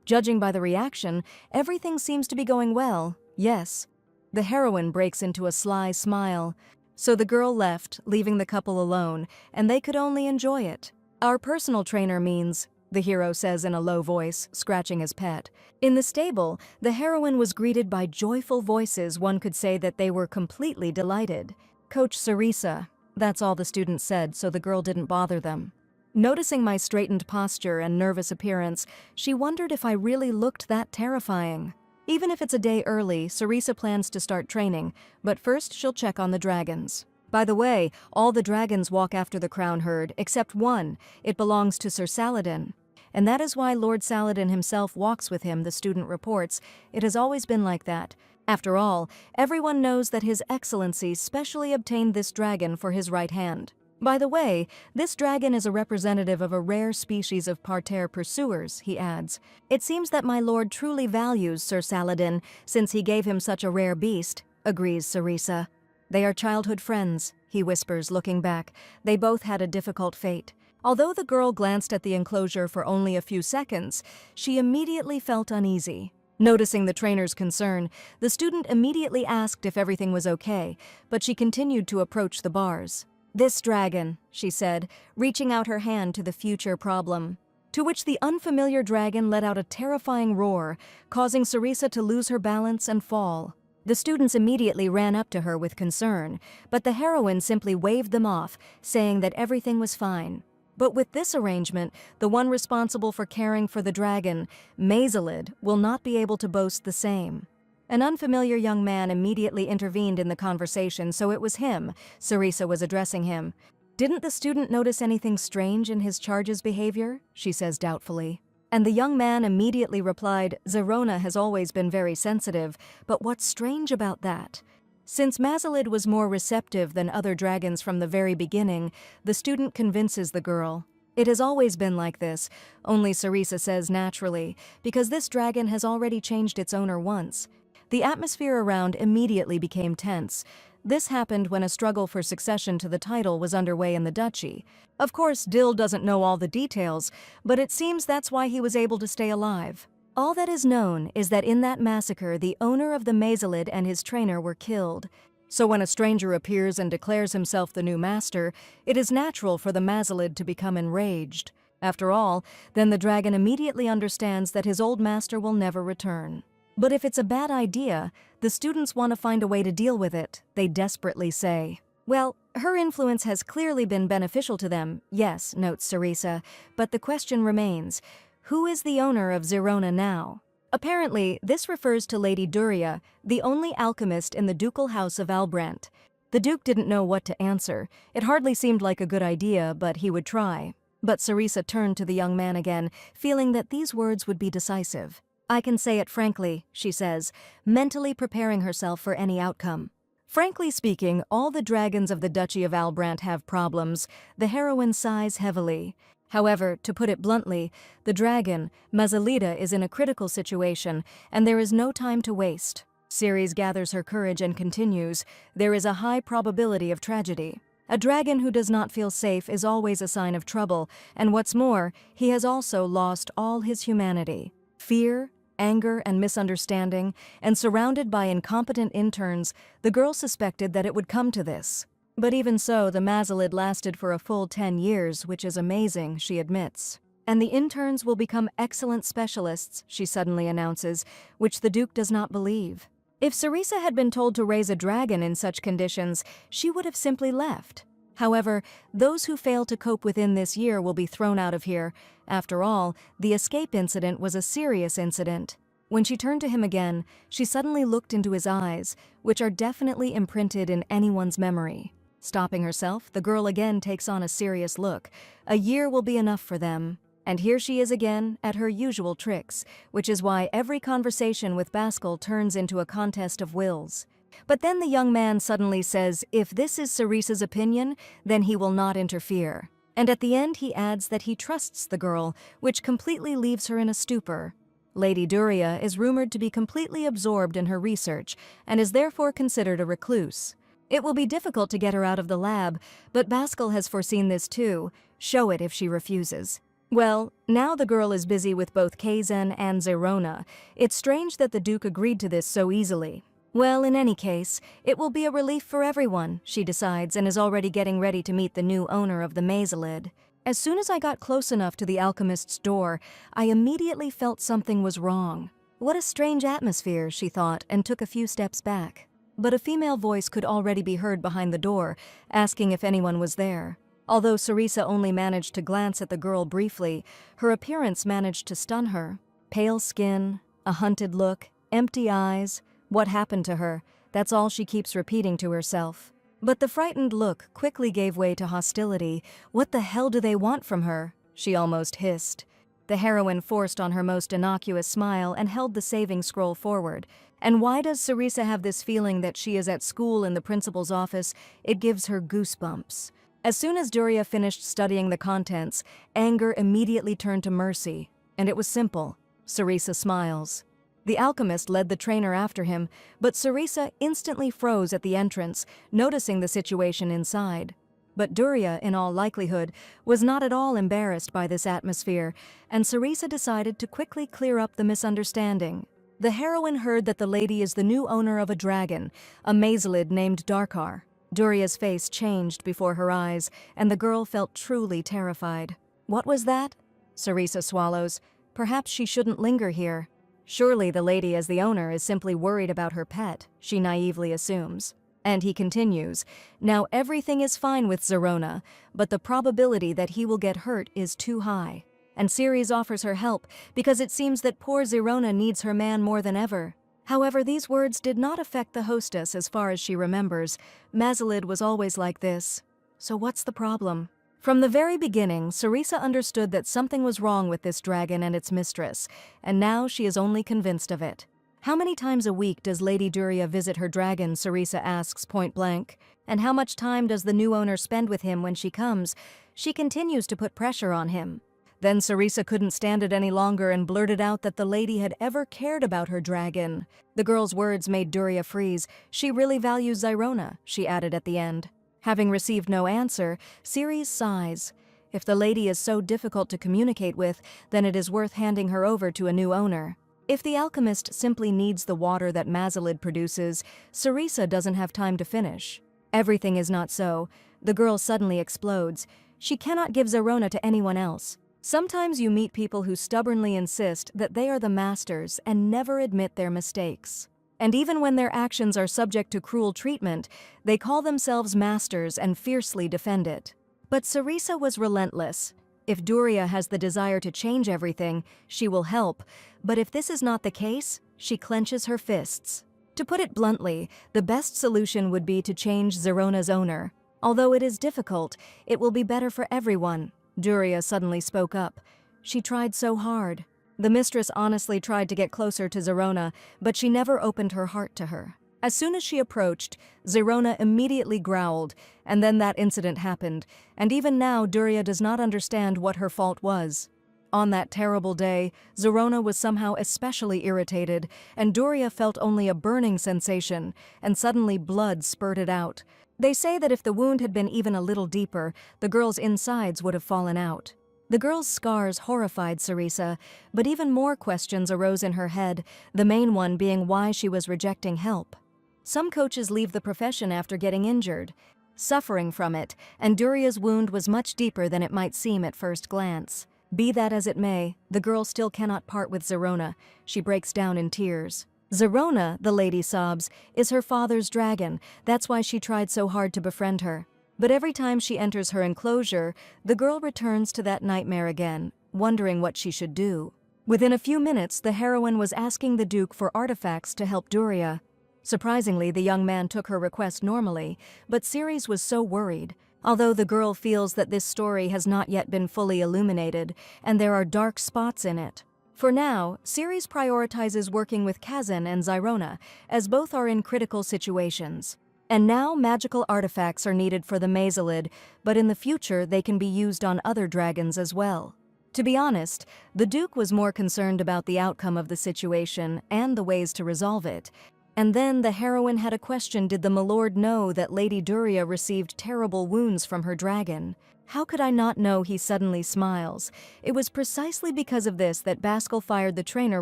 Judging by the reaction, everything seems to be going well. Yes. The heroine breaks into a sly smile. So the girl left, leaving the couple alone, and they could only enjoy it. "Our personal trainer means," the hero says in a low voice, scratching his pet. In the stable, the heroine was greeted by joyful voices. One could say that they were completely delighted. "Coach Sarisa." That's all the students said, so the girl didn't bother them. Noticing my straightened posture and nervous appearance, she wondered if I really looked that terrifying. Even if it's a day early, Sarisa plans to start training, but first she'll check on the dragons. By the way, all the dragons walk after the crown herd, except one. It belongs to Sir Saladin. And that is why Lord Saladin himself walks with him, the student reports. It has always been like that. After all, everyone knows that His Excellency specially obtained this dragon for his right hand. By the way, this dragon is a representative of a rare species of parterre pursuers, he adds. "It seems that my lord truly values Sir Saladin, since he gave him such a rare beast," agrees Sarisa. "They are childhood friends," he whispers, looking back. They both had a difficult fate. Although the girl glanced at the enclosure for only a few seconds, she immediately felt uneasy. Noticing the trainer's concern, the student immediately asked if everything was okay, but she continued to approach the bars. "This dragon," she said, reaching out her hand to the future problem. To which the unfamiliar dragon let out a terrifying roar, causing Sarisa to lose her balance and fall. The students immediately ran up to her with concern, but the heroine simply waved them off, saying that everything was fine. But with this arrangement, the one responsible for caring for the dragon, Mazalid, will not be able to boast the same. An unfamiliar young man immediately intervened in the conversation, so it was him. Sarisa was addressing him. "Didn't the student notice anything strange in his charge's behavior?" she says doubtfully. And the young man immediately replied, "Zerona has always been very sensitive, but what's strange about that?" Since Mazalid was more receptive than other dragons from the very beginning, the student convinces the girl. "It has always been like this," only Sarisa says naturally, "because this dragon has already changed its owner once." The atmosphere around immediately became tense. This happened when a struggle for succession to the title was underway in the duchy. Of course, Dill doesn't know all the details, but it seems that's why he was able to stay alive. All that is known is that in that massacre, the owner of the Mazalid and his trainer were killed. So when a stranger appears and declares himself the new master, it is natural for the Mazalid to become enraged. After all, then the dragon immediately understands that his old master will never return. But if it's a bad idea, the students want to find a way to deal with it, they desperately say. "Well, her influence has clearly been beneficial to them, yes," notes Sarisa, but the question remains, who is the owner of Zerona now? Apparently, this refers to Lady Duria, the only alchemist in the ducal house of Albrant. The Duke didn't know what to answer. It hardly seemed like a good idea, but he would try. But Sarisa turned to the young man again, feeling that these words would be decisive. "I can say it frankly," she says, mentally preparing herself for any outcome. Frankly speaking, all the dragons of the Duchy of Albrant have problems. The heroine sighs heavily. However, to put it bluntly, the dragon, Mazalida, is in a critical situation, and there is no time to waste. Ceres gathers her courage and continues, "There is a high probability of tragedy. A dragon who does not feel safe is always a sign of trouble, and what's more, he has also lost all his humanity. Fear, anger, and misunderstanding, and surrounded by incompetent interns, the girl suspected that it would come to this. But even so, the Mazalid lasted for a full 10 years, which is amazing, she admits. And the interns will become excellent specialists, she suddenly announces, which the Duke does not believe. If Sarisa had been told to raise a dragon in such conditions, she would have simply left. However, those who fail to cope within this year will be thrown out of here. After all, the escape incident was a serious incident. When she turned to him again, she suddenly looked into his eyes, which are definitely imprinted in anyone's memory. Stopping herself, the girl again takes on a serious look. A year will be enough for them. And here she is again, at her usual tricks, which is why every conversation with Baskel turns into a contest of wills. But then the young man suddenly says if this is Cerisa's opinion, then he will not interfere. And at the end he adds that he trusts the girl, which completely leaves her in a stupor. Lady Duria is rumored to be completely absorbed in her research and is therefore considered a recluse. It will be difficult to get her out of the lab, but Baskel has foreseen this too. Show it if she refuses. Well, now the girl is busy with both Kaizen and Zerona. It's strange that the Duke agreed to this so easily. Well, in any case, it will be a relief for everyone, she decides, and is already getting ready to meet the new owner of the Mazalid. As soon as I got close enough to the alchemist's door, I immediately felt something was wrong. What a strange atmosphere, she thought, and took a few steps back. But a female voice could already be heard behind the door, asking if anyone was there. Although Cerisa only managed to glance at the girl briefly, her appearance managed to stun her. Pale skin, a hunted look, empty eyes. What happened to her? That's all she keeps repeating to herself. But the frightened look quickly gave way to hostility. What the hell do they want from her? She almost hissed. The heroine forced on her most innocuous smile and held the saving scroll forward. And why does Cerisa have this feeling that she is at school in the principal's office? It gives her goosebumps. As soon as Duria finished studying the contents, anger immediately turned to mercy. And it was simple. Cerisa smiles. The alchemist led the trainer after him, but Cerisa instantly froze at the entrance, noticing the situation inside. But Duria, in all likelihood, was not at all embarrassed by this atmosphere, and Cerisa decided to quickly clear up the misunderstanding. The heroine heard that the lady is the new owner of a dragon, a Mazalid named Darkar. Duria's face changed before her eyes, and the girl felt truly terrified. What was that? Cerisa swallows. Perhaps she shouldn't linger here. Surely the lady as the owner is simply worried about her pet, she naively assumes. And he continues, now everything is fine with Zerona, but the probability that he will get hurt is too high. And Ceres offers her help because it seems that poor Zerona needs her man more than ever. However, these words did not affect the hostess as far as she remembers. Mazalid was always like this. So what's the problem? From the very beginning, Cerisa understood that something was wrong with this dragon and its mistress, and now she is only convinced of it. How many times a week does Lady Duria visit her dragon, Cerisa asks point blank. And how much time does the new owner spend with him when she comes? She continues to put pressure on him. Then Cerisa couldn't stand it any longer and blurted out that the lady had ever cared about her dragon. The girl's words made Duria freeze. She really values Zerona, she added at the end. Having received no answer, Ceres sighs. If the lady is so difficult to communicate with, then it is worth handing her over to a new owner. If the alchemist simply needs the water that Mazalid produces, Cerisa doesn't have time to finish. Everything is not so. The girl suddenly explodes. She cannot give Zerona to anyone else. Sometimes you meet people who stubbornly insist that they are the masters and never admit their mistakes. And even when their actions are subject to cruel treatment, they call themselves masters and fiercely defend it. But Cerisa was relentless. If Duria has the desire to change everything, she will help, but if this is not the case, she clenches her fists. To put it bluntly, the best solution would be to change Zerona's owner. Although it is difficult, it will be better for everyone. Duria suddenly spoke up. She tried so hard. The mistress honestly tried to get closer to Zerona, but she never opened her heart to her. As soon as she approached, Zerona immediately growled, and then that incident happened, and even now Duria does not understand what her fault was. On that terrible day, Zerona was somehow especially irritated, and Duria felt only a burning sensation, and suddenly blood spurted out. They say that if the wound had been even a little deeper, the girl's insides would have fallen out. The girl's scars horrified Cerisa, but even more questions arose in her head, the main one being why she was rejecting help. Some coaches leave the profession after getting injured, suffering from it, and Duria's wound was much deeper than it might seem at first glance. Be that as it may, the girl still cannot part with Zerona. She breaks down in tears. Zerona, the lady sobs, is her father's dragon. That's why she tried so hard to befriend her. But every time she enters her enclosure, the girl returns to that nightmare again, wondering what she should do. Within a few minutes, the heroine was asking the Duke for artifacts to help Duria. Surprisingly, the young man took her request normally, but Ceres was so worried. Although the girl feels that this story has not yet been fully illuminated, and there are dark spots in it. For now, Ceres prioritizes working with Kazan and Zyrona, as both are in critical situations. And now magical artifacts are needed for the Mazalid, but in the future they can be used on other dragons as well. To be honest, the Duke was more concerned about the outcome of the situation and the ways to resolve it. And then the heroine had a question: did the milord know that Lady Duria received terrible wounds from her dragon? How could I not know? He suddenly smiles. It was precisely because of this that Baskel fired the trainer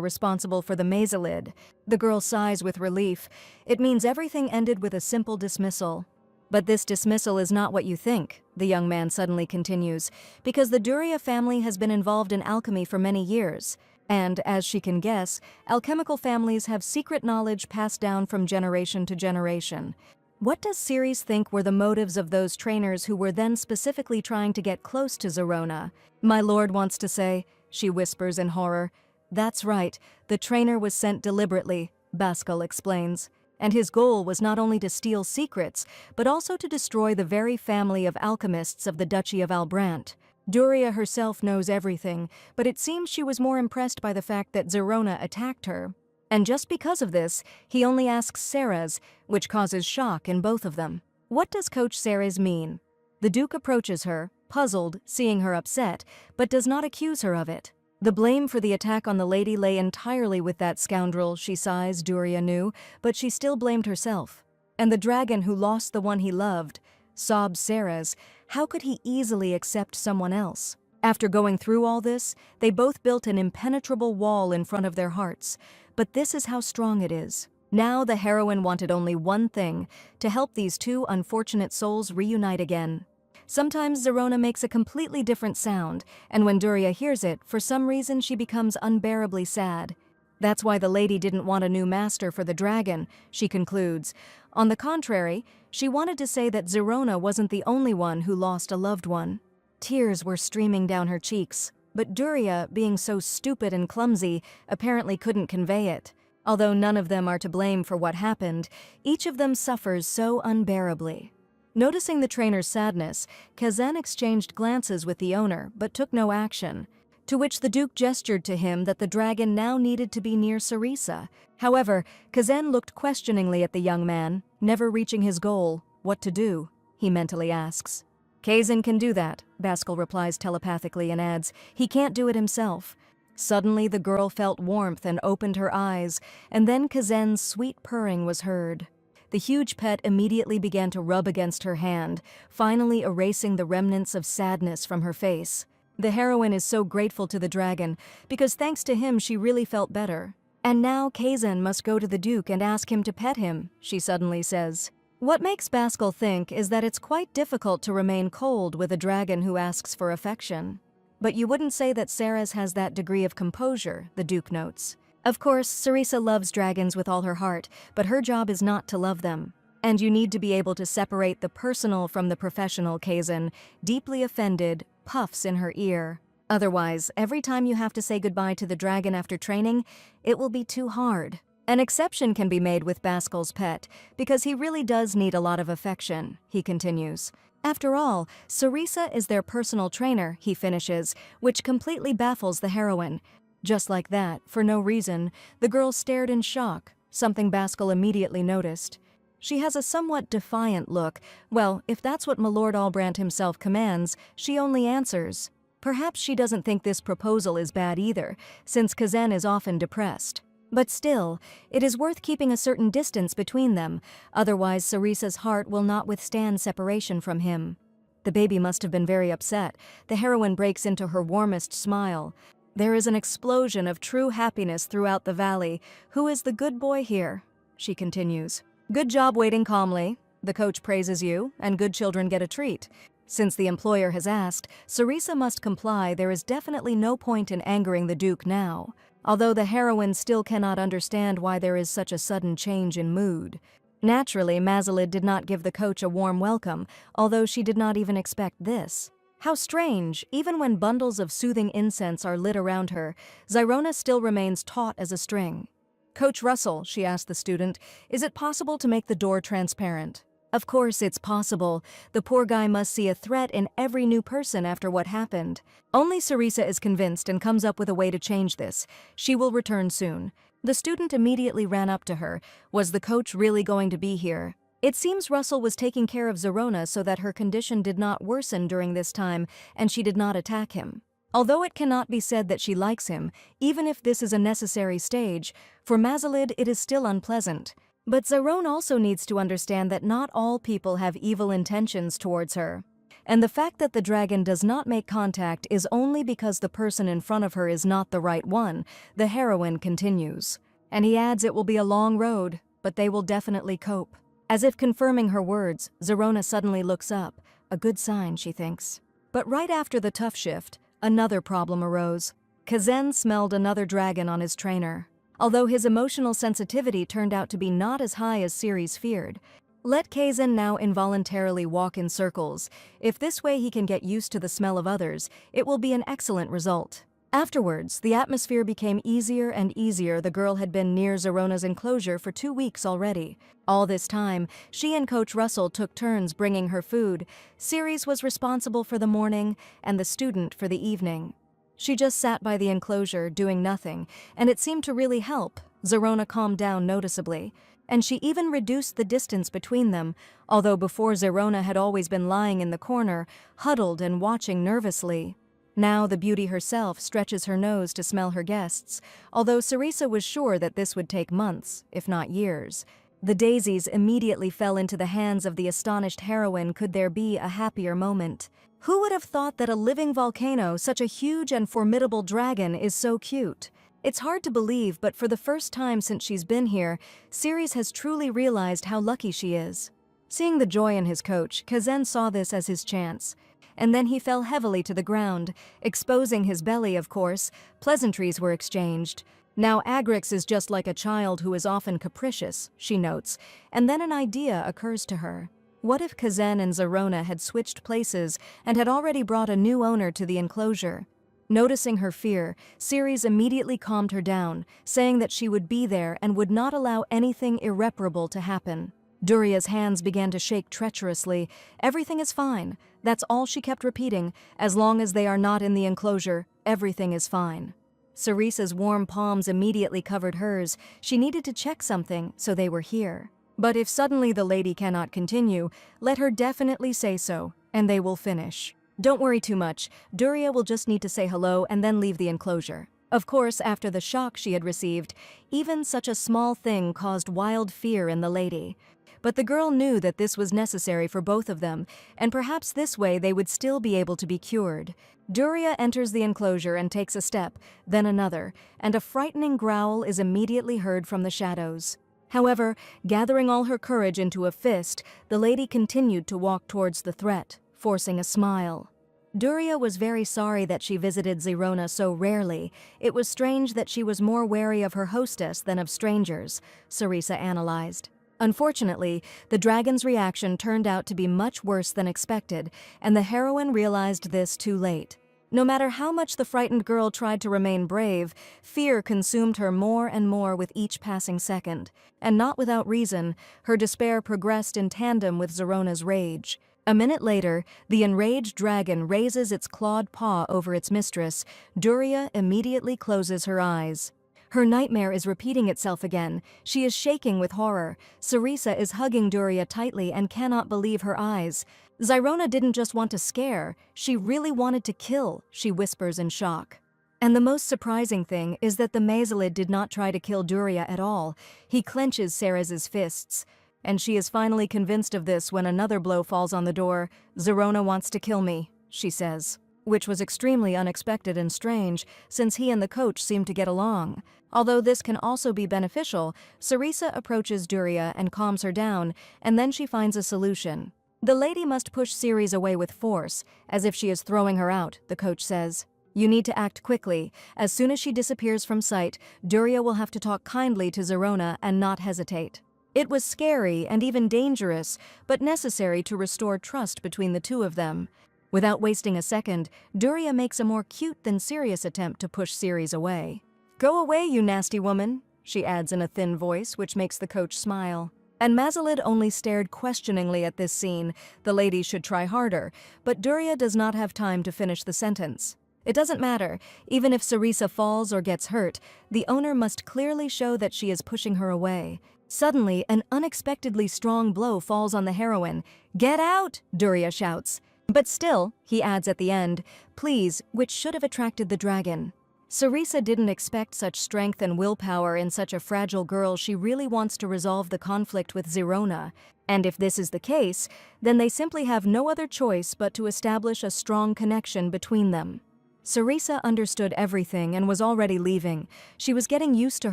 responsible for the Mazalid. The girl sighs with relief. It means everything ended with a simple dismissal. But this dismissal is not what you think, the young man suddenly continues, because the Duria family has been involved in alchemy for many years. And, as she can guess, alchemical families have secret knowledge passed down from generation to generation. What does Ceres think were the motives of those trainers who were then specifically trying to get close to Zerona? My lord wants to say, she whispers in horror. That's right, the trainer was sent deliberately, Baskel explains. And his goal was not only to steal secrets, but also to destroy the very family of alchemists of the Duchy of Albrant. Duria herself knows everything, but it seems she was more impressed by the fact that Zerona attacked her. And just because of this, he only asks Ceres, which causes shock in both of them. What does Coach Ceres mean? The Duke approaches her, puzzled, seeing her upset, but does not accuse her of it. The blame for the attack on the lady lay entirely with that scoundrel, she sighs, Duria knew, but she still blamed herself. And the dragon who lost the one he loved, sobs Ceres, how could he easily accept someone else? After going through all this, they both built an impenetrable wall in front of their hearts. But this is how strong it is. Now the heroine wanted only one thing, to help these two unfortunate souls reunite again. Sometimes Zerona makes a completely different sound, and when Duria hears it, for some reason she becomes unbearably sad. That's why the lady didn't want a new master for the dragon, she concludes. On the contrary, she wanted to say that Zerona wasn't the only one who lost a loved one. Tears were streaming down her cheeks, but Duria, being so stupid and clumsy, apparently couldn't convey it. Although none of them are to blame for what happened, each of them suffers so unbearably. Noticing the trainer's sadness, Kazan exchanged glances with the owner, but took no action, to which the Duke gestured to him that the dragon now needed to be near Sarisa. However, Kazan looked questioningly at the young man, never reaching his goal. What to do? He mentally asks. Kazan can do that, Baskel replies telepathically and adds, he can't do it himself. Suddenly the girl felt warmth and opened her eyes, and then Kazan's sweet purring was heard. The huge pet immediately began to rub against her hand, finally erasing the remnants of sadness from her face. The heroine is so grateful to the dragon, because thanks to him she really felt better. And now Kazan must go to the Duke and ask him to pet him, she suddenly says. What makes Baskel think is that it's quite difficult to remain cold with a dragon who asks for affection. But you wouldn't say that Ceres has that degree of composure, the Duke notes. Of course, Sarisa loves dragons with all her heart, but her job is not to love them. And you need to be able to separate the personal from the professional, Kazan, deeply offended, puffs in her ear. Otherwise, every time you have to say goodbye to the dragon after training, it will be too hard. An exception can be made with Baskel's pet, because he really does need a lot of affection, he continues. After all, Sarisa is their personal trainer, he finishes, which completely baffles the heroine. Just like that, for no reason, the girl stared in shock, something Baskel immediately noticed. She has a somewhat defiant look. Well, if that's what Milord Albrant himself commands, she only answers. Perhaps she doesn't think this proposal is bad either, since Kazan is often depressed. But still, it is worth keeping a certain distance between them, otherwise Sarisa's heart will not withstand separation from him. The baby must have been very upset. The heroine breaks into her warmest smile. There is an explosion of true happiness throughout the valley. Who is the good boy here? She continues. Good job waiting calmly. The coach praises you, and good children get a treat. Since the employer has asked, Sarisa must comply. There is definitely no point in angering the Duke now, although the heroine still cannot understand why there is such a sudden change in mood. Naturally, Mazalid did not give the coach a warm welcome, although she did not even expect this. How strange, even when bundles of soothing incense are lit around her, Zyrona still remains taut as a string. "Coach Russell," she asked the student, "is it possible to make the door transparent?" Of course it's possible. The poor guy must see a threat in every new person after what happened. Only Sarisa is convinced and comes up with a way to change this. She will return soon. The student immediately ran up to her. Was the coach really going to be here? It seems Russell was taking care of Zyrona so that her condition did not worsen during this time and she did not attack him. Although it cannot be said that she likes him, even if this is a necessary stage, for Mazalid it is still unpleasant. But Zyrona also needs to understand that not all people have evil intentions towards her. And the fact that the dragon does not make contact is only because the person in front of her is not the right one, the heroine continues. And he adds it will be a long road, but they will definitely cope. As if confirming her words, Zyrona suddenly looks up. A good sign, she thinks. But right after the tough shift, another problem arose. Kazan smelled another dragon on his trainer. Although his emotional sensitivity turned out to be not as high as Ceres feared. Let Kazan now involuntarily walk in circles. If this way he can get used to the smell of others, it will be an excellent result. Afterwards, the atmosphere became easier and easier. The girl had been near Zyrona's enclosure for 2 weeks already. All this time, she and Coach Russell took turns bringing her food. Ceres was responsible for the morning and the student for the evening. She just sat by the enclosure, doing nothing, and it seemed to really help. Zyrona calmed down noticeably, and she even reduced the distance between them, although before Zyrona had always been lying in the corner, huddled and watching nervously. Now the beauty herself stretches her nose to smell her guests, although Sarisa was sure that this would take months, if not years. The daisies immediately fell into the hands of the astonished heroine. Could there be a happier moment? Who would have thought that a living volcano, such a huge and formidable dragon, is so cute? It's hard to believe, but for the first time since she's been here, Ceres has truly realized how lucky she is. Seeing the joy in his coach, Kazan saw this as his chance. And then he fell heavily to the ground, exposing his belly, of course. Pleasantries were exchanged. Now Agrix is just like a child who is often capricious, she notes, and then an idea occurs to her. What if Kazan and Zyrona had switched places and had already brought a new owner to the enclosure? Noticing her fear, Ceres immediately calmed her down, saying that she would be there and would not allow anything irreparable to happen. Duria's hands began to shake treacherously. Everything is fine. That's all she kept repeating. As long as they are not in the enclosure, everything is fine. Cerisa's warm palms immediately covered hers. She needed to check something, so they were here. But if suddenly the lady cannot continue, let her definitely say so, and they will finish. Don't worry too much. Duria will just need to say hello and then leave the enclosure. Of course, after the shock she had received, even such a small thing caused wild fear in the lady. But the girl knew that this was necessary for both of them, and perhaps this way they would still be able to be cured. Duria enters the enclosure and takes a step, then another, and a frightening growl is immediately heard from the shadows. However, gathering all her courage into a fist, the lady continued to walk towards the threat, forcing a smile. Duria was very sorry that she visited Zyrona so rarely. It was strange that she was more wary of her hostess than of strangers, Sarisa analyzed. Unfortunately, the dragon's reaction turned out to be much worse than expected, and the heroine realized this too late. No matter how much the frightened girl tried to remain brave, fear consumed her more and more with each passing second. And not without reason, her despair progressed in tandem with Zyrona's rage. A minute later, the enraged dragon raises its clawed paw over its mistress. Duria immediately closes her eyes. Her nightmare is repeating itself again. She is shaking with horror. Sarisa is hugging Duria tightly and cannot believe her eyes. Zyrona didn't just want to scare, she really wanted to kill, she whispers in shock. And the most surprising thing is that the Mazalid did not try to kill Duria at all. He clenches Ceres's fists. And she is finally convinced of this when another blow falls on the door. Zyrona wants to kill me, she says. Which was extremely unexpected and strange, since he and the coach seemed to get along. Although this can also be beneficial, Sarisa approaches Duria and calms her down, and then she finds a solution. The lady must push Ceres away with force, as if she is throwing her out, the coach says. You need to act quickly. As soon as she disappears from sight, Duria will have to talk kindly to Zyrona and not hesitate. It was scary and even dangerous, but necessary to restore trust between the two of them. Without wasting a second, Duria makes a more cute than serious attempt to push Ceres away. "Go away, you nasty woman," she adds in a thin voice, which makes the coach smile. And Mazalid only stared questioningly at this scene. The lady should try harder, but Duria does not have time to finish the sentence. It doesn't matter, even if Sarisa falls or gets hurt, the owner must clearly show that she is pushing her away. Suddenly, an unexpectedly strong blow falls on the heroine. "Get out!" Duria shouts. "But still," he adds at the end, "please," which should have attracted the dragon. Sarisa didn't expect such strength and willpower in such a fragile girl. She really wants to resolve the conflict with Zerona. And if this is the case, then they simply have no other choice but to establish a strong connection between them. Sarisa understood everything and was already leaving. She was getting used to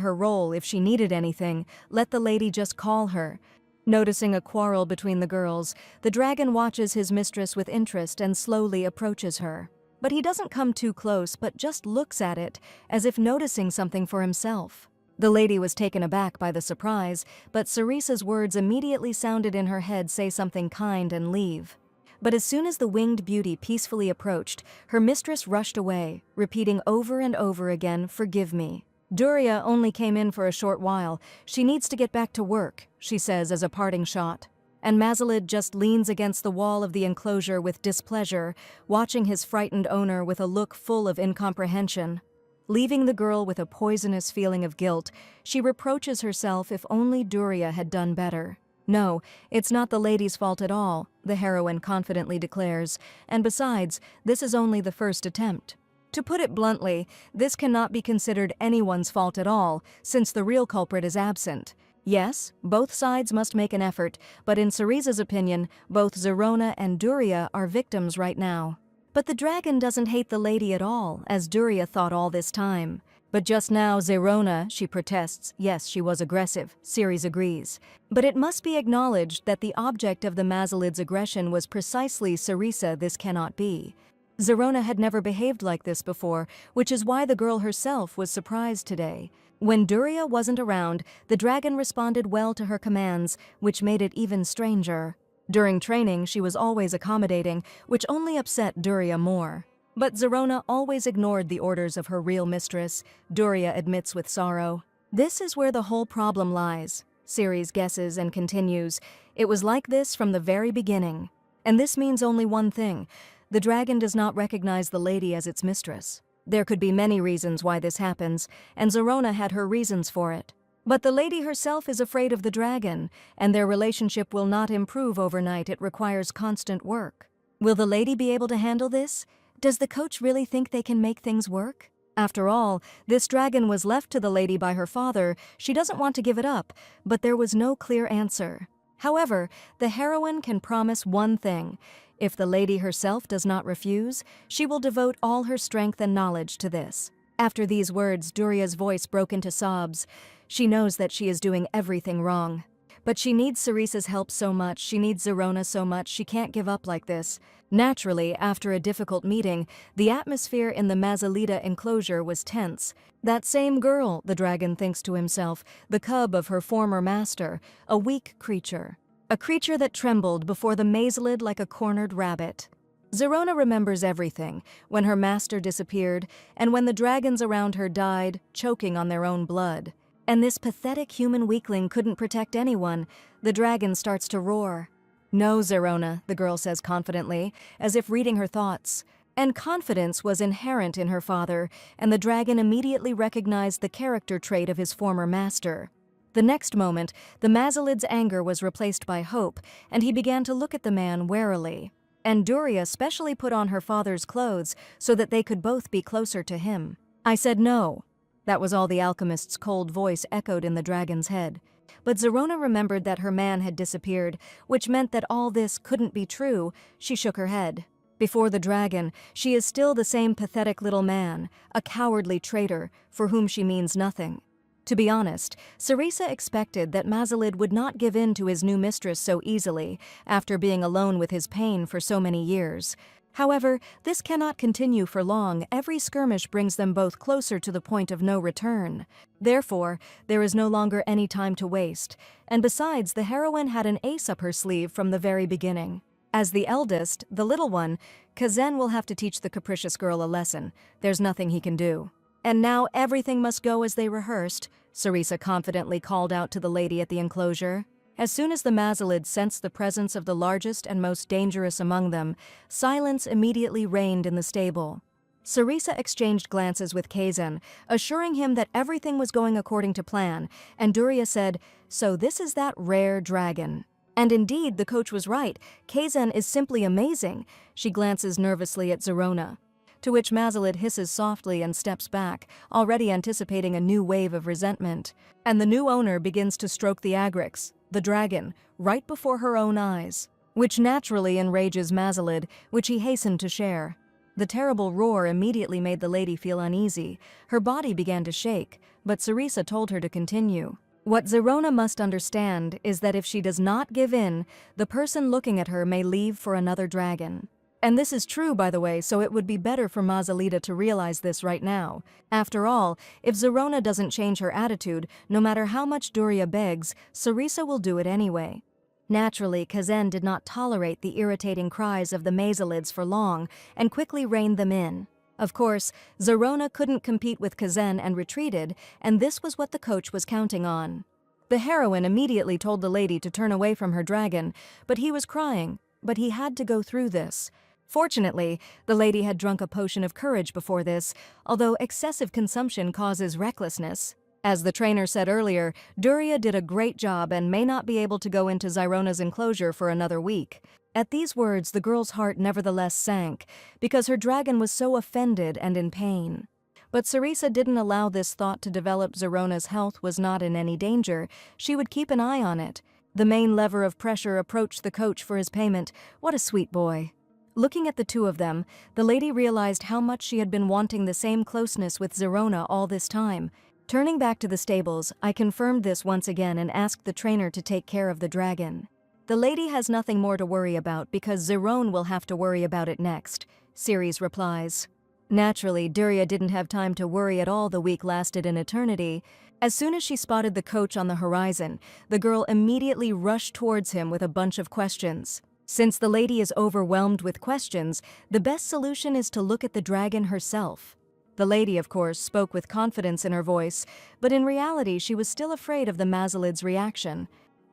her role. If she needed anything, let the lady just call her. Noticing a quarrel between the girls, the dragon watches his mistress with interest and slowly approaches her. But he doesn't come too close, but just looks at it, as if noticing something for himself. The lady was taken aback by the surprise, but Sarisa's words immediately sounded in her head, "Say something kind and leave." But as soon as the winged beauty peacefully approached, her mistress rushed away, repeating over and over again, "Forgive me." Duria only came in for a short while. She needs to get back to work, she says as a parting shot. And Mazalid just leans against the wall of the enclosure with displeasure, watching his frightened owner with a look full of incomprehension. Leaving the girl with a poisonous feeling of guilt, she reproaches herself. If only Duria had done better. "No, it's not the lady's fault at all," the heroine confidently declares, "and besides, this is only the first attempt." To put it bluntly, this cannot be considered anyone's fault at all, since the real culprit is absent. Yes, both sides must make an effort, but in Cerise's opinion, both Zerona and Duria are victims right now. But the dragon doesn't hate the lady at all, as Duria thought all this time. But just now, Zerona, she protests. Yes, she was aggressive. Ceres agrees. But it must be acknowledged that the object of the Mazalid's aggression was precisely Cerisa. This cannot be. Zerona had never behaved like this before, which is why the girl herself was surprised today. When Duria wasn't around, the dragon responded well to her commands, which made it even stranger. During training, she was always accommodating, which only upset Duria more. But Zerona always ignored the orders of her real mistress, Duria admits with sorrow. This is where the whole problem lies. Ceres guesses and continues. It was like this from the very beginning. And this means only one thing. The dragon does not recognize the lady as its mistress. There could be many reasons why this happens, and Zerona had her reasons for it. But the lady herself is afraid of the dragon, and their relationship will not improve overnight. It requires constant work. Will the lady be able to handle this? Does the coach really think they can make things work? After all, this dragon was left to the lady by her father. She doesn't want to give it up, but there was no clear answer. However, the heroine can promise one thing. If the lady herself does not refuse, she will devote all her strength and knowledge to this. After these words, Duria's voice broke into sobs. She knows that she is doing everything wrong. But she needs Cerisa's help so much, she needs Zerona so much, she can't give up like this. Naturally, after a difficult meeting, the atmosphere in the Mazalida enclosure was tense. That same girl, the dragon thinks to himself, the cub of her former master, a weak creature. A creature that trembled before the Mazalid like a cornered rabbit. Zerona remembers everything, when her master disappeared, and when the dragons around her died, choking on their own blood. And this pathetic human weakling couldn't protect anyone. The dragon starts to roar. "No, Zerona," the girl says confidently, as if reading her thoughts. And confidence was inherent in her father, and the dragon immediately recognized the character trait of his former master. The next moment, the Mazalid's anger was replaced by hope, and he began to look at the man warily. And Duria specially put on her father's clothes so that they could both be closer to him. "I said no." That was all the alchemist's cold voice echoed in the dragon's head. But Zerona remembered that her man had disappeared, which meant that all this couldn't be true. She shook her head. Before the dragon, she is still the same pathetic little man, a cowardly traitor, for whom she means nothing. To be honest, Cerisa expected that Mazalid would not give in to his new mistress so easily, after being alone with his pain for so many years. However, this cannot continue for long. Every skirmish brings them both closer to the point of no return. Therefore, there is no longer any time to waste. And besides, the heroine had an ace up her sleeve from the very beginning. As the eldest, the little one, Kazen will have to teach the capricious girl a lesson. There's nothing he can do. And now everything must go as they rehearsed, Sarisa confidently called out to the lady at the enclosure. As soon as the Mazalids sensed the presence of the largest and most dangerous among them, silence immediately reigned in the stable. Sarisa exchanged glances with Kazan, assuring him that everything was going according to plan, and Durya said, "So this is that rare dragon." And indeed, the coach was right. Kazan is simply amazing. She glances nervously at Zerona, to which Mazalid hisses softly and steps back, already anticipating a new wave of resentment. And the new owner begins to stroke the Agrix, the dragon, right before her own eyes, which naturally enrages Mazalid, which he hastened to share. The terrible roar immediately made the lady feel uneasy. Her body began to shake, but Sarisa told her to continue. What Zerona must understand is that if she does not give in, the person looking at her may leave for another dragon. And this is true, by the way, so it would be better for Mazalida to realize this right now. After all, if Zerona doesn't change her attitude, no matter how much Durya begs, Sarisa will do it anyway. Naturally, Kazen did not tolerate the irritating cries of the Mazalids for long and quickly reined them in. Of course, Zerona couldn't compete with Kazen and retreated, and this was what the coach was counting on. The heroine immediately told the lady to turn away from her dragon, but he was crying, but he had to go through this. Fortunately, the lady had drunk a potion of courage before this, although excessive consumption causes recklessness. As the trainer said earlier, Durya did a great job and may not be able to go into Zerona's enclosure for another week. At these words, the girl's heart nevertheless sank, because her dragon was so offended and in pain. But Sarisa didn't allow this thought to develop. Zerona's health was not in any danger. She would keep an eye on it. The main lever of pressure approached the coach for his payment. What a sweet boy. Looking at the two of them, the lady realized how much she had been wanting the same closeness with Zerona all this time. Turning back to the stables, I confirmed this once again and asked the trainer to take care of the dragon. The lady has nothing more to worry about because Zerone will have to worry about it next, Ceres replies. Naturally, Durya didn't have time to worry at all. The week lasted an eternity. As soon as she spotted the coach on the horizon, the girl immediately rushed towards him with a bunch of questions. Since the lady is overwhelmed with questions, the best solution is to look at the dragon herself. The lady, of course, spoke with confidence in her voice, but in reality she was still afraid of the Mazalid's reaction.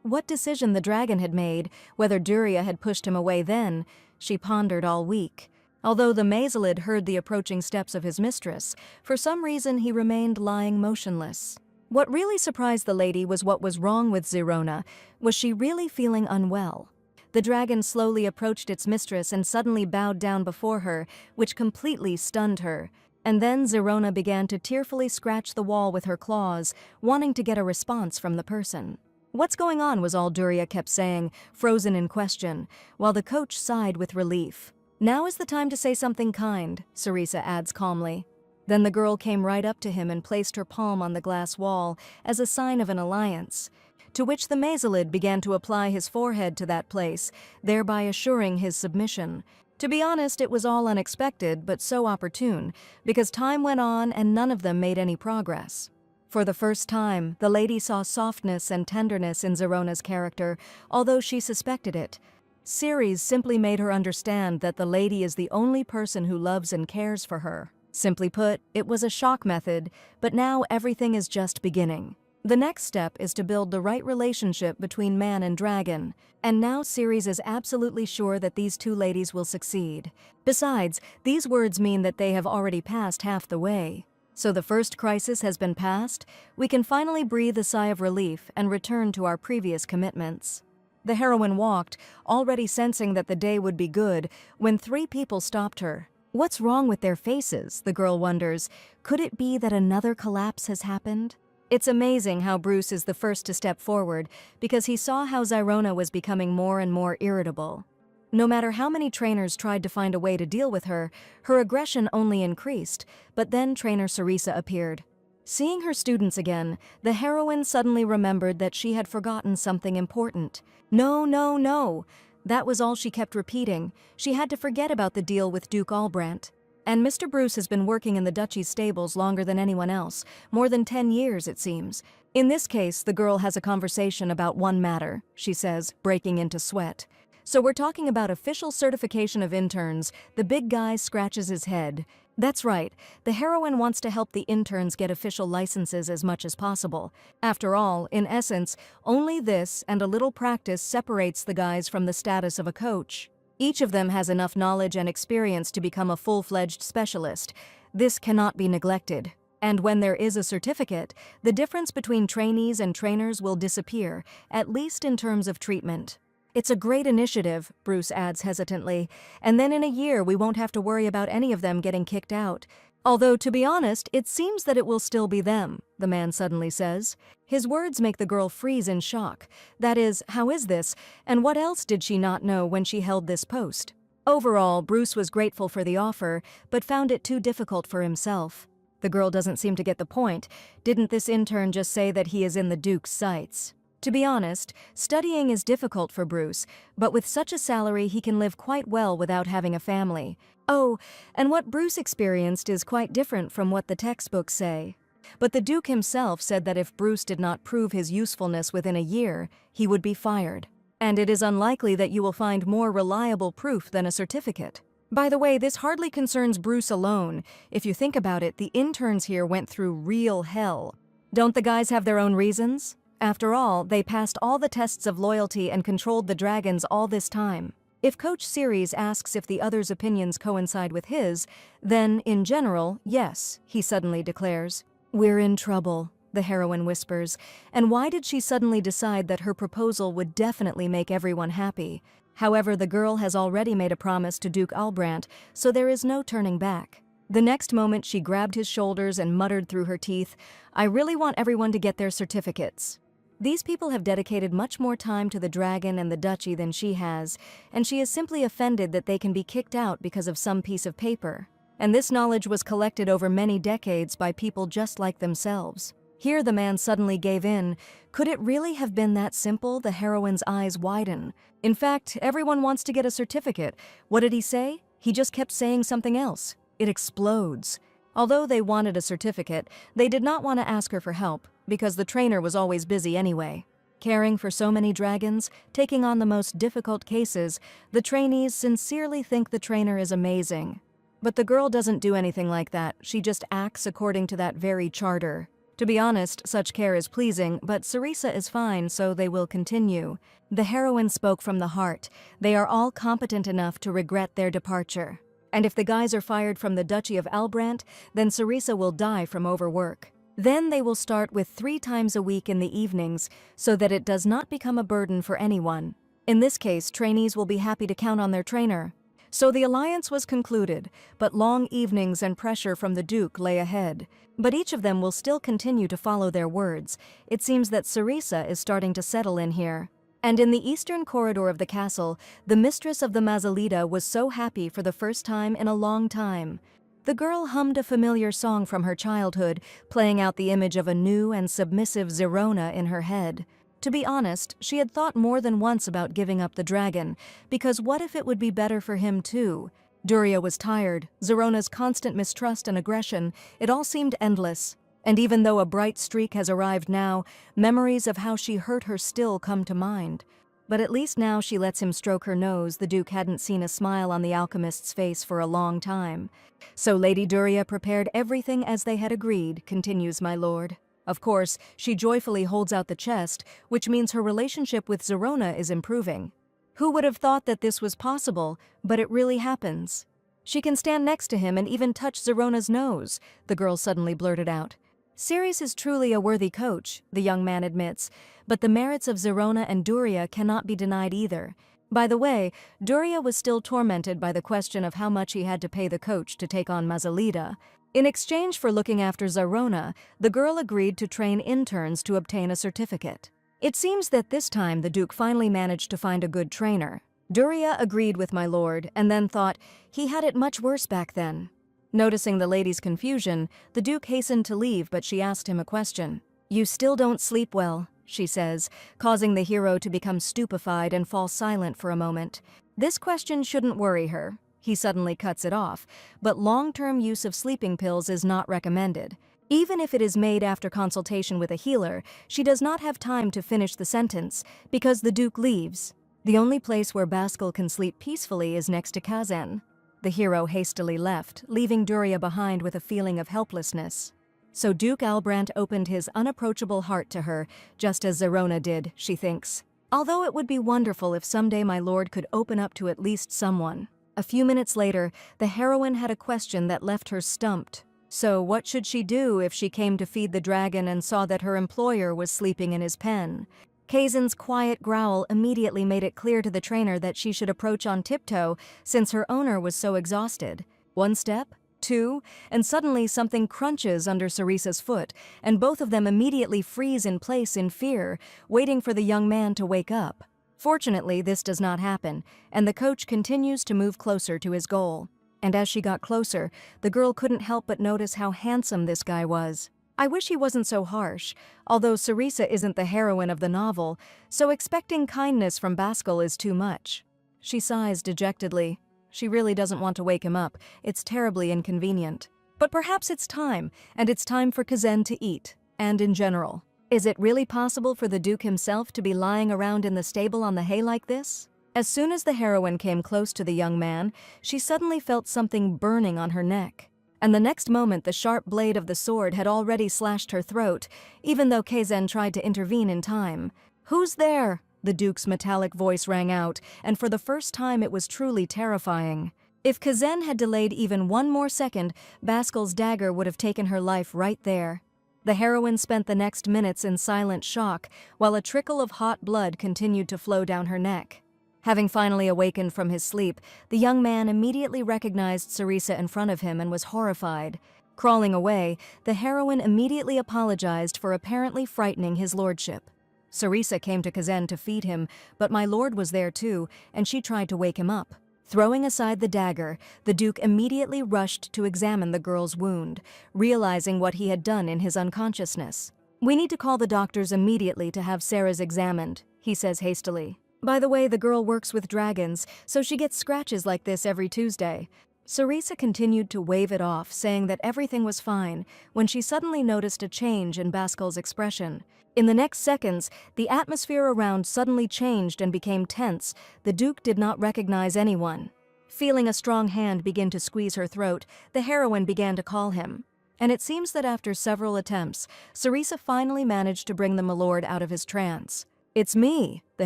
What decision the dragon had made, whether Durya had pushed him away then, she pondered all week. Although the Mazalid heard the approaching steps of his mistress, for some reason he remained lying motionless. What really surprised the lady was what was wrong with Zerona. Was she really feeling unwell? The dragon slowly approached its mistress and suddenly bowed down before her, which completely stunned her. And then Zerona began to tearfully scratch the wall with her claws, wanting to get a response from the person. "What's going on?" was all Durya kept saying, frozen in question, while the coach sighed with relief. "Now is the time to say something kind," Sarisa adds calmly. Then the girl came right up to him and placed her palm on the glass wall as a sign of an alliance, to which the Mazalid began to apply his forehead to that place, thereby assuring his submission. To be honest, it was all unexpected, but so opportune, because time went on and none of them made any progress. For the first time, the lady saw softness and tenderness in Zerona's character, although she suspected it. Ceres simply made her understand that the lady is the only person who loves and cares for her. Simply put, it was a shock method, but now everything is just beginning. The next step is to build the right relationship between man and dragon, and now Ceres is absolutely sure that these two ladies will succeed. Besides, these words mean that they have already passed half the way. So the first crisis has been passed. We can finally breathe a sigh of relief and return to our previous commitments. The heroine walked, already sensing that the day would be good, when 3 people stopped her. What's wrong with their faces, the girl wonders. Could it be that another collapse has happened? It's amazing how Bruce is the first to step forward, because he saw how Zerona was becoming more and more irritable. No matter how many trainers tried to find a way to deal with her, her aggression only increased, but then trainer Sarisa appeared. Seeing her students again, the heroine suddenly remembered that she had forgotten something important. No, no, no! That was all she kept repeating. She had to forget about the deal with Duke Albrandt. And Mr. Bruce has been working in the Duchy's stables longer than anyone else, more than 10 years, it seems. In this case, the girl has a conversation about one matter, she says, breaking into sweat. So we're talking about official certification of interns. The big guy scratches his head. That's right, the heroine wants to help the interns get official licenses as much as possible. After all, in essence, only this and a little practice separates the guys from the status of a coach. Each of them has enough knowledge and experience to become a full-fledged specialist. This cannot be neglected. And when there is a certificate, the difference between trainees and trainers will disappear, at least in terms of treatment. It's a great initiative, Bruce adds hesitantly, and then in a year we won't have to worry about any of them getting kicked out. Although, to be honest, it seems that it will still be them, the man suddenly says. His words make the girl freeze in shock. That is, how is this, and what else did she not know when she held this post? Overall, Bruce was grateful for the offer, but found it too difficult for himself. The girl doesn't seem to get the point. Didn't this intern just say that he is in the Duke's sights? To be honest, studying is difficult for Bruce, but with such a salary he can live quite well without having a family. Oh, and what Bruce experienced is quite different from what the textbooks say. But the Duke himself said that if Bruce did not prove his usefulness within a year, he would be fired. And it is unlikely that you will find more reliable proof than a certificate. By the way, this hardly concerns Bruce alone. If you think about it, the interns here went through real hell. Don't the guys have their own reasons? After all, they passed all the tests of loyalty and controlled the dragons all this time. If Coach Ceres asks if the others' opinions coincide with his, then, in general, yes, he suddenly declares. We're in trouble, the heroine whispers. And why did she suddenly decide that her proposal would definitely make everyone happy? However, the girl has already made a promise to Duke Albrandt, so there is no turning back. The next moment she grabbed his shoulders and muttered through her teeth, I really want everyone to get their certificates. These people have dedicated much more time to the dragon and the duchy than she has, and she is simply offended that they can be kicked out because of some piece of paper. And this knowledge was collected over many decades by people just like themselves. Here the man suddenly gave in. Could it really have been that simple? The heroine's eyes widen. In fact, everyone wants to get a certificate. What did he say? He just kept saying something else. It explodes. Although they wanted a certificate, they did not want to ask her for help, because the trainer was always busy anyway. Caring for so many dragons, taking on the most difficult cases, the trainees sincerely think the trainer is amazing. But the girl doesn't do anything like that. She just acts according to that very charter. To be honest, such care is pleasing, but Cerisa is fine, so they will continue. The heroine spoke from the heart. They are all competent enough to regret their departure. And if the guys are fired from the Duchy of Albrandt, then Cerisa will die from overwork. Then they will start with 3 times a week in the evenings, so that it does not become a burden for anyone. In this case, trainees will be happy to count on their trainer. So the alliance was concluded, but long evenings and pressure from the Duke lay ahead. But each of them will still continue to follow their words. It seems that Cerisa is starting to settle in here. And in the eastern corridor of the castle, the mistress of the Mazalita was so happy for the first time in a long time. The girl hummed a familiar song from her childhood, playing out the image of a new and submissive Zerona in her head. To be honest, she had thought more than once about giving up the dragon, because what if it would be better for him too? Duria was tired, Zerona's constant mistrust and aggression, it all seemed endless. And even though a bright streak has arrived now, memories of how she hurt her still come to mind. But at least now she lets him stroke her nose. The Duke hadn't seen a smile on the alchemist's face for a long time. So Lady Duria prepared everything as they had agreed, continues my lord. Of course, she joyfully holds out the chest, which means her relationship with Zerona is improving. Who would have thought that this was possible, but it really happens. She can stand next to him and even touch Zerona's nose, the girl suddenly blurted out. Ceres is truly a worthy coach, the young man admits, but the merits of Zerona and Duria cannot be denied either. By the way, Duria was still tormented by the question of how much he had to pay the coach to take on Mazalita. In exchange for looking after Zerona, the girl agreed to train interns to obtain a certificate. It seems that this time the Duke finally managed to find a good trainer. Duria agreed with my lord, and then thought he had it much worse back then. Noticing the lady's confusion, the Duke hastened to leave, but she asked him a question. You still don't sleep well, she says, causing the hero to become stupefied and fall silent for a moment. This question shouldn't worry her. He suddenly cuts it off, but long-term use of sleeping pills is not recommended. Even if it is made after consultation with a healer, she does not have time to finish the sentence, because the Duke leaves. The only place where Baskel can sleep peacefully is next to Kazan. The hero hastily left, leaving Duria behind with a feeling of helplessness. So Duke Albrant opened his unapproachable heart to her, just as Zerona did, she thinks. Although it would be wonderful if someday my lord could open up to at least someone. A few minutes later, the heroine had a question that left her stumped. So what should she do if she came to feed the dragon and saw that her employer was sleeping in his pen? Kazan's quiet growl immediately made it clear to the trainer that she should approach on tiptoe since her owner was so exhausted. One step, two, and suddenly something crunches under Cerisa's foot, and both of them immediately freeze in place in fear, waiting for the young man to wake up. Fortunately, this does not happen, and the coach continues to move closer to his goal. And as she got closer, the girl couldn't help but notice how handsome this guy was. I wish he wasn't so harsh, although Cerisa isn't the heroine of the novel, so expecting kindness from Baskel is too much. She sighs dejectedly. She really doesn't want to wake him up. It's terribly inconvenient. But perhaps it's time, and it's time for Kazan to eat, and in general. Is it really possible for the Duke himself to be lying around in the stable on the hay like this? As soon as the heroine came close to the young man, she suddenly felt something burning on her neck. And the next moment the sharp blade of the sword had already slashed her throat, even though Kazan tried to intervene in time. "Who's there?" The Duke's metallic voice rang out, and for the first time it was truly terrifying. If Kazan had delayed even one more second, Baskel's dagger would have taken her life right there. The heroine spent the next minutes in silent shock, while a trickle of hot blood continued to flow down her neck. Having finally awakened from his sleep, the young man immediately recognized Cerisa in front of him and was horrified. Crawling away, the heroine immediately apologized for apparently frightening his lordship. Cerisa came to Kazan to feed him, but my lord was there too, and she tried to wake him up. Throwing aside the dagger, the Duke immediately rushed to examine the girl's wound, realizing what he had done in his unconsciousness. "We need to call the doctors immediately to have Sarah's examined," he says hastily. "By the way, the girl works with dragons, so she gets scratches like this every Tuesday." Cerisa continued to wave it off, saying that everything was fine, when she suddenly noticed a change in Baskel's expression. In the next seconds, the atmosphere around suddenly changed and became tense. The Duke did not recognize anyone. Feeling a strong hand begin to squeeze her throat, the heroine began to call him. And it seems that after several attempts, Cerisa finally managed to bring the milord out of his trance. "It's me," the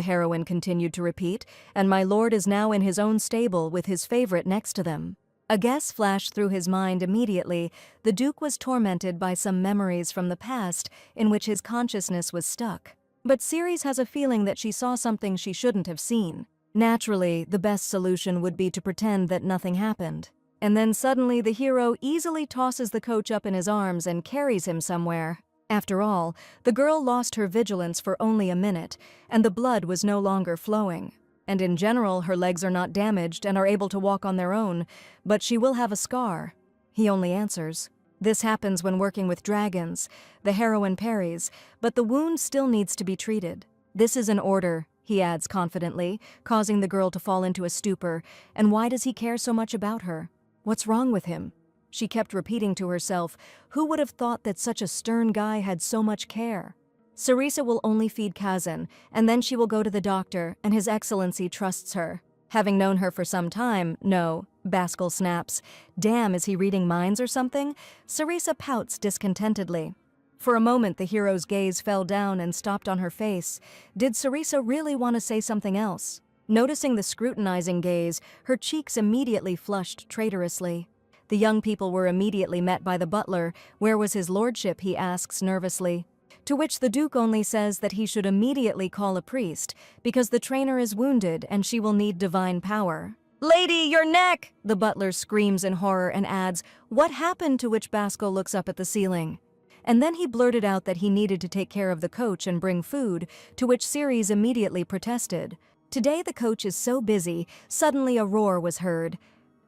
heroine continued to repeat, "and my lord is now in his own stable with his favorite next to them." A guess flashed through his mind immediately. The Duke was tormented by some memories from the past in which his consciousness was stuck. But Ceres has a feeling that she saw something she shouldn't have seen. Naturally, the best solution would be to pretend that nothing happened. And then suddenly the hero easily tosses the coach up in his arms and carries him somewhere. After all, the girl lost her vigilance for only a minute, and the blood was no longer flowing. And in general, her legs are not damaged and are able to walk on their own, but she will have a scar. He only answers. This happens when working with dragons. The heroine parries, but the wound still needs to be treated. "This is an order," he adds confidently, causing the girl to fall into a stupor. And why does he care so much about her? What's wrong with him? She kept repeating to herself, who would have thought that such a stern guy had so much care? Cerisa will only feed Kazan, and then she will go to the doctor, and His Excellency trusts her. Having known her for some time, no, Baskel snaps. Damn, is he reading minds or something? Cerisa pouts discontentedly. For a moment, the hero's gaze fell down and stopped on her face. Did Cerisa really want to say something else? Noticing the scrutinizing gaze, her cheeks immediately flushed traitorously. The young people were immediately met by the butler. "Where was his lordship?" he asks nervously. To which the Duke only says that he should immediately call a priest, because the trainer is wounded and she will need divine power. "Lady, your neck!" the butler screams in horror and adds, "What happened?" to which Baskel looks up at the ceiling. And then he blurted out that he needed to take care of the coach and bring food, to which Ceres immediately protested. Today the coach is so busy, suddenly a roar was heard.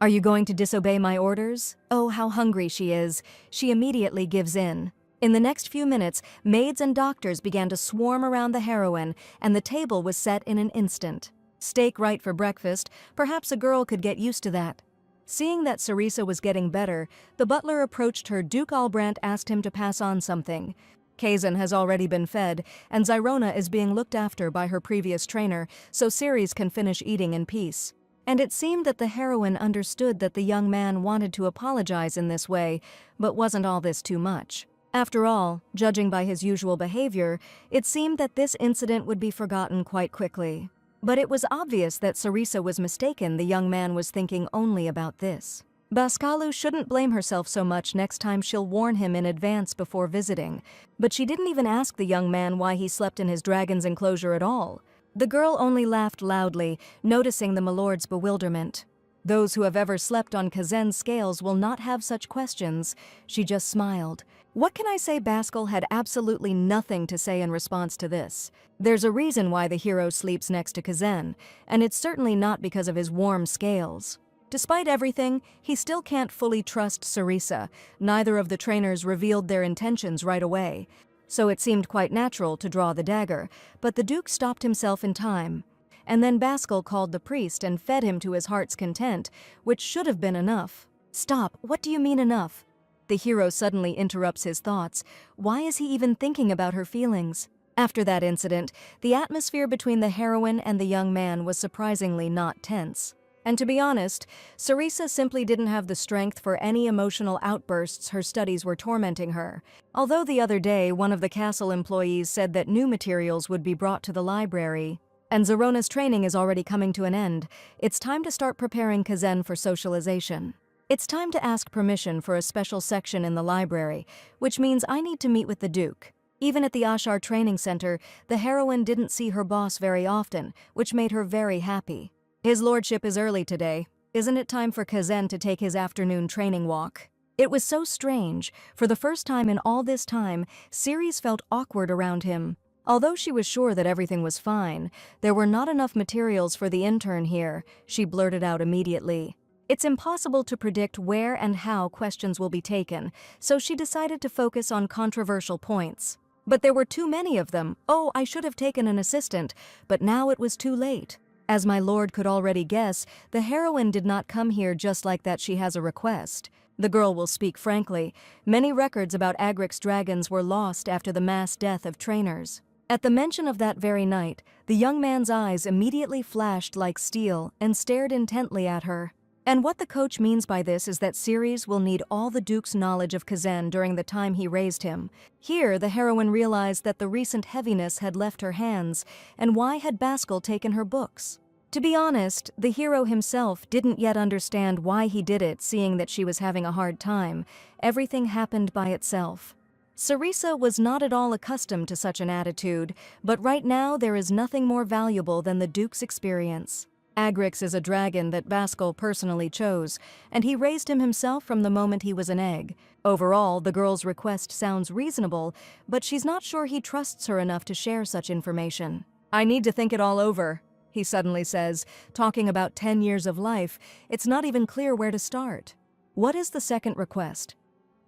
"Are you going to disobey my orders?" Oh, how hungry she is. She immediately gives in. In the next few minutes, maids and doctors began to swarm around the heroine, and the table was set in an instant. Steak right for breakfast, perhaps a girl could get used to that. Seeing that Cerisa was getting better, the butler approached her. Duke Albrant asked him to pass on something. Kazan has already been fed, and Zyrona is being looked after by her previous trainer, so Ceres can finish eating in peace. And it seemed that the heroine understood that the young man wanted to apologize in this way, but wasn't all this too much. After all, judging by his usual behavior, it seemed that this incident would be forgotten quite quickly. But it was obvious that Sarisa was mistaken. The young man was thinking only about this. Baskalu shouldn't blame herself so much. Next time she'll warn him in advance before visiting. But she didn't even ask the young man why he slept in his dragon's enclosure at all. The girl only laughed loudly, noticing the milord's bewilderment. Those who have ever slept on Kazan's scales will not have such questions. She just smiled. What can I say? Baskal had absolutely nothing to say in response to this. There's a reason why the hero sleeps next to Kazan, and it's certainly not because of his warm scales. Despite everything, he still can't fully trust Sarisa. Neither of the trainers revealed their intentions right away, so it seemed quite natural to draw the dagger, but the Duke stopped himself in time. And then Baskal called the priest and fed him to his heart's content, which should have been enough. Stop, what do you mean enough? The hero suddenly interrupts his thoughts. Why is he even thinking about her feelings? After that incident, the atmosphere between the heroine and the young man was surprisingly not tense. And to be honest, Sarisa simply didn't have the strength for any emotional outbursts. Her studies were tormenting her. Although the other day, one of the castle employees said that new materials would be brought to the library, and Zerona's training is already coming to an end, it's time to start preparing Kazan for socialization. It's time to ask permission for a special section in the library, which means I need to meet with the Duke. Even at the Ashar training center, the heroine didn't see her boss very often, which made her very happy. His lordship is early today. Isn't it time for Kazan to take his afternoon training walk? It was so strange. For the first time in all this time, Ceres felt awkward around him. Although she was sure that everything was fine, there were not enough materials for the intern here, she blurted out immediately. It's impossible to predict where and how questions will be taken, so she decided to focus on controversial points. But there were too many of them. Oh, I should have taken an assistant, but now it was too late. As my lord could already guess, the heroine did not come here just like that. She has a request. The girl will speak frankly. Many records about Agric's dragons were lost after the mass death of trainers. At the mention of that very night, the young man's eyes immediately flashed like steel and stared intently at her. And what the coach means by this is that Ceres will need all the Duke's knowledge of Kazan during the time he raised him. Here, the heroine realized that the recent heaviness had left her hands, and why had Baskal taken her books? To be honest, the hero himself didn't yet understand why he did it, seeing that she was having a hard time. Everything happened by itself. Sarisa was not at all accustomed to such an attitude, but right now there is nothing more valuable than the Duke's experience. Agrix is a dragon that Baskal personally chose, and he raised him himself from the moment he was an egg. Overall, the girl's request sounds reasonable, but she's not sure he trusts her enough to share such information. I need to think it all over, he suddenly says, talking about 10 years of life. It's not even clear where to start. What is the second request?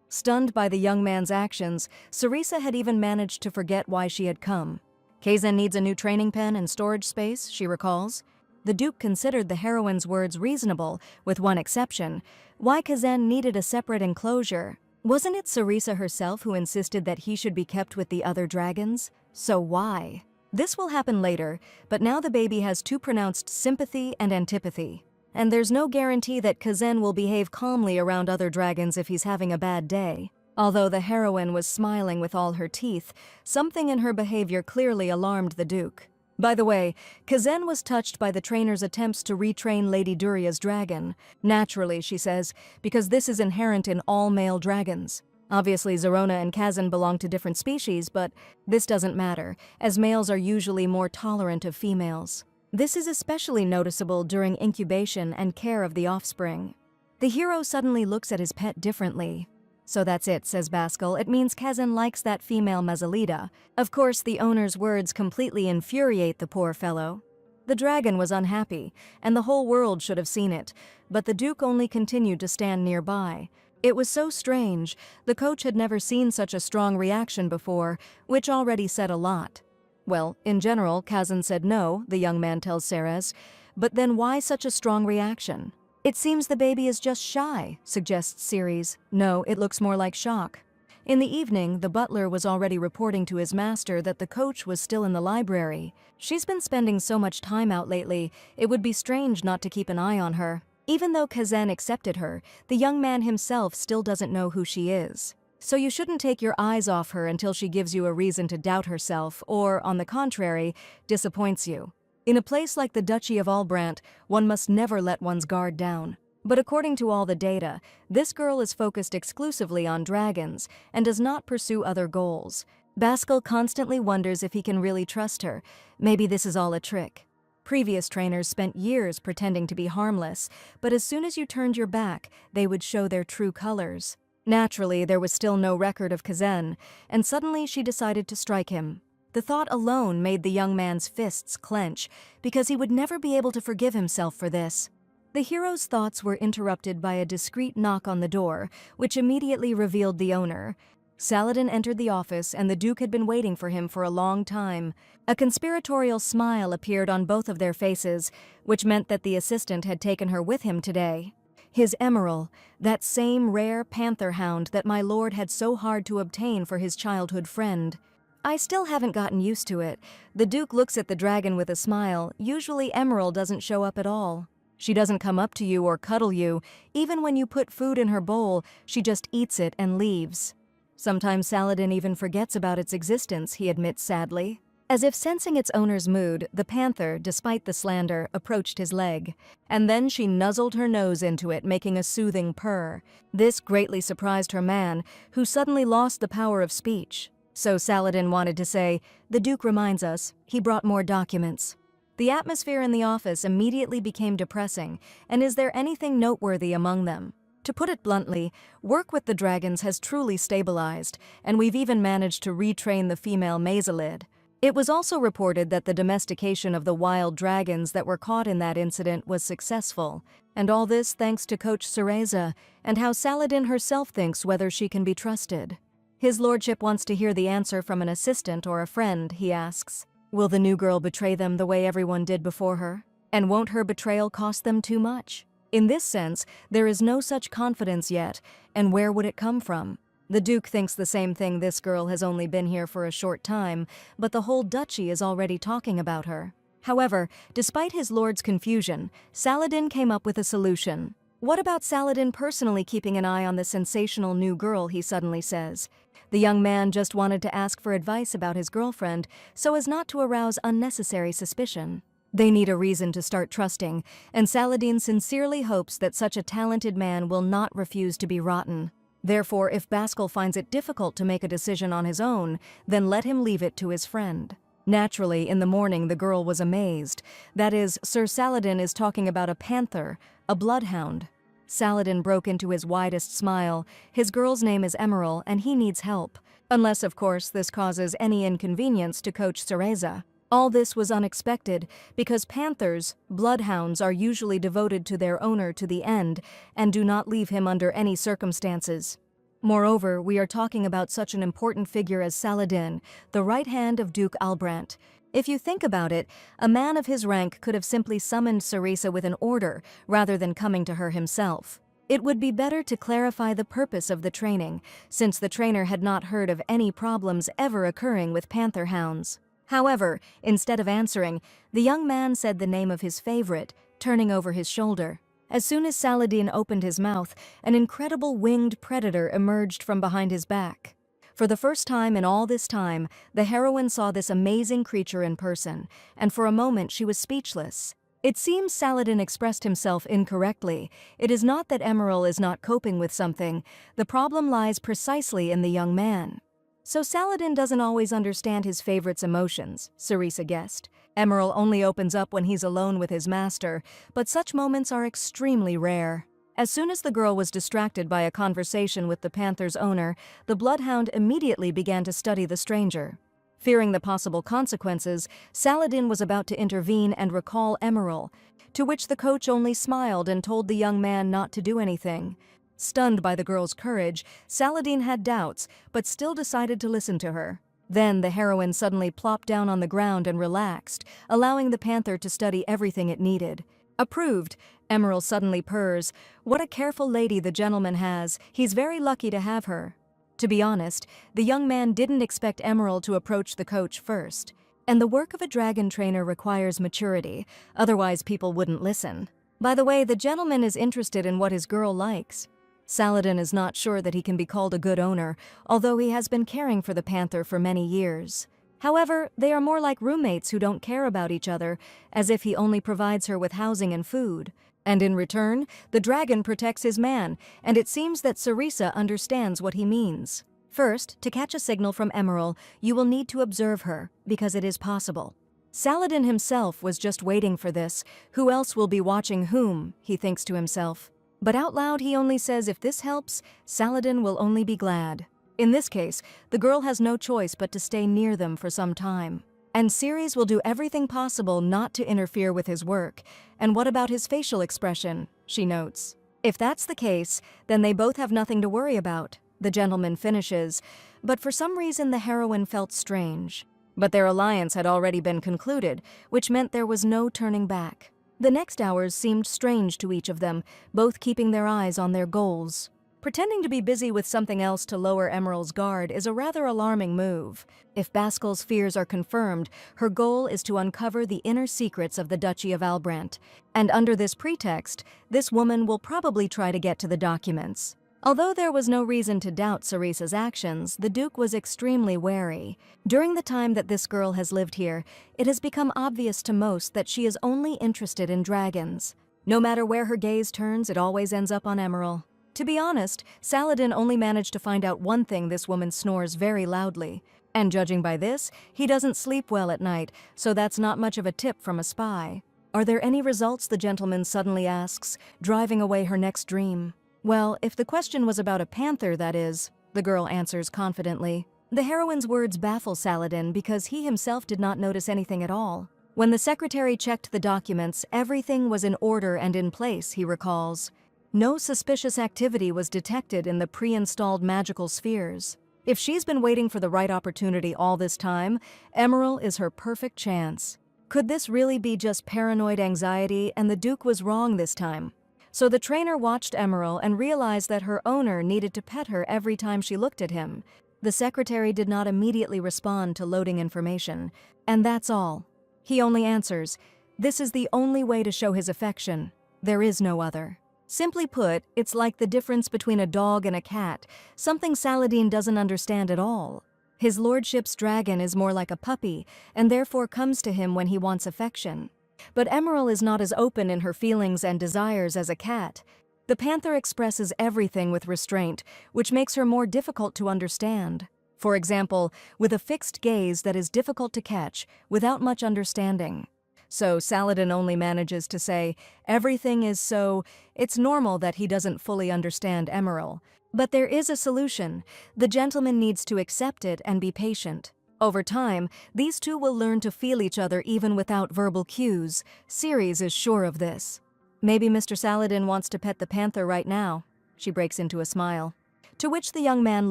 Stunned by the young man's actions, Sarisa had even managed to forget why she had come. Kazan needs a new training pen and storage space, she recalls. The Duke considered the heroine's words reasonable, with one exception. Why Kazan needed a separate enclosure? Wasn't it Sarisa herself who insisted that he should be kept with the other dragons? So why? This will happen later, but now the baby has too pronounced sympathy and antipathy. And there's no guarantee that Kazan will behave calmly around other dragons if he's having a bad day. Although the heroine was smiling with all her teeth, something in her behavior clearly alarmed the Duke. By the way, Kazan was touched by the trainer's attempts to retrain Lady Duria's dragon. Naturally, she says, because this is inherent in all male dragons. Obviously, Zerona and Kazan belong to different species, but this doesn't matter, as males are usually more tolerant of females. This is especially noticeable during incubation and care of the offspring. The hero suddenly looks at his pet differently. So that's it, says Baskal. It means Kazan likes that female Mazalida. Of course, the owner's words completely infuriate the poor fellow. The dragon was unhappy, and the whole world should have seen it, but the Duke only continued to stand nearby. It was so strange. The coach had never seen such a strong reaction before, which already said a lot. Well, in general, Kazan said no, the young man tells Ceres, but then why such a strong reaction? It seems the baby is just shy, suggests Ceres. No, it looks more like shock. In the evening, the butler was already reporting to his master that the coach was still in the library. She's been spending so much time out lately, it would be strange not to keep an eye on her. Even though Kazen accepted her, the young man himself still doesn't know who she is. So you shouldn't take your eyes off her until she gives you a reason to doubt herself or, on the contrary, disappoints you. In a place like the Duchy of Albrandt, one must never let one's guard down. But according to all the data, this girl is focused exclusively on dragons and does not pursue other goals. Baskel constantly wonders if he can really trust her. Maybe this is all a trick. Previous trainers spent years pretending to be harmless, but as soon as you turned your back, they would show their true colors. Naturally, there was still no record of Kazen, and suddenly she decided to strike him. The thought alone made the young man's fists clench, because he would never be able to forgive himself for this. The hero's thoughts were interrupted by a discreet knock on the door, which immediately revealed the owner. Saladin entered the office, and the Duke had been waiting for him for a long time. A conspiratorial smile appeared on both of their faces, which meant that the assistant had taken her with him today. His Emerald, that same rare panther hound that my lord had so hard to obtain for his childhood friend. I still haven't gotten used to it. The Duke looks at the dragon with a smile. Usually Emerald doesn't show up at all. She doesn't come up to you or cuddle you. Even when you put food in her bowl, she just eats it and leaves. Sometimes Saladin even forgets about its existence, he admits sadly. As if sensing its owner's mood, the panther, despite the slander, approached his leg. And then she nuzzled her nose into it, making a soothing purr. This greatly surprised her man, who suddenly lost the power of speech. So Saladin wanted to say, "The Duke reminds us, he brought more documents." The atmosphere in the office immediately became depressing, and is there anything noteworthy among them? To put it bluntly, work with the dragons has truly stabilized, and we've even managed to retrain the female Mazalid. It was also reported that the domestication of the wild dragons that were caught in that incident was successful, and all this thanks to Coach Cereza, and how Saladin herself thinks whether she can be trusted. His lordship wants to hear the answer from an assistant or a friend, he asks. Will the new girl betray them the way everyone did before her? And won't her betrayal cost them too much? In this sense, there is no such confidence yet, and where would it come from? The Duke thinks the same thing. This girl has only been here for a short time, but the whole duchy is already talking about her. However, despite his lord's confusion, Saladin came up with a solution. What about Saladin personally keeping an eye on the sensational new girl, he suddenly says. The young man just wanted to ask for advice about his girlfriend, so as not to arouse unnecessary suspicion. They need a reason to start trusting, and Saladin sincerely hopes that such a talented man will not refuse to be rotten. Therefore, if Baskel finds it difficult to make a decision on his own, then let him leave it to his friend. Naturally, in the morning the girl was amazed. That is, Sir Saladin is talking about a panther, a bloodhound. Saladin broke into his widest smile. His girl's name is Emerald, and he needs help. Unless, of course, this causes any inconvenience to Coach Cereza. All this was unexpected, because panthers, bloodhounds, are usually devoted to their owner to the end, and do not leave him under any circumstances. Moreover, we are talking about such an important figure as Saladin, the right hand of Duke Albrandt. If you think about it, a man of his rank could have simply summoned Cereza with an order, rather than coming to her himself. It would be better to clarify the purpose of the training, since the trainer had not heard of any problems ever occurring with panther hounds. However, instead of answering, the young man said the name of his favorite, turning over his shoulder. As soon as Saladin opened his mouth, an incredible winged predator emerged from behind his back. For the first time in all this time, the heroine saw this amazing creature in person, and for a moment she was speechless. It seems Saladin expressed himself incorrectly. It is not that Emerald is not coping with something. The problem lies precisely in the young man. So Saladin doesn't always understand his favorite's emotions, Cereza guessed. Emerald only opens up when he's alone with his master, but such moments are extremely rare. As soon as the girl was distracted by a conversation with the panther's owner, the bloodhound immediately began to study the stranger. Fearing the possible consequences, Saladin was about to intervene and recall Emerald, to which the coach only smiled and told the young man not to do anything. Stunned by the girl's courage, Saladin had doubts, but still decided to listen to her. Then the heroine suddenly plopped down on the ground and relaxed, allowing the panther to study everything it needed. Approved, Emerald suddenly purrs. What a careful lady the gentleman has. He's very lucky to have her. To be honest, the young man didn't expect Emerald to approach the coach first. And the work of a dragon trainer requires maturity, otherwise people wouldn't listen. By the way, the gentleman is interested in what his girl likes. Saladin is not sure that he can be called a good owner, although he has been caring for the panther for many years. However, they are more like roommates who don't care about each other, as if he only provides her with housing and food. And in return, the dragon protects his man, and it seems that Sarisa understands what he means. First, to catch a signal from Emerald, you will need to observe her, because it is possible. Saladin himself was just waiting for this. Who else will be watching whom, he thinks to himself. But out loud he only says if this helps, Saladin will only be glad. In this case, the girl has no choice but to stay near them for some time. And Ceres will do everything possible not to interfere with his work. And what about his facial expression, she notes. If that's the case, then they both have nothing to worry about, the gentleman finishes. But for some reason the heroine felt strange. But their alliance had already been concluded, which meant there was no turning back. The next hours seemed strange to each of them, both keeping their eyes on their goals. Pretending to be busy with something else to lower Emerald's guard is a rather alarming move. If Baskel's fears are confirmed, her goal is to uncover the inner secrets of the Duchy of Albrant. And under this pretext, this woman will probably try to get to the documents. Although there was no reason to doubt Sarisa's actions, the Duke was extremely wary. During the time that this girl has lived here, it has become obvious to most that she is only interested in dragons. No matter where her gaze turns, it always ends up on Emerald. To be honest, Saladin only managed to find out one thing: this woman snores very loudly. And judging by this, he doesn't sleep well at night, so that's not much of a tip from a spy. Are there any results, the gentleman suddenly asks, driving away her next dream. Well, if the question was about a panther, that is, the girl answers confidently. The heroine's words baffle Saladin because he himself did not notice anything at all. When the secretary checked the documents, everything was in order and in place, he recalls. No suspicious activity was detected in the pre-installed magical spheres. If she's been waiting for the right opportunity all this time, Emerald is her perfect chance. Could this really be just paranoid anxiety, and the Duke was wrong this time? So the trainer watched Emerald and realized that her owner needed to pet her every time she looked at him. The secretary did not immediately respond to loading information, and that's all. He only answers, "This is the only way to show his affection. There is no other." Simply put, it's like the difference between a dog and a cat, something Saladin doesn't understand at all. His lordship's dragon is more like a puppy, and therefore comes to him when he wants affection. But Emerald is not as open in her feelings and desires as a cat. The panther expresses everything with restraint, which makes her more difficult to understand. For example, with a fixed gaze that is difficult to catch, without much understanding. So Saladin only manages to say, everything is so, it's normal that he doesn't fully understand Emerald. But there is a solution. The gentleman needs to accept it and be patient. Over time, these two will learn to feel each other even without verbal cues. Ceres is sure of this. Maybe Mr. Saladin wants to pet the panther right now. She breaks into a smile. To which the young man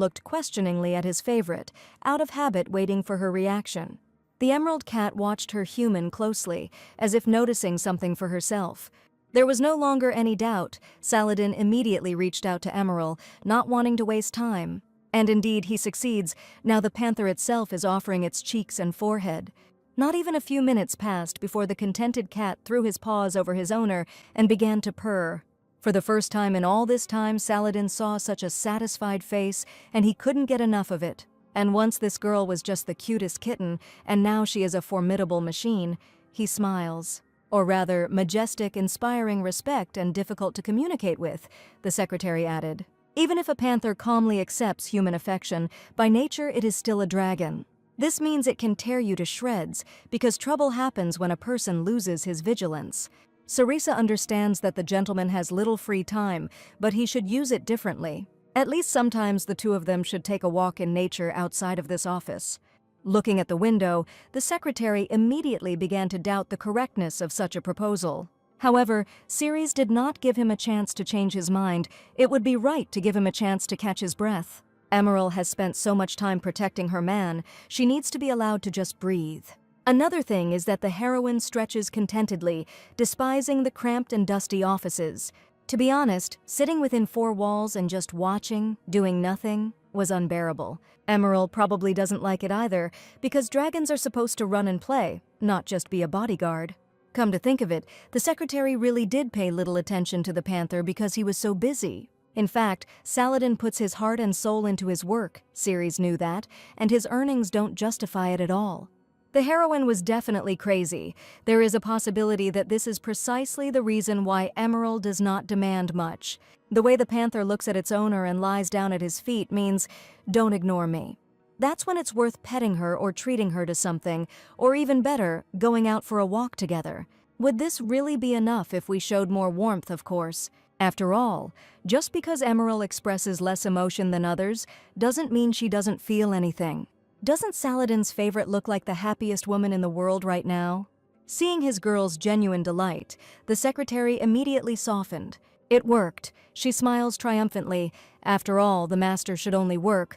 looked questioningly at his favorite, out of habit waiting for her reaction. The emerald cat watched her human closely, as if noticing something for herself. There was no longer any doubt. Saladin immediately reached out to Emerald, not wanting to waste time. And indeed, he succeeds. Now the panther itself is offering its cheeks and forehead. Not even a few minutes passed before the contented cat threw his paws over his owner and began to purr. For the first time in all this time, Saladin saw such a satisfied face, and he couldn't get enough of it. And once this girl was just the cutest kitten, and now she is a formidable machine, he smiles. Or rather, majestic, inspiring respect and difficult to communicate with, the secretary added. Even if a panther calmly accepts human affection, by nature it is still a dragon. This means it can tear you to shreds, because trouble happens when a person loses his vigilance. Sarisa understands that the gentleman has little free time, but he should use it differently. At least sometimes the two of them should take a walk in nature outside of this office. Looking at the window, the secretary immediately began to doubt the correctness of such a proposal. However, Ceres did not give him a chance to change his mind. It would be right to give him a chance to catch his breath. Emerald has spent so much time protecting her man, she needs to be allowed to just breathe. Another thing is that the heroine stretches contentedly, despising the cramped and dusty offices. To be honest, sitting within four walls and just watching, doing nothing, was unbearable. Emerald probably doesn't like it either, because dragons are supposed to run and play, not just be a bodyguard. Come to think of it, the secretary really did pay little attention to the panther because he was so busy. In fact, Saladin puts his heart and soul into his work, Ceres knew that, and his earnings don't justify it at all. The heroine was definitely crazy. There is a possibility that this is precisely the reason why Emerald does not demand much. The way the panther looks at its owner and lies down at his feet means, don't ignore me. That's when it's worth petting her or treating her to something, or even better, going out for a walk together. Would this really be enough if we showed more warmth, of course? After all, just because Emerald expresses less emotion than others doesn't mean she doesn't feel anything. Doesn't Saladin's favorite look like the happiest woman in the world right now? Seeing his girl's genuine delight, the secretary immediately softened. It worked. She smiles triumphantly. After all, the master should only walk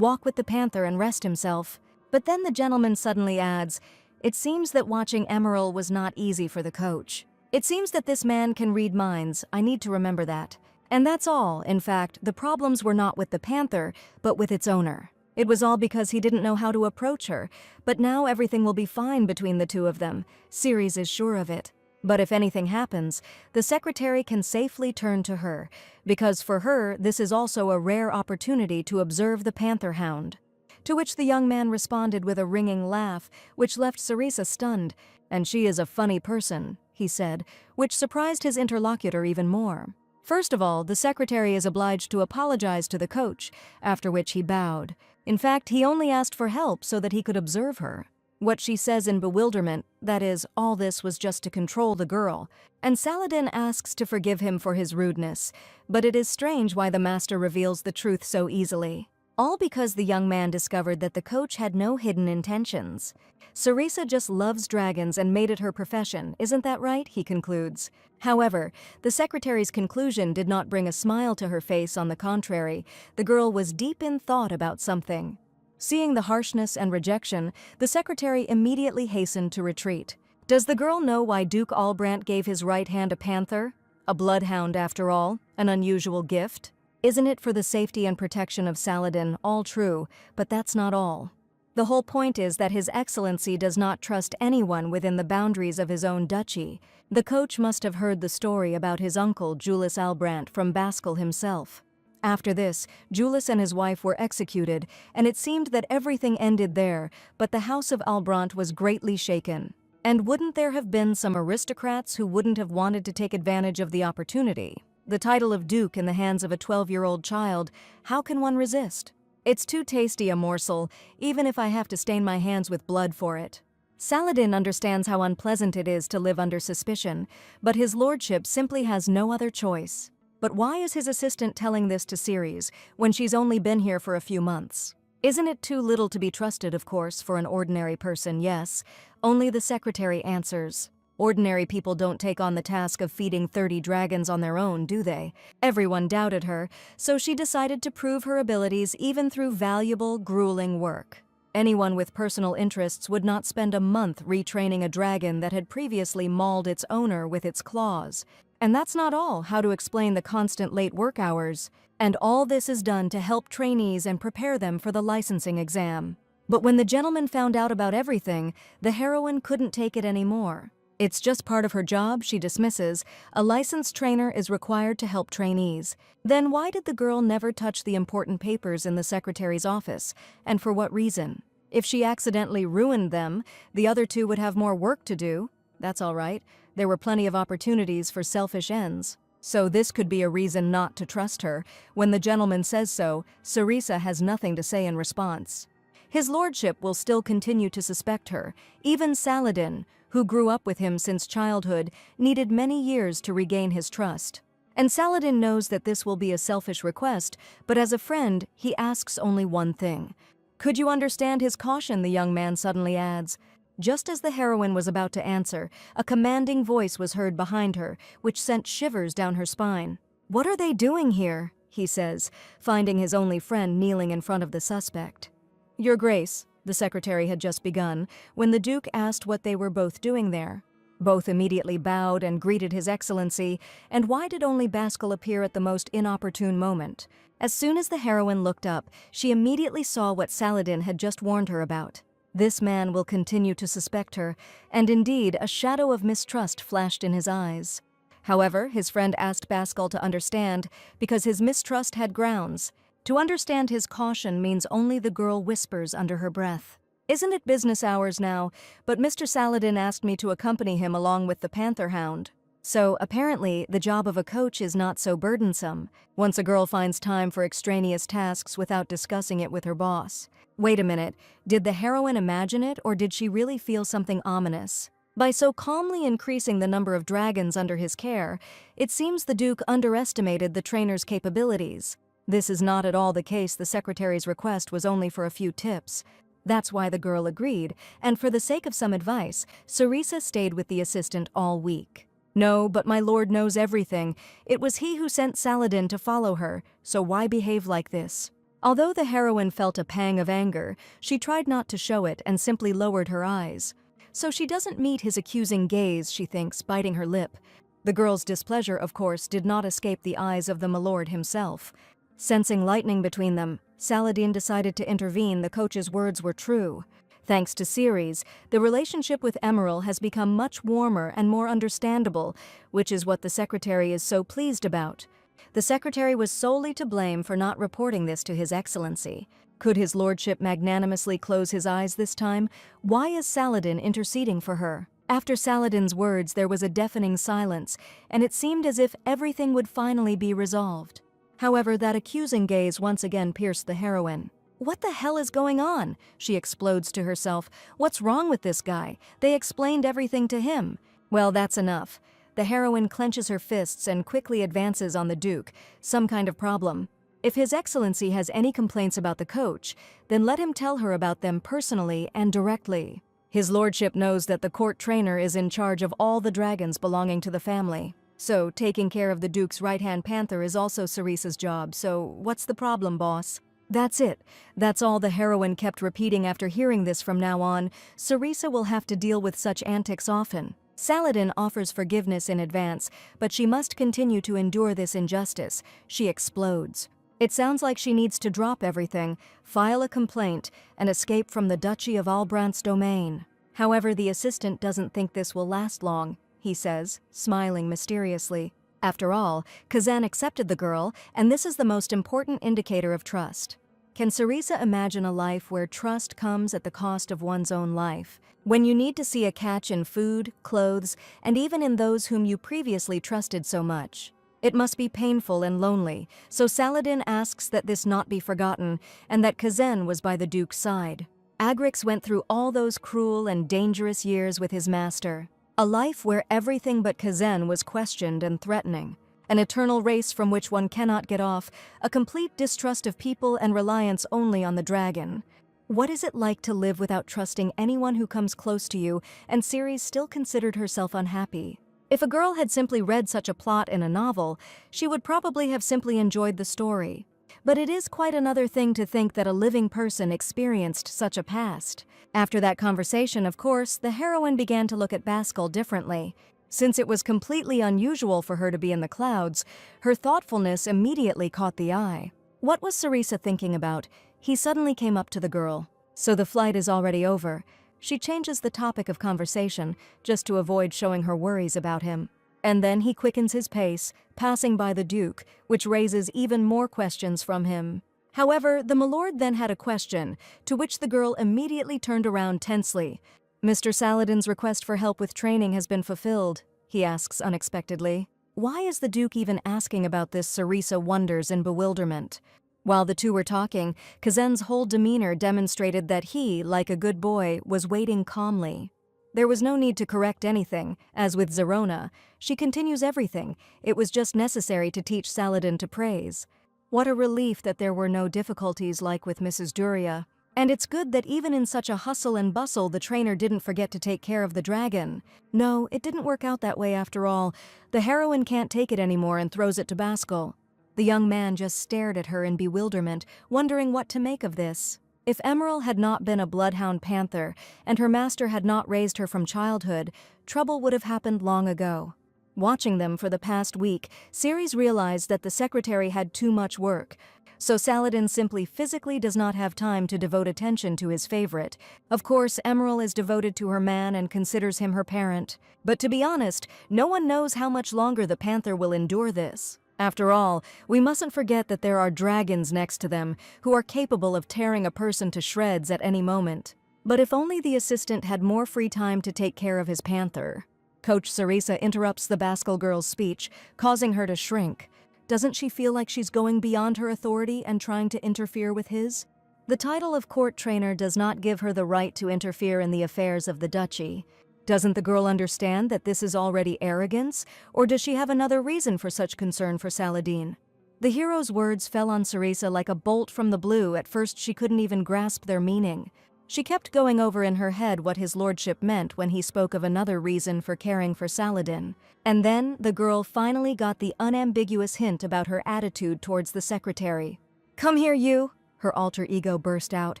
with the panther and rest himself. But then the gentleman suddenly adds, it seems that watching Emerald was not easy for the coach. It seems that this man can read minds. I need to remember that. And that's all. In fact, the problems were not with the panther, but with its owner. It was all because he didn't know how to approach her, but now everything will be fine between the two of them. Ceres is sure of it. But if anything happens, the secretary can safely turn to her, because for her, this is also a rare opportunity to observe the panther hound. To which the young man responded with a ringing laugh, which left Ceres stunned. And she is a funny person, he said, which surprised his interlocutor even more. First of all, the secretary is obliged to apologize to the coach, after which he bowed. In fact, he only asked for help so that he could observe her. What she says in bewilderment, that is, all this was just to control the girl, and Saladin asks to forgive him for his rudeness, but it is strange why the master reveals the truth so easily. All because the young man discovered that the coach had no hidden intentions. Ceresa just loves dragons and made it her profession, isn't that right? He concludes. However, the secretary's conclusion did not bring a smile to her face. On the contrary, the girl was deep in thought about something. Seeing the harshness and rejection, the secretary immediately hastened to retreat. Does the girl know why Duke Albrandt gave his right hand a panther? A bloodhound, after all, an unusual gift? Isn't it for the safety and protection of Saladin? All true, but that's not all. The whole point is that His Excellency does not trust anyone within the boundaries of his own duchy. The coach must have heard the story about his uncle, Julius Albrandt, from Baskel himself. After this, Julius and his wife were executed, and it seemed that everything ended there, but the house of Albrandt was greatly shaken. And wouldn't there have been some aristocrats who wouldn't have wanted to take advantage of the opportunity? The title of Duke in the hands of a 12-year-old child, how can one resist? It's too tasty a morsel, even if I have to stain my hands with blood for it. Saladin understands how unpleasant it is to live under suspicion, but his lordship simply has no other choice. But why is his assistant telling this to Ceres, when she's only been here for a few months? Isn't it too little to be trusted, of course, for an ordinary person? Yes. Only the secretary answers. Ordinary people don't take on the task of feeding 30 dragons on their own, do they? Everyone doubted her, so she decided to prove her abilities even through valuable, grueling work. Anyone with personal interests would not spend a month retraining a dragon that had previously mauled its owner with its claws. And that's not all. How to explain the constant late work hours? And all this is done to help trainees and prepare them for the licensing exam. But when the gentleman found out about everything, the heroine couldn't take it anymore. It's just part of her job, she dismisses. A licensed trainer is required to help trainees. Then why did the girl never touch the important papers in the secretary's office? And for what reason? If she accidentally ruined them, the other two would have more work to do. That's all right. There were plenty of opportunities for selfish ends. So this could be a reason not to trust her. When the gentleman says so, Ceresa has nothing to say in response. His lordship will still continue to suspect her. Even Saladin, who grew up with him since childhood, needed many years to regain his trust. And Saladin knows that this will be a selfish request, but as a friend, he asks only one thing. Could you understand his caution? The young man suddenly adds. Just as the heroine was about to answer, a commanding voice was heard behind her, which sent shivers down her spine. What are they doing here? He says, finding his only friend kneeling in front of the suspect. Your Grace, the secretary had just begun, when the Duke asked what they were both doing there. Both immediately bowed and greeted His Excellency, and why did only Baskel appear at the most inopportune moment? As soon as the heroine looked up, she immediately saw what Saladin had just warned her about. This man will continue to suspect her, and indeed a shadow of mistrust flashed in his eyes. However, his friend asked Baskel to understand, because his mistrust had grounds. To understand his caution means only the girl whispers under her breath. "Isn't it business hours now? But Mr. Saladin asked me to accompany him along with the Panther Hound." So, apparently, the job of a coach is not so burdensome, once a girl finds time for extraneous tasks without discussing it with her boss. Wait a minute, did the heroine imagine it, or did she really feel something ominous? By so calmly increasing the number of dragons under his care, it seems the Duke underestimated the trainer's capabilities. This is not at all the case. The secretary's request was only for a few tips. That's why the girl agreed, and for the sake of some advice, Sarisa stayed with the assistant all week. "No, but my lord knows everything. It was he who sent Saladin to follow her, so why behave like this?" Although the heroine felt a pang of anger, she tried not to show it and simply lowered her eyes. So she doesn't meet his accusing gaze, she thinks, biting her lip. The girl's displeasure, of course, did not escape the eyes of the milord himself. Sensing lightning between them, Saladin decided to intervene. The coach's words were true. Thanks to Ceres, the relationship with Emerald has become much warmer and more understandable, which is what the secretary is so pleased about. The secretary was solely to blame for not reporting this to His Excellency. Could his lordship magnanimously close his eyes this time? Why is Saladin interceding for her? After Saladin's words, there was a deafening silence, and it seemed as if everything would finally be resolved. However, that accusing gaze once again pierced the heroine. "What the hell is going on?" she explodes to herself. "What's wrong with this guy? They explained everything to him." Well, that's enough. The heroine clenches her fists and quickly advances on the Duke. Some kind of problem. If His Excellency has any complaints about the coach, then let him tell her about them personally and directly. His lordship knows that the court trainer is in charge of all the dragons belonging to the family. So, taking care of the Duke's right-hand panther is also Cerisa's job, so what's the problem, boss? That's it. That's all the heroine kept repeating after hearing this. From now on, Cerisa will have to deal with such antics often. Saladin offers forgiveness in advance, but she must continue to endure this injustice. She explodes. It sounds like she needs to drop everything, file a complaint, and escape from the Duchy of Albrandt's domain. However, the assistant doesn't think this will last long, he says, smiling mysteriously. After all, Kazan accepted the girl, and this is the most important indicator of trust. Can Cerisa imagine a life where trust comes at the cost of one's own life? When you need to see a catch in food, clothes, and even in those whom you previously trusted so much. It must be painful and lonely, so Saladin asks that this not be forgotten, and that Kazan was by the Duke's side. Agrix went through all those cruel and dangerous years with his master. A life where everything but Kazan was questioned and threatening. An eternal race from which one cannot get off, a complete distrust of people and reliance only on the dragon. What is it like to live without trusting anyone who comes close to you, and Ceres still considered herself unhappy? If a girl had simply read such a plot in a novel, she would probably have simply enjoyed the story. But it is quite another thing to think that a living person experienced such a past. After that conversation, of course, the heroine began to look at Baskel differently. Since it was completely unusual for her to be in the clouds, her thoughtfulness immediately caught the eye. What was Cerisa thinking about? He suddenly came up to the girl. So the flight is already over. She changes the topic of conversation, just to avoid showing her worries about him. And then he quickens his pace, passing by the Duke, which raises even more questions from him. However, the milord then had a question, to which the girl immediately turned around tensely. "Mr. Saladin's request for help with training has been fulfilled," he asks unexpectedly. Why is the Duke even asking about this? Cerisa wonders in bewilderment. While the two were talking, Kazan's whole demeanor demonstrated that he, like a good boy, was waiting calmly. There was no need to correct anything, as with Zerona. She continues everything. It was just necessary to teach Saladin to praise. What a relief that there were no difficulties like with Mrs. Duria. And it's good that even in such a hustle and bustle, the trainer didn't forget to take care of the dragon. No, it didn't work out that way after all. The heroine can't take it anymore and throws it to Baskel. The young man just stared at her in bewilderment, wondering what to make of this. If Emerald had not been a bloodhound panther and her master had not raised her from childhood, trouble would have happened long ago. Watching them for the past week, Ceres realized that the secretary had too much work, so Saladin simply physically does not have time to devote attention to his favorite. Of course, Emerald is devoted to her man and considers him her parent. But to be honest, no one knows how much longer the panther will endure this. After all, we mustn't forget that there are dragons next to them, who are capable of tearing a person to shreds at any moment. But if only the assistant had more free time to take care of his panther. Coach Sarisa interrupts the Bascal girl's speech, causing her to shrink. Doesn't she feel like she's going beyond her authority and trying to interfere with his? The title of court trainer does not give her the right to interfere in the affairs of the duchy. Doesn't the girl understand that this is already arrogance, or does she have another reason for such concern for Saladin? The hero's words fell on Sarisa like a bolt from the blue. At first she couldn't even grasp their meaning. She kept going over in her head what his lordship meant when he spoke of another reason for caring for Saladin. And then the girl finally got the unambiguous hint about her attitude towards the secretary. "Come here, you!" her alter ego burst out,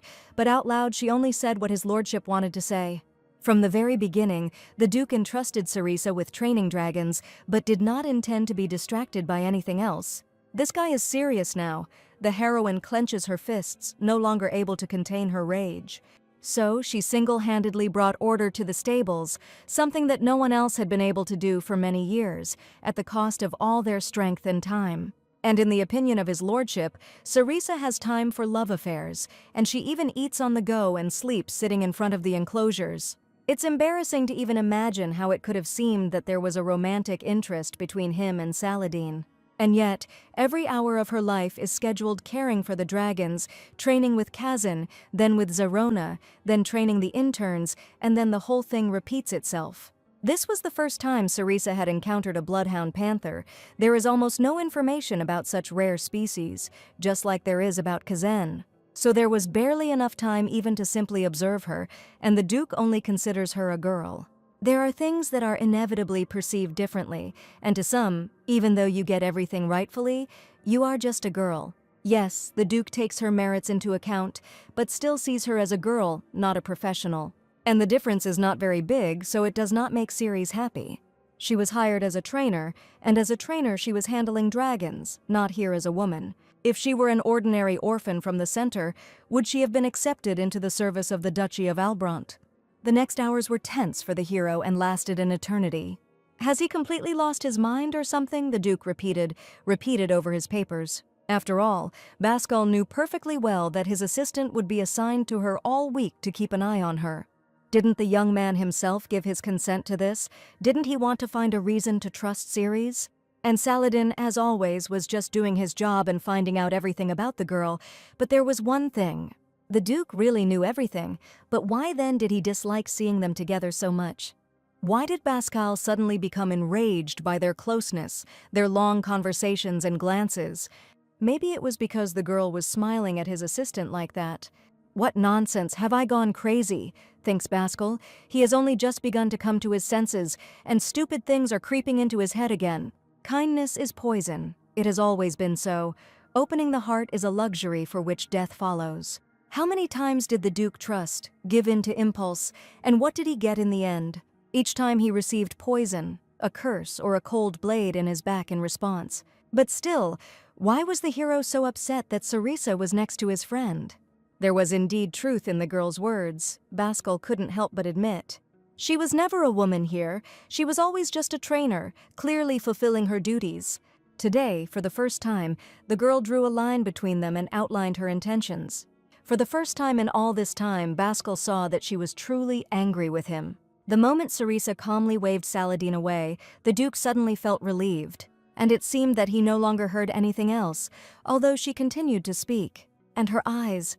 but out loud she only said what his lordship wanted to say. From the very beginning, the Duke entrusted Sarisa with training dragons, but did not intend to be distracted by anything else. This guy is serious now. The heroine clenches her fists, no longer able to contain her rage. So she single-handedly brought order to the stables, something that no one else had been able to do for many years, at the cost of all their strength and time. And in the opinion of his lordship, Sarisa has time for love affairs, and she even eats on the go and sleeps sitting in front of the enclosures. It's embarrassing to even imagine how it could have seemed that there was a romantic interest between him and Saladin. And yet, every hour of her life is scheduled caring for the dragons, training with Kazan, then with Zerona, then training the interns, and then the whole thing repeats itself. This was the first time Sarisa had encountered a bloodhound panther. There is almost no information about such rare species, just like there is about Kazan. So there was barely enough time even to simply observe her, and the Duke only considers her a girl. There are things that are inevitably perceived differently, and to some, even though you get everything rightfully, you are just a girl. Yes, the Duke takes her merits into account, but still sees her as a girl, not a professional. And the difference is not very big, so it does not make Ceres happy. She was hired as a trainer, and as a trainer she was handling dragons, not here as a woman. If she were an ordinary orphan from the center, would she have been accepted into the service of the Duchy of Albrant? The next hours were tense for the hero and lasted an eternity. "Has he completely lost his mind or something?" the Duke repeated over his papers. After all, Bascal knew perfectly well that his assistant would be assigned to her all week to keep an eye on her. Didn't the young man himself give his consent to this? Didn't he want to find a reason to trust Ceres? And Saladin, as always, was just doing his job and finding out everything about the girl. But there was one thing. The Duke really knew everything, but why then did he dislike seeing them together so much? Why did Bascal suddenly become enraged by their closeness, their long conversations and glances? Maybe it was because the girl was smiling at his assistant like that. "What nonsense, have I gone crazy?" thinks Bascal. He has only just begun to come to his senses, and stupid things are creeping into his head again. Kindness is poison. It has always been so. Opening the heart is a luxury for which death follows. How many times did the Duke trust, give in to impulse, and what did he get in the end? Each time he received poison, a curse, or a cold blade in his back in response. But still, why was the hero so upset that Sarisa was next to his friend? There was indeed truth in the girl's words, Bascal couldn't help but admit. She was never a woman here. She was always just a trainer, clearly fulfilling her duties. Today, for the first time, the girl drew a line between them and outlined her intentions. For the first time in all this time, Bascal saw that she was truly angry with him. The moment Sarisa calmly waved Saladin away, the Duke suddenly felt relieved. And it seemed that he no longer heard anything else, although she continued to speak. And her eyes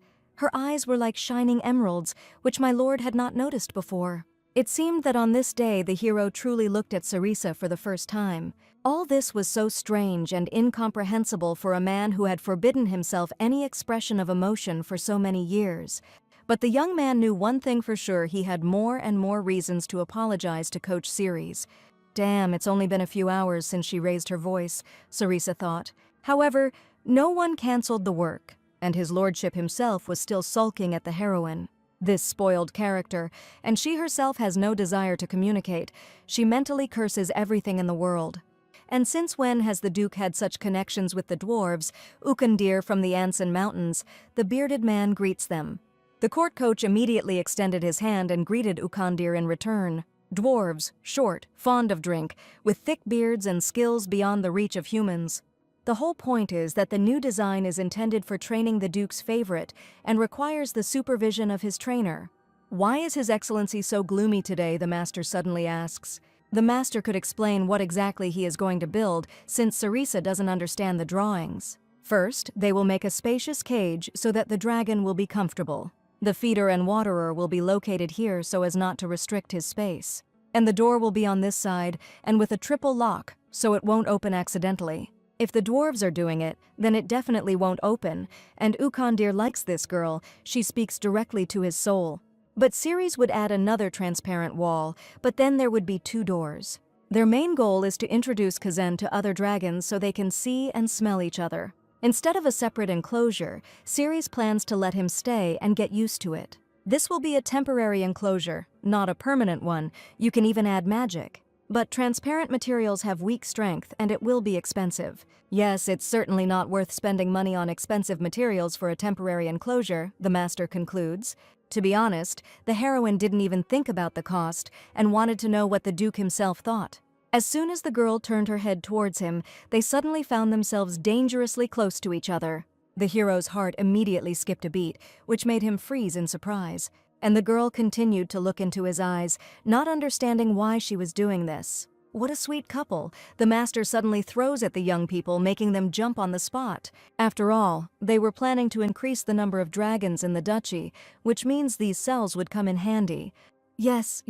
were like shining emeralds, which my lord had not noticed before. It seemed that on this day the hero truly looked at Sarisa for the first time. All this was so strange and incomprehensible for a man who had forbidden himself any expression of emotion for so many years. But the young man knew one thing for sure: he had more and more reasons to apologize to Coach Ceres. Damn, it's only been a few hours since she raised her voice, Sarisa thought. However, no one canceled the work. and his lordship himself was still sulking at the heroine. This spoiled character, and she herself has no desire to communicate. She mentally curses everything in the world. And since when has the Duke had such connections with the dwarves, Ukandir from the Anson Mountains? The bearded man greets them. The court coach immediately extended his hand and greeted Ukandir in return. Dwarves, short, fond of drink, with thick beards and skills beyond the reach of humans. The whole point is that the new design is intended for training the Duke's favorite and requires the supervision of his trainer. Why is His Excellency so gloomy today? The master suddenly asks. The master could explain what exactly he is going to build, since Sarisa doesn't understand the drawings. First, they will make a spacious cage so that the dragon will be comfortable. The feeder and waterer will be located here so as not to restrict his space. And the door will be on this side and with a triple lock, so it won't open accidentally. If the dwarves are doing it, then it definitely won't open, and Ukandir likes this girl. She speaks directly to his soul. But Ceres would add another transparent wall, but then there would be 2 doors. Their main goal is to introduce Khazen to other dragons so they can see and smell each other. Instead of a separate enclosure, Ceres plans to let him stay and get used to it. This will be a temporary enclosure, not a permanent one. You can even add magic. But transparent materials have weak strength and it will be expensive. Yes, it's certainly not worth spending money on expensive materials for a temporary enclosure, the master concludes. To be honest, the heroine didn't even think about the cost and wanted to know what the Duke himself thought. As soon as the girl turned her head towards him, they suddenly found themselves dangerously close to each other. The hero's heart immediately skipped a beat, which made him freeze in surprise. And the girl continued to look into his eyes, not understanding why she was doing this. What a sweet couple. The master suddenly throws at the young people, making them jump on the spot. After all, they were planning to increase the number of dragons in the duchy, which means these cells would come in handy. Yes,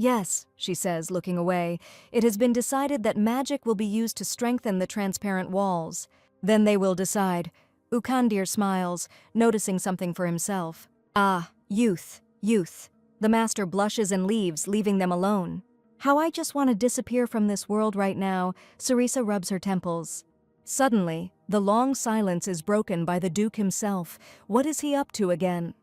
she says, looking away. It has been decided that magic will be used to strengthen the transparent walls. Then they will decide. Ukandir smiles, noticing something for himself. Ah, youth. The master blushes and leaves, leaving them alone. How I just want to disappear from this world right now. Sarisa rubs her temples. Suddenly, the long silence is broken by the Duke himself. What is he up to again?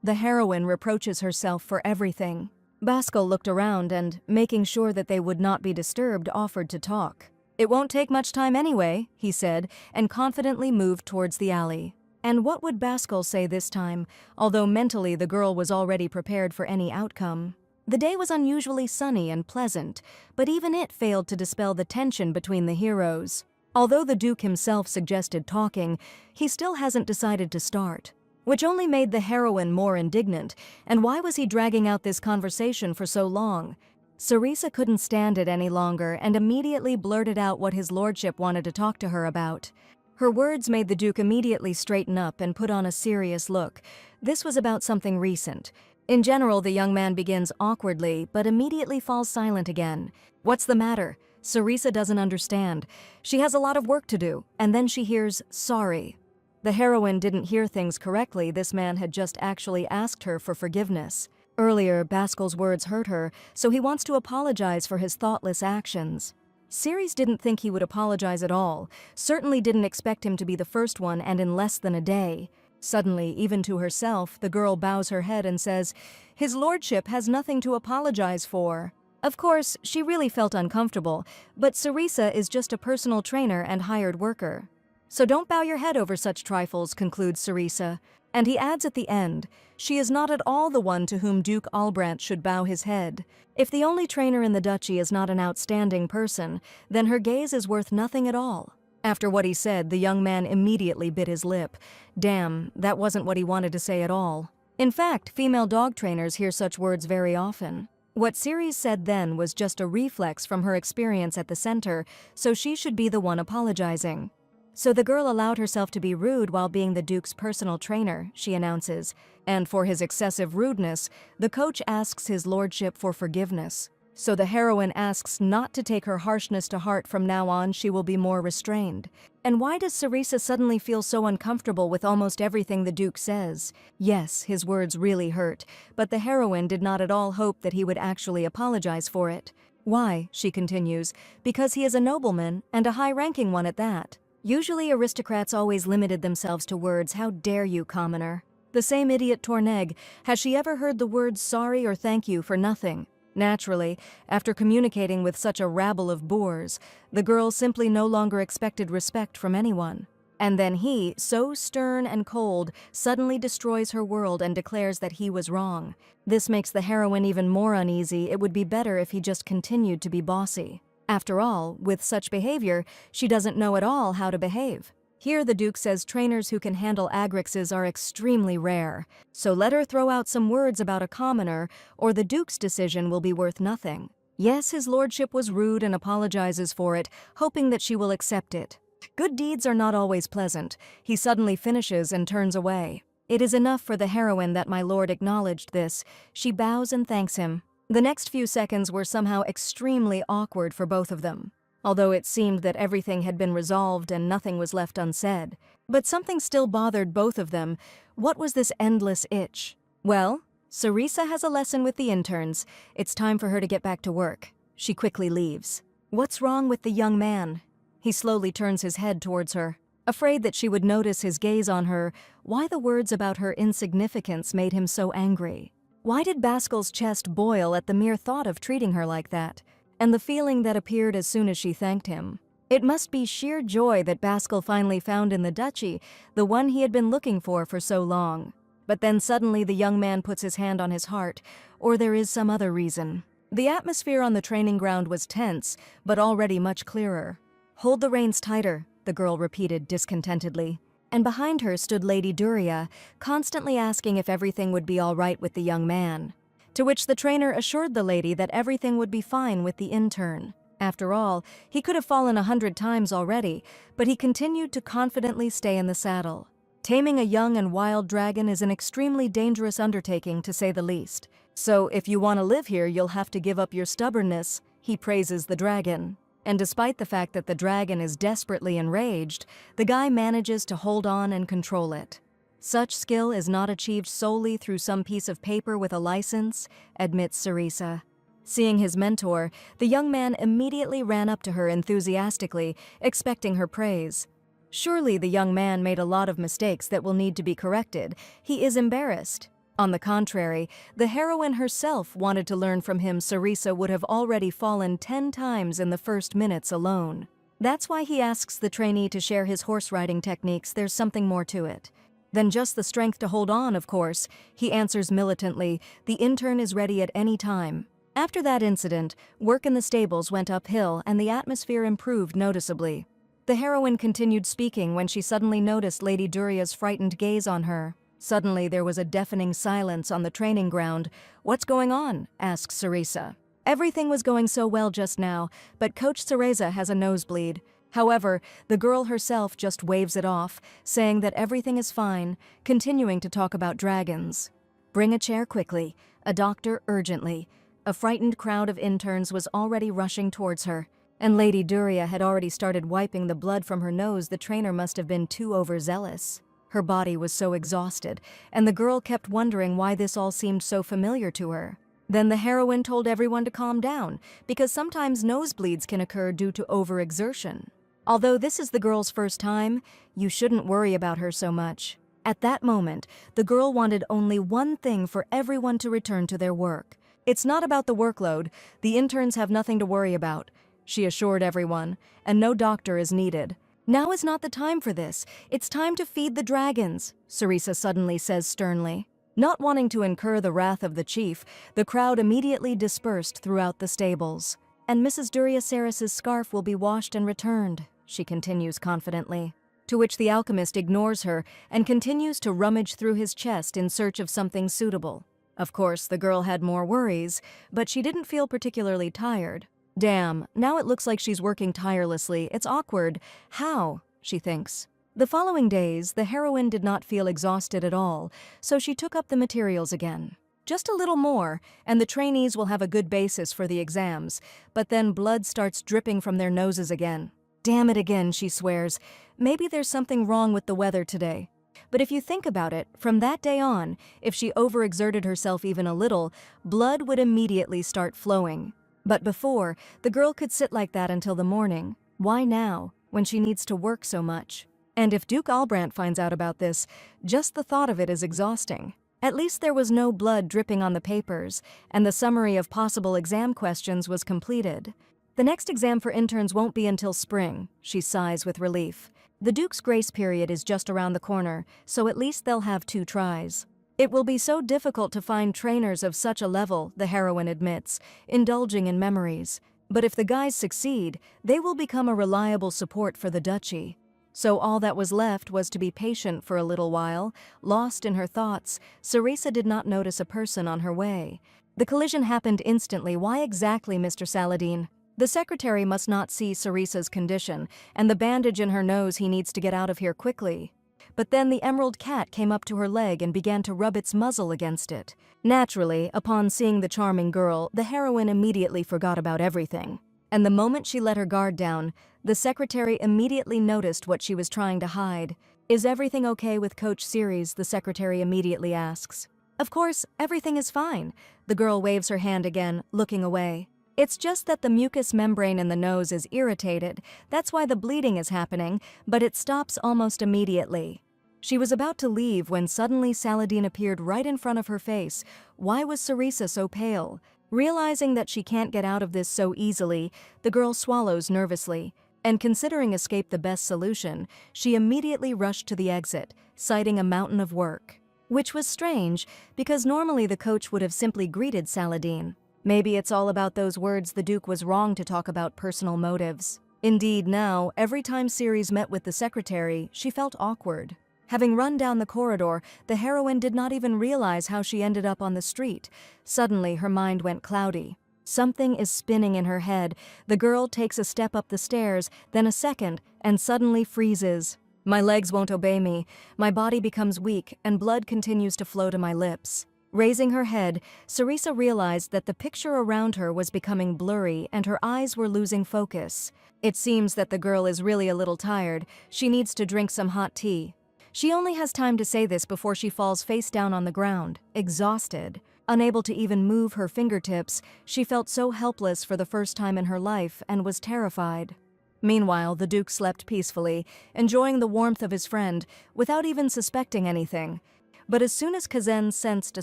The heroine reproaches herself for everything. Baskel looked around and, making sure that they would not be disturbed, offered to talk. It won't take much time anyway, he said, and confidently moved towards the alley. And what would Baskel say this time, although mentally the girl was already prepared for any outcome? The day was unusually sunny and pleasant, but even it failed to dispel the tension between the heroes. Although the Duke himself suggested talking, he still hasn't decided to start, which only made the heroine more indignant. And why was he dragging out this conversation for so long? Sarisa couldn't stand it any longer and immediately blurted out what his lordship wanted to talk to her about. Her words made the Duke immediately straighten up and put on a serious look. This was about something recent. In general, the young man begins awkwardly, but immediately falls silent again. What's the matter? Sarisa doesn't understand. She has a lot of work to do, and then she hears, sorry. The heroine didn't hear things correctly. This man had just actually asked her for forgiveness. Earlier, Baskel's words hurt her, so he wants to apologize for his thoughtless actions. Ceres didn't think he would apologize at all, certainly didn't expect him to be the first one and in less than a day. Suddenly, even to herself, the girl bows her head and says, "His lordship has nothing to apologize for." Of course, she really felt uncomfortable, but Sarisa is just a personal trainer and hired worker. So don't bow your head over such trifles, concludes Sarisa. And he adds at the end, she is not at all the one to whom Duke Albrandt should bow his head. If the only trainer in the duchy is not an outstanding person, then her gaze is worth nothing at all. After what he said, the young man immediately bit his lip. Damn, that wasn't what he wanted to say at all. In fact, female dog trainers hear such words very often. What Ceres said then was just a reflex from her experience at the center, so she should be the one apologizing. So the girl allowed herself to be rude while being the Duke's personal trainer, she announces. And for his excessive rudeness, the coach asks his lordship for forgiveness. So the heroine asks not to take her harshness to heart. From now on, she will be more restrained. And why does Sarisa suddenly feel so uncomfortable with almost everything the Duke says? Yes, his words really hurt, but the heroine did not at all hope that he would actually apologize for it. Why, she continues, because he is a nobleman, and a high-ranking one at that. Usually aristocrats always limited themselves to words, "How dare you, commoner?" The same idiot Torneg, has she ever heard the words sorry or thank you for nothing? Naturally, after communicating with such a rabble of boors, the girl simply no longer expected respect from anyone. And then he, so stern and cold, suddenly destroys her world and declares that he was wrong. This makes the heroine even more uneasy. It would be better if he just continued to be bossy. After all, with such behavior, she doesn't know at all how to behave. Here the Duke says trainers who can handle agrixes are extremely rare, so let her throw out some words about a commoner, or the Duke's decision will be worth nothing. Yes, his lordship was rude and apologizes for it, hoping that she will accept it. Good deeds are not always pleasant. He suddenly finishes and turns away. It is enough for the heroine that my lord acknowledged this. She bows and thanks him. The next few seconds were somehow extremely awkward for both of them, although it seemed that everything had been resolved and nothing was left unsaid. But something still bothered both of them. What was this endless itch? Well, Sarisa has a lesson with the interns. It's time for her to get back to work. She quickly leaves. What's wrong with the young man? He slowly turns his head towards her. Afraid that she would notice his gaze on her, why the words about her insignificance made him so angry? Why did Baskel's chest boil at the mere thought of treating her like that? And the feeling that appeared as soon as she thanked him. It must be sheer joy that Baskel finally found in the duchy, the one he had been looking for so long. But then suddenly the young man puts his hand on his heart, or there is some other reason. The atmosphere on the training ground was tense, but already much clearer. Hold the reins tighter, the girl repeated discontentedly. And behind her stood Lady Duria, constantly asking if everything would be all right with the young man. To which the trainer assured the lady that everything would be fine with the intern. After all, he could have fallen 100 times already, but he continued to confidently stay in the saddle. Taming a young and wild dragon is an extremely dangerous undertaking, to say the least. So if you want to live here, you'll have to give up your stubbornness, he praises the dragon. And despite the fact that the dragon is desperately enraged, the guy manages to hold on and control it. Such skill is not achieved solely through some piece of paper with a license, admits Sarisa. Seeing his mentor, the young man immediately ran up to her enthusiastically, expecting her praise. Surely the young man made a lot of mistakes that will need to be corrected. He is embarrassed. On the contrary, the heroine herself wanted to learn from him. Sarisa would have already fallen 10 times in the first minutes alone. That's why he asks the trainee to share his horse riding techniques. There's something more to it than just the strength to hold on, of course. He answers militantly, the intern is ready at any time. After that incident, work in the stables went uphill and the atmosphere improved noticeably. The heroine continued speaking when she suddenly noticed Lady Duria's frightened gaze on her. Suddenly there was a deafening silence on the training ground. What's going on? asks Sarisa. Everything was going so well just now, but Coach Cereza has a nosebleed. However, the girl herself just waves it off, saying that everything is fine, continuing to talk about dragons. Bring a chair quickly. A doctor urgently. A frightened crowd of interns was already rushing towards her, and Lady Duria had already started wiping the blood from her nose. The trainer must have been too overzealous. Her body was so exhausted, and the girl kept wondering why this all seemed so familiar to her. Then the heroine told everyone to calm down, because sometimes nosebleeds can occur due to overexertion. Although this is the girl's first time, you shouldn't worry about her so much. At that moment, the girl wanted only one thing: for everyone to return to their work. It's not about the workload. The interns have nothing to worry about, she assured everyone, and no doctor is needed. Now is not the time for this. It's time to feed the dragons, Sarisa suddenly says sternly. Not wanting to incur the wrath of the chief, the crowd immediately dispersed throughout the stables. And Mrs. Duria Saris's scarf will be washed and returned, she continues confidently. To which the alchemist ignores her and continues to rummage through his chest in search of something suitable. Of course, the girl had more worries, but she didn't feel particularly tired. Damn, now it looks like she's working tirelessly. It's awkward. How? She thinks. The following days, the heroine did not feel exhausted at all, so she took up the materials again. Just a little more, and the trainees will have a good basis for the exams, but then blood starts dripping from their noses again. Damn it again, she swears. Maybe there's something wrong with the weather today. But if you think about it, from that day on, if she overexerted herself even a little, blood would immediately start flowing. But before, the girl could sit like that until the morning. Why now? when she needs to work so much. And if Duke Albrandt finds out about this, just the thought of it is exhausting. At least there was no blood dripping on the papers, and the summary of possible exam questions was completed. The next exam for interns won't be until spring, she sighs with relief. The Duke's grace period is just around the corner, so at least they'll have 2 tries. It will be so difficult to find trainers of such a level, the heroine admits, indulging in memories. But if the guys succeed, they will become a reliable support for the duchy. So all that was left was to be patient for a little while. Lost in her thoughts, Cerisa did not notice a person on her way. The collision happened instantly. Why exactly, Mr. Saladin? The secretary must not see Cerisa's condition, and the bandage in her nose. He needs to get out of here quickly. But then the emerald cat came up to her leg and began to rub its muzzle against it. Naturally, upon seeing the charming girl, the heroine immediately forgot about everything. And the moment she let her guard down, the secretary immediately noticed what she was trying to hide. Is everything okay with Coach Ceres? The secretary immediately asks. Of course, everything is fine. The girl waves her hand again, looking away. It's just that the mucous membrane in the nose is irritated. That's why the bleeding is happening, but it stops almost immediately. She was about to leave when suddenly Saladin appeared right in front of her face. Why was Cerisa so pale? Realizing that she can't get out of this so easily, the girl swallows nervously. And considering escape the best solution, she immediately rushed to the exit, citing a mountain of work. Which was strange, because normally the coach would have simply greeted Saladin. Maybe it's all about those words. The Duke was wrong to talk about personal motives. Indeed, now, every time Ceres met with the secretary, she felt awkward. Having run down the corridor, the heroine did not even realize how she ended up on the street. Suddenly, her mind went cloudy. Something is spinning in her head. The girl takes a step up the stairs, then a second, and suddenly freezes. My legs won't obey me. My body becomes weak, and blood continues to flow to my lips. Raising her head, Cerisa realized that the picture around her was becoming blurry and her eyes were losing focus. It seems that the girl is really a little tired. She needs to drink some hot tea. She only has time to say this before she falls face down on the ground, exhausted. Unable to even move her fingertips, she felt so helpless for the first time in her life and was terrified. Meanwhile, the Duke slept peacefully, enjoying the warmth of his friend, without even suspecting anything. But as soon as Kazan sensed a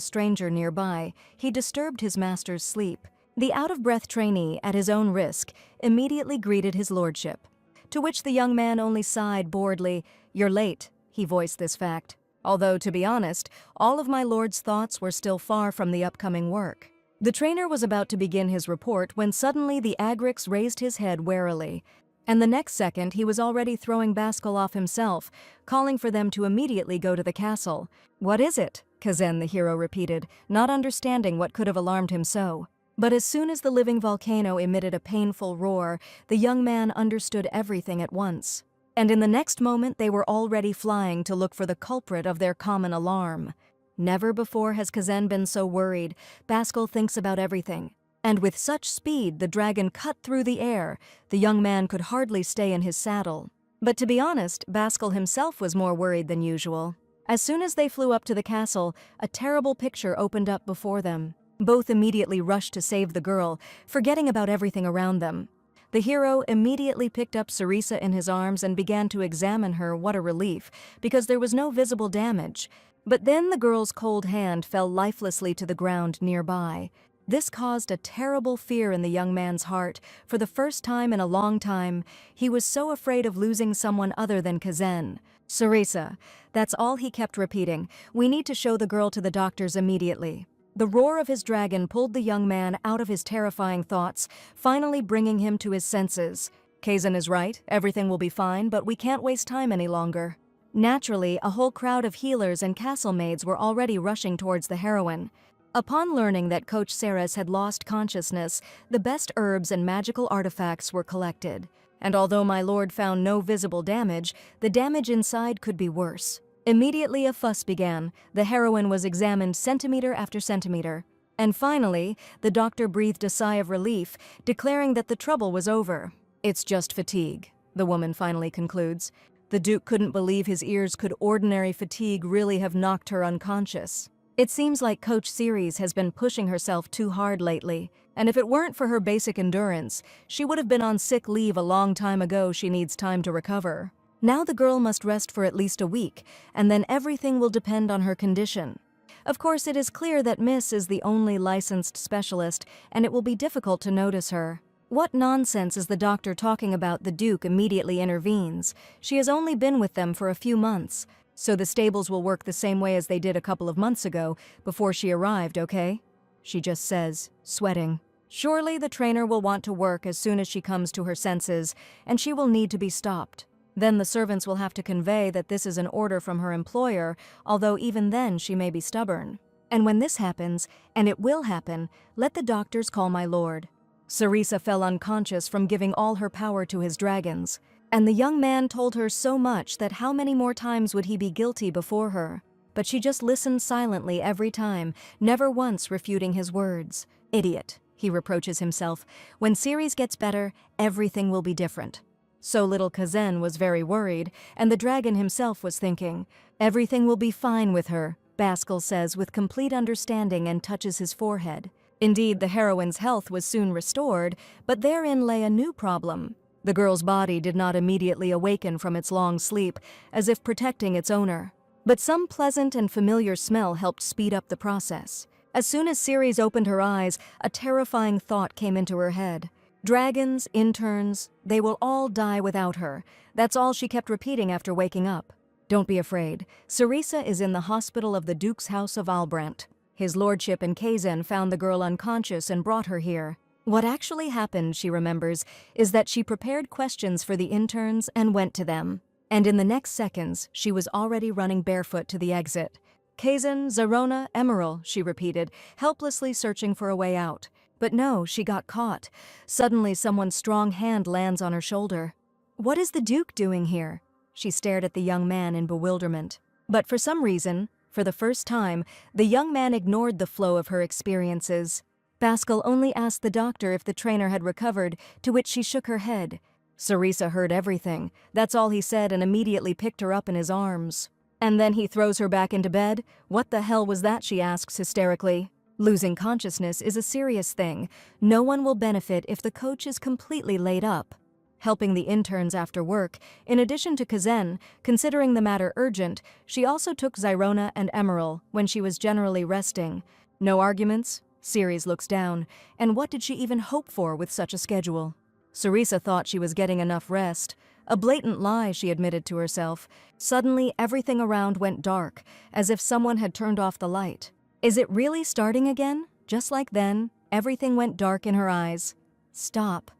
stranger nearby, he disturbed his master's sleep. The out-of-breath trainee, at his own risk, immediately greeted his lordship. To which the young man only sighed boredly. "You're late," he voiced this fact. Although, to be honest, all of my lord's thoughts were still far from the upcoming work. The trainer was about to begin his report when suddenly the Agrix raised his head warily. And the next second he was already throwing Baskel off himself, calling for them to immediately go to the castle. "What is it?" Kazan the hero repeated, not understanding what could have alarmed him so. But as soon as the living volcano emitted a painful roar, the young man understood everything at once. And in the next moment they were already flying to look for the culprit of their common alarm. Never before has Kazan been so worried. Baskel thinks about everything. And with such speed, the dragon cut through the air. The young man could hardly stay in his saddle. But to be honest, Baskel himself was more worried than usual. As soon as they flew up to the castle, a terrible picture opened up before them. Both immediately rushed to save the girl, forgetting about everything around them. The hero immediately picked up Cerisa in his arms and began to examine her. What a relief, because there was no visible damage. But then the girl's cold hand fell lifelessly to the ground nearby. This caused a terrible fear in the young man's heart. For the first time in a long time, he was so afraid of losing someone other than Kazan. "Cerisa," that's all he kept repeating. "We need to show the girl to the doctors immediately." The roar of his dragon pulled the young man out of his terrifying thoughts, finally bringing him to his senses. "Kazan is right, everything will be fine, but we can't waste time any longer." Naturally, a whole crowd of healers and castle maids were already rushing towards the heroine. Upon learning that Coach Ceres had lost consciousness, the best herbs and magical artifacts were collected. And although my lord found no visible damage, the damage inside could be worse. Immediately a fuss began. The heroine was examined centimeter after centimeter. And finally, the doctor breathed a sigh of relief, declaring that the trouble was over. "It's just fatigue," the woman finally concludes. The Duke couldn't believe his ears. Could ordinary fatigue really have knocked her unconscious? It seems like Coach Ceres has been pushing herself too hard lately. And if it weren't for her basic endurance, she would have been on sick leave a long time ago. She needs time to recover. Now the girl must rest for at least a week, and then everything will depend on her condition. Of course, it is clear that Miss is the only licensed specialist, and it will be difficult to notice her. What nonsense is the doctor talking about? The Duke immediately intervenes. She has only been with them for a few months, so the stables will work the same way as they did a couple of months ago, before she arrived, okay? She just says, sweating. Surely the trainer will want to work as soon as she comes to her senses, and she will need to be stopped. Then the servants will have to convey that this is an order from her employer, although even then she may be stubborn. And when this happens, and it will happen, let the doctors call my lord. Sarisa fell unconscious from giving all her power to his dragons, and the young man told her so much that how many more times would he be guilty before her? But she just listened silently every time, never once refuting his words. Idiot, he reproaches himself. When Ceres gets better, everything will be different. So little Kazen was very worried, and the dragon himself was thinking, everything will be fine with her, Baskel says with complete understanding and touches his forehead. Indeed, the heroine's health was soon restored, but therein lay a new problem. The girl's body did not immediately awaken from its long sleep, as if protecting its owner. But some pleasant and familiar smell helped speed up the process. As soon as Ceres opened her eyes, a terrifying thought came into her head. Dragons, interns, they will all die without her. That's all she kept repeating after waking up. Don't be afraid. Sarisa is in the hospital of the Duke's House of Albrandt. His lordship and Kazen found the girl unconscious and brought her here. What actually happened, she remembers, is that she prepared questions for the interns and went to them. And in the next seconds, she was already running barefoot to the exit. Kazen, Zarona, Emerald, she repeated, helplessly searching for a way out. But no, she got caught. Suddenly, someone's strong hand lands on her shoulder. What is the Duke doing here? She stared at the young man in bewilderment. But for some reason, for the first time, the young man ignored the flow of her experiences. Baskel only asked the doctor if the trainer had recovered, to which she shook her head. Sarisa heard everything. That's all he said, and immediately picked her up in his arms. And then he throws her back into bed? What the hell was that, she asks hysterically. Losing consciousness is a serious thing. No one will benefit if the coach is completely laid up. Helping the interns after work, in addition to Kazen, considering the matter urgent, she also took Zyrona and Emerald when she was generally resting. No arguments? Ceres looks down. And what did she even hope for with such a schedule? Sarisa thought she was getting enough rest. A blatant lie, she admitted to herself. Suddenly, everything around went dark, as if someone had turned off the light. Is it really starting again? Just like then, everything went dark in her eyes. Stop.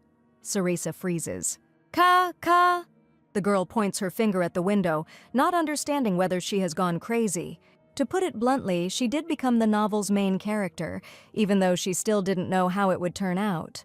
Sarisa freezes. Ka! The girl points her finger at the window, not understanding whether she has gone crazy. To put it bluntly, she did become the novel's main character, even though she still didn't know how it would turn out.